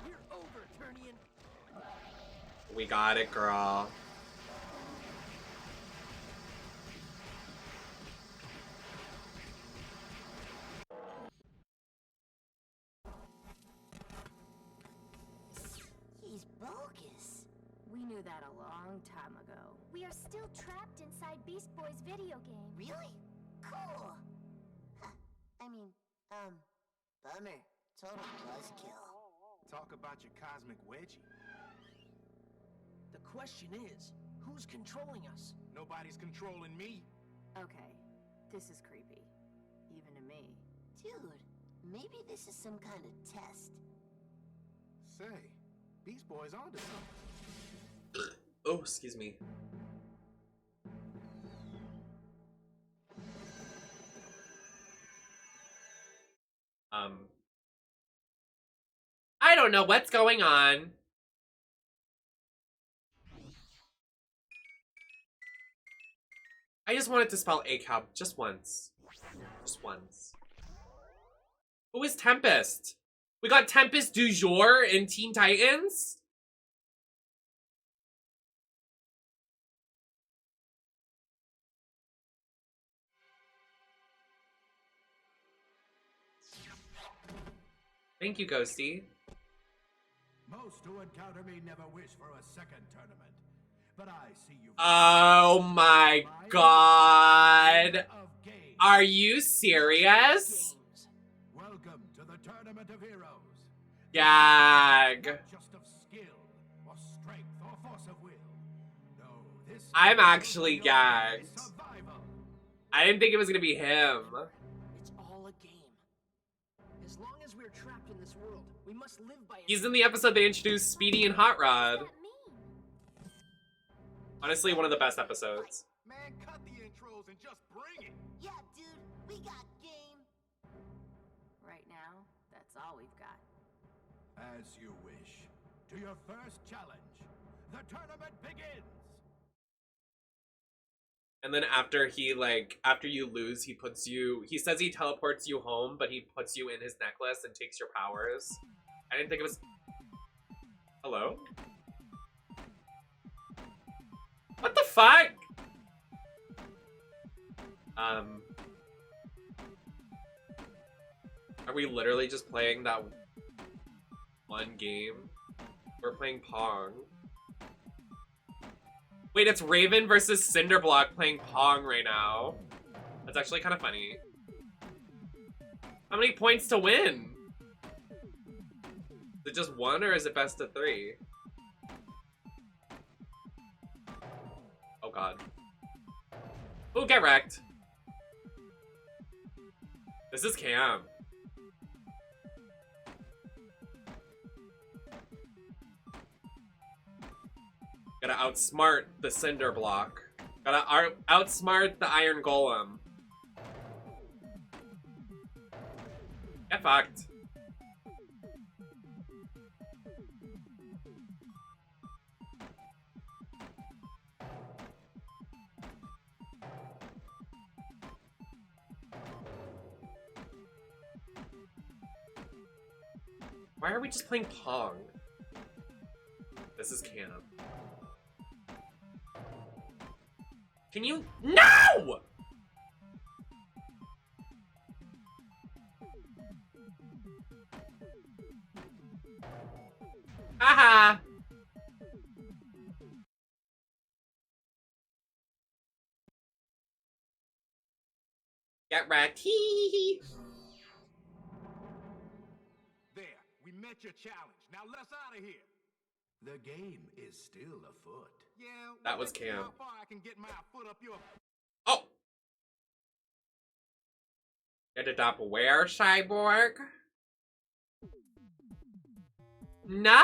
You're over, Turnian. we got it, girl. He's bogus. We knew that a long time ago. We are still trapped inside Beast Boy's video game. Really? Cool. I mean, bummer. Total buzzkill. Talk about your cosmic wedgie. The question is, who's controlling us? Nobody's controlling me. Okay, this is creepy. Even to me. Dude, maybe this is some kind of test. Say, Beast Boy's onto something. Oh, excuse me. I don't know what's going on. I just wanted to spell ACAB just once. Just once. Who is Tempest? We got Tempest du jour in Teen Titans? Thank you, Ghosty. Most who encounter me never wish for a second tournament, but I see you. Oh my god. Are you serious? Welcome to the Tournament of Heroes. Gag. Not just of skill, or strength, or force of will. No, this I'm is actually your gagged. survival. I didn't think it was gonna be him. It's all a game. As long as we're trapped in this world, we must live by it. He's in the episode they introduced Speedy and Hot Rod. What does that mean? Honestly, one of the best episodes. Man, cut the intros and just bring it. Yeah, dude, we got game. Right now, that's all we've got. As you wish. To your first challenge. The tournament begins. And then after after you lose, he says he teleports you home, but he puts you in his necklace and takes your powers. I didn't think it was... Hello? What the fuck? Are we literally just playing that one game? We're playing Pong. Wait, it's Raven versus Cinderblock playing Pong right now. That's actually kind of funny. How many points to win? Is it just one or is it best of 3? Oh god. Ooh, get wrecked. This is Cam. Gotta outsmart the Cinder Block. Gotta outsmart the Iron Golem. Get fucked. Why are we just playing Pong? This is Cam. Can you— No! Haha! Get wrecked. Hee hee hee. There, we met your challenge. Now let's out of here. The game is still afoot. Yeah, That was let's see Cam. how far I can get my foot up your... Oh! Get it up where, Cyborg? No!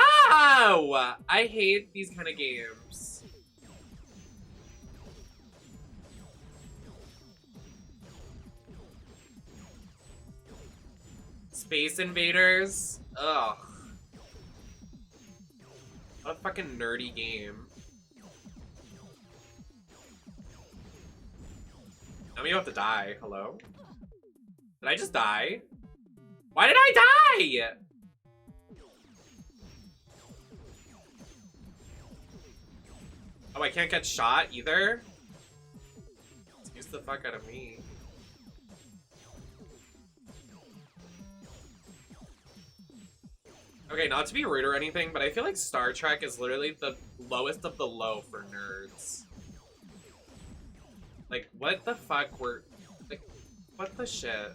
I hate these kind of games. Space Invaders? Ugh. What a fucking nerdy game. Now we have to die. Hello? Did I just die? Why did I die? Oh, I can't get shot either? Excuse the fuck out of me. Okay, not to be rude or anything, but I feel like Star Trek is literally the lowest of the low for nerds. Like, what the fuck like, what the shit?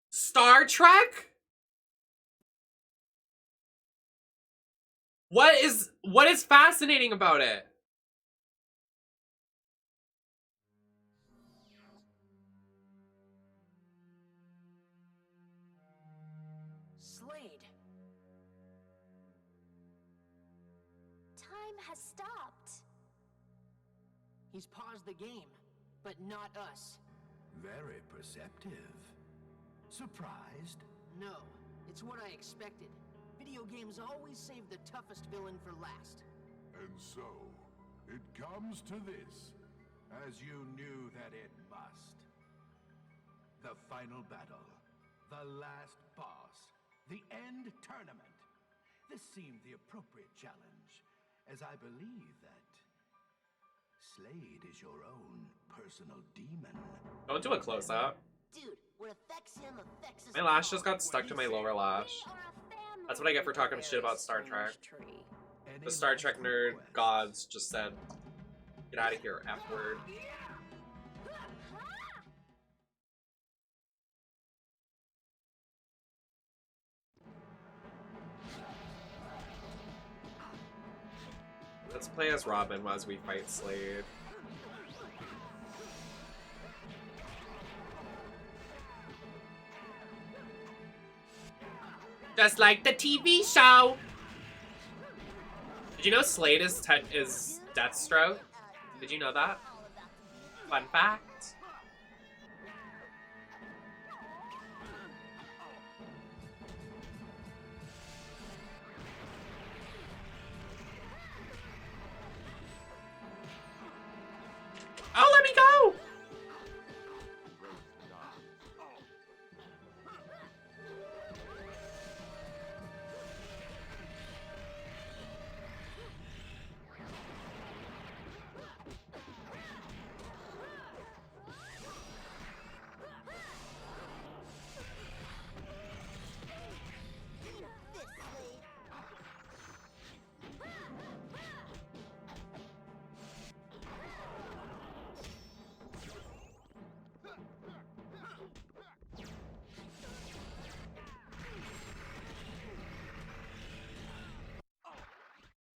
Star Trek? What is fascinating about it? Slade. Time has stopped. He's paused the game, but not us. Very perceptive. Surprised? No, it's what I expected. Video games always save the toughest villain for last. And so, it comes to this, as you knew that it must. The final battle, the last boss, the end tournament. This seemed the appropriate challenge, as I believe that Slade is your own personal demon. Don't do a close up. Dude, what affects him affects us My lash all. just got stuck to my lower lash. That's what I get for talking shit about Star Trek. Any The Star last Trek nerd requests? gods just said, "Get out of here, F word." Let's play as Robin as we fight Slade. Just like the TV show. Did you know Slade is Deathstroke? Did you know that? Fun fact. Oh, let me go!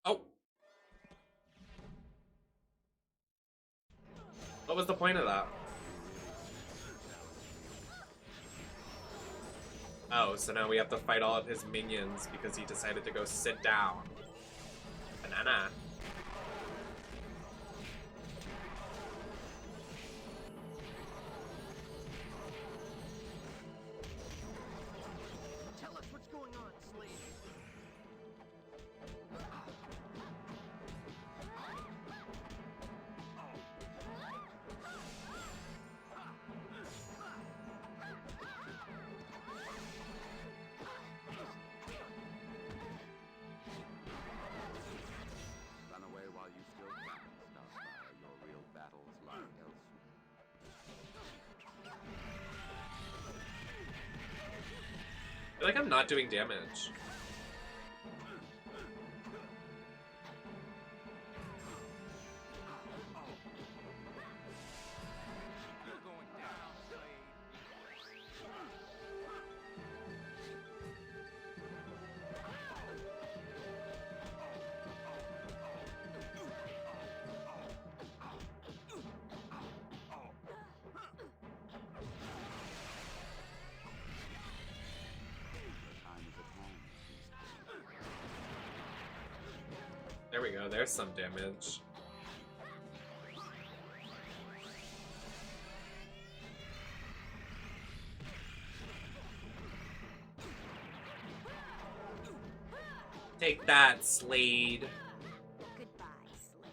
Oh. What was the point of that? Oh, so now we have to fight all of his minions because he decided to go sit down. Banana. Tell us what's going on, Slade. Run away while you still can, Starfire. Your real battles lie elsewhere. I feel like I'm not doing damage. You're going down, Slade. Time is at hand, Beast Boy. There we go, there's some damage. Take that, Slade. Goodbye, Slade.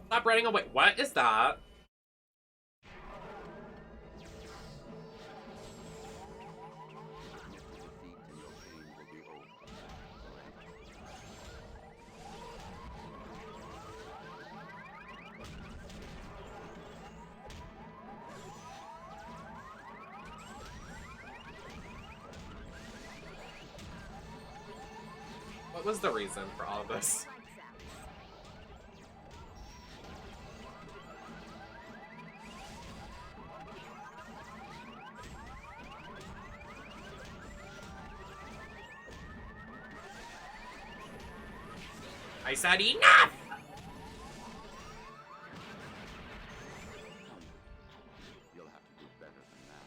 Stop running away. What is that? Defeat and your pain will be over. What was the reason for all of this? I said enough! You'll have to do better than that.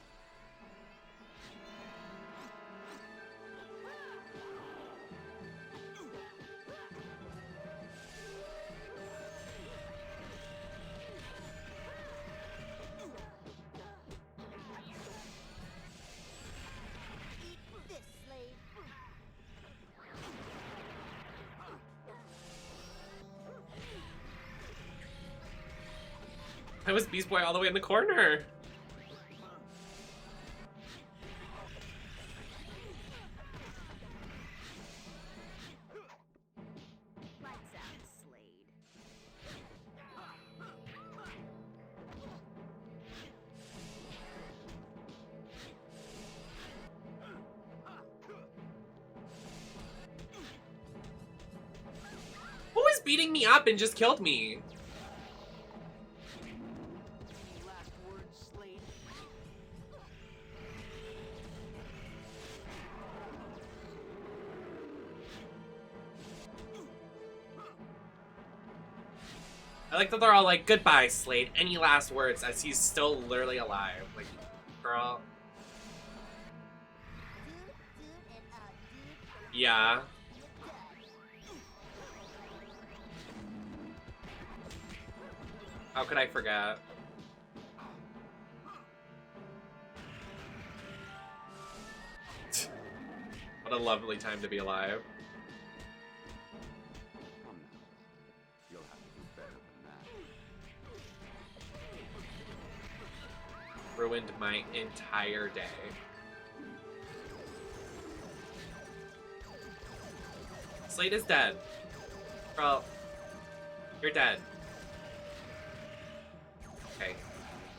I was Beast Boy all the way in the corner. Lights out, Slade. Who is beating me up and just killed me? Any last words, Slade? I like that they're all like, goodbye, Slade. Any last words as he's still literally alive. Like, girl. Yeah. How could I forget? What a lovely time to be alive. Come now. You'll have to do better than that. Ruined my entire day. Slade is dead. Girl, you're dead. Okay. It's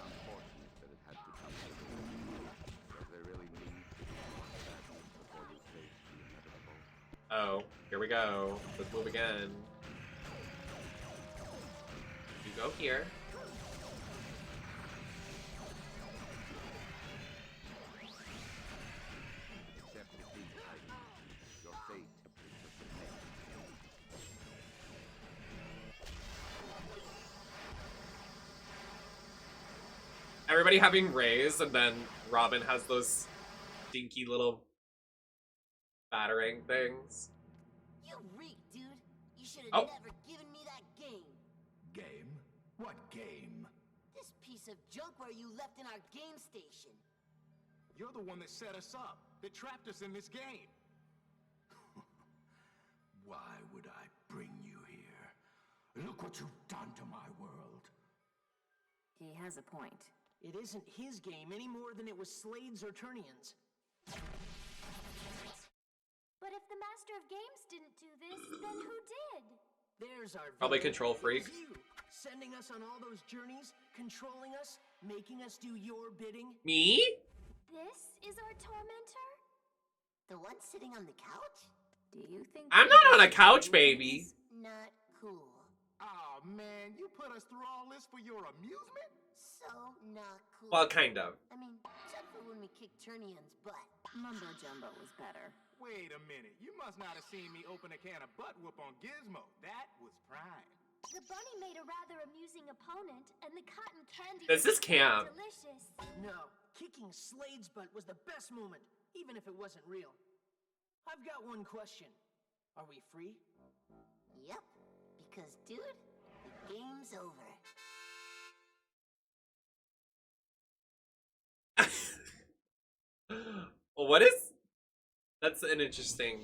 unfortunate that it had to come to this. Was there really need to do all that before you faced the inevitable? Oh, here we go. Let's move again. You go here. Accept defeat, Titan. Your fate is to submit. Everybody having rays, and then Robin has those dinky little battering things. You reek, dude. You should Oh. have never given me that game. Game? What game? This piece of junkware you left in our game station. You're the one that set us up, that trapped us in this game. Why would I bring you here? Look what you've done to my world. He has a point. It isn't his game any more than it was Slade's or Turnian's. But if the Master of Games didn't do this, then who did? There's our Probably villain. control freak. It was you, sending us on all those journeys, controlling us, making us do your bidding. Me? This is our tormentor? The one sitting on the couch? Do you think I'm not on a couch, baby. Not cool. Oh man, you put us through all this for your amusement? So not cool. Well, kind of. I mean, except for when we kicked Turnian's butt. Mumbo Jumbo was better? Wait a minute, you must not have seen me open a can of butt whoop on Gizmo. That was prime. The bunny made a rather amusing opponent, and the cotton candy This is was camp. delicious. No, kicking Slade's butt was the best moment, even if it wasn't real. I've got one question. Are we free? Yep, because dude, the game's over. What is? That's an interesting.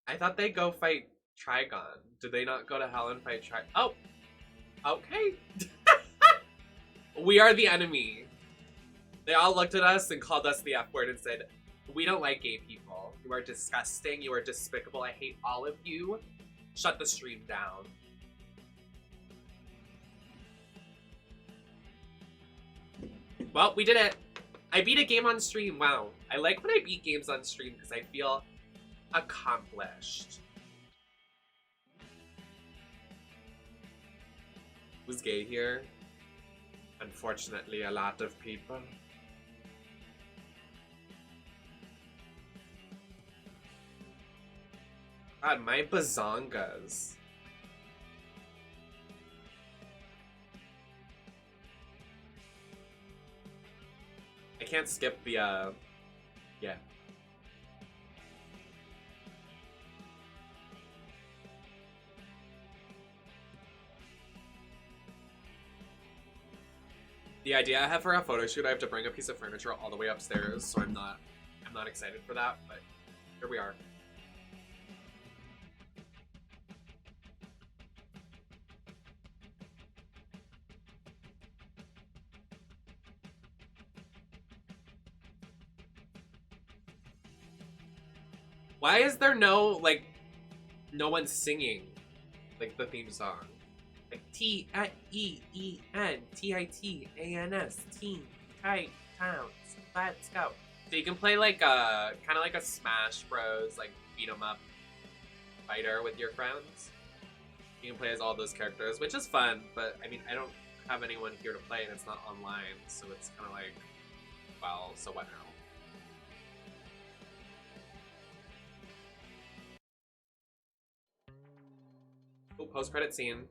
I thought they go fight Trigon. Did they not go to hell and fight Trigon? Oh, okay. We are the enemy. They all looked at us and called us the F word and said, "We don't like gay people. You are disgusting. You are despicable. I hate all of you. Shut the stream down." Well, we did it. I beat a game on stream. Wow. I like when I beat games on stream because I feel accomplished. Who's gay here? Unfortunately, a lot of people. God, my bazongas. I can't skip the, yeah. The idea I have for a photo shoot, I have to bring a piece of furniture all the way upstairs, so I'm not excited for that, but here we are. Why is there no one singing like the theme song? Like TEENTITANS Teen Titans. Let's go. So you can play like a kind of like a Smash Bros. Like beat 'em up fighter with your friends. You can play as all those characters, which is fun. But I mean, I don't have anyone here to play, and it's not online, so it's kind of like, well, so what now? Oh, post-credit scene.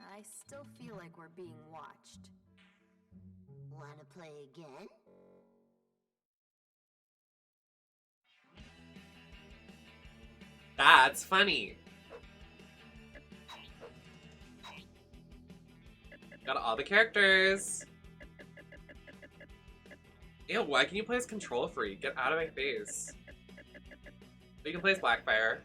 I still feel like we're being watched. Wanna play again? That's funny. Got all the characters. Ew, why can you play as Control Freak? Get out of my face. You can play as Blackfire.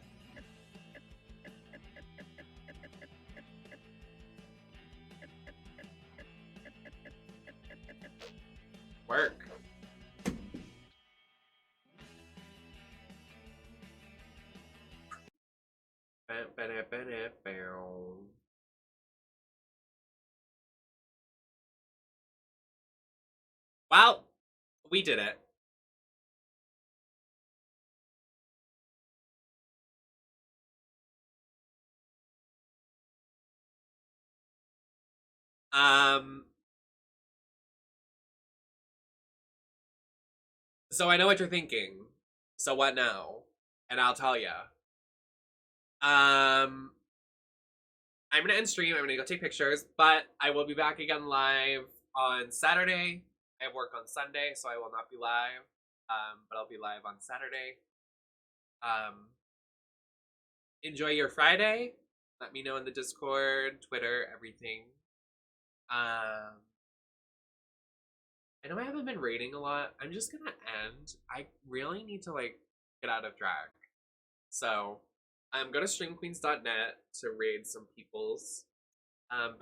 Work. Well, we did it. So I know what you're thinking. So what now? And I'll tell ya. I'm gonna end stream. I'm gonna go take pictures, but I will be back again live on Saturday. I have work on Sunday, so I will not be live. But I'll be live on Saturday. Enjoy your Friday. Let me know in the Discord, Twitter, everything. I know I haven't been raiding a lot. I'm just gonna end. I really need to like get out of drag. So go to streamqueens.net to raid some peoples. But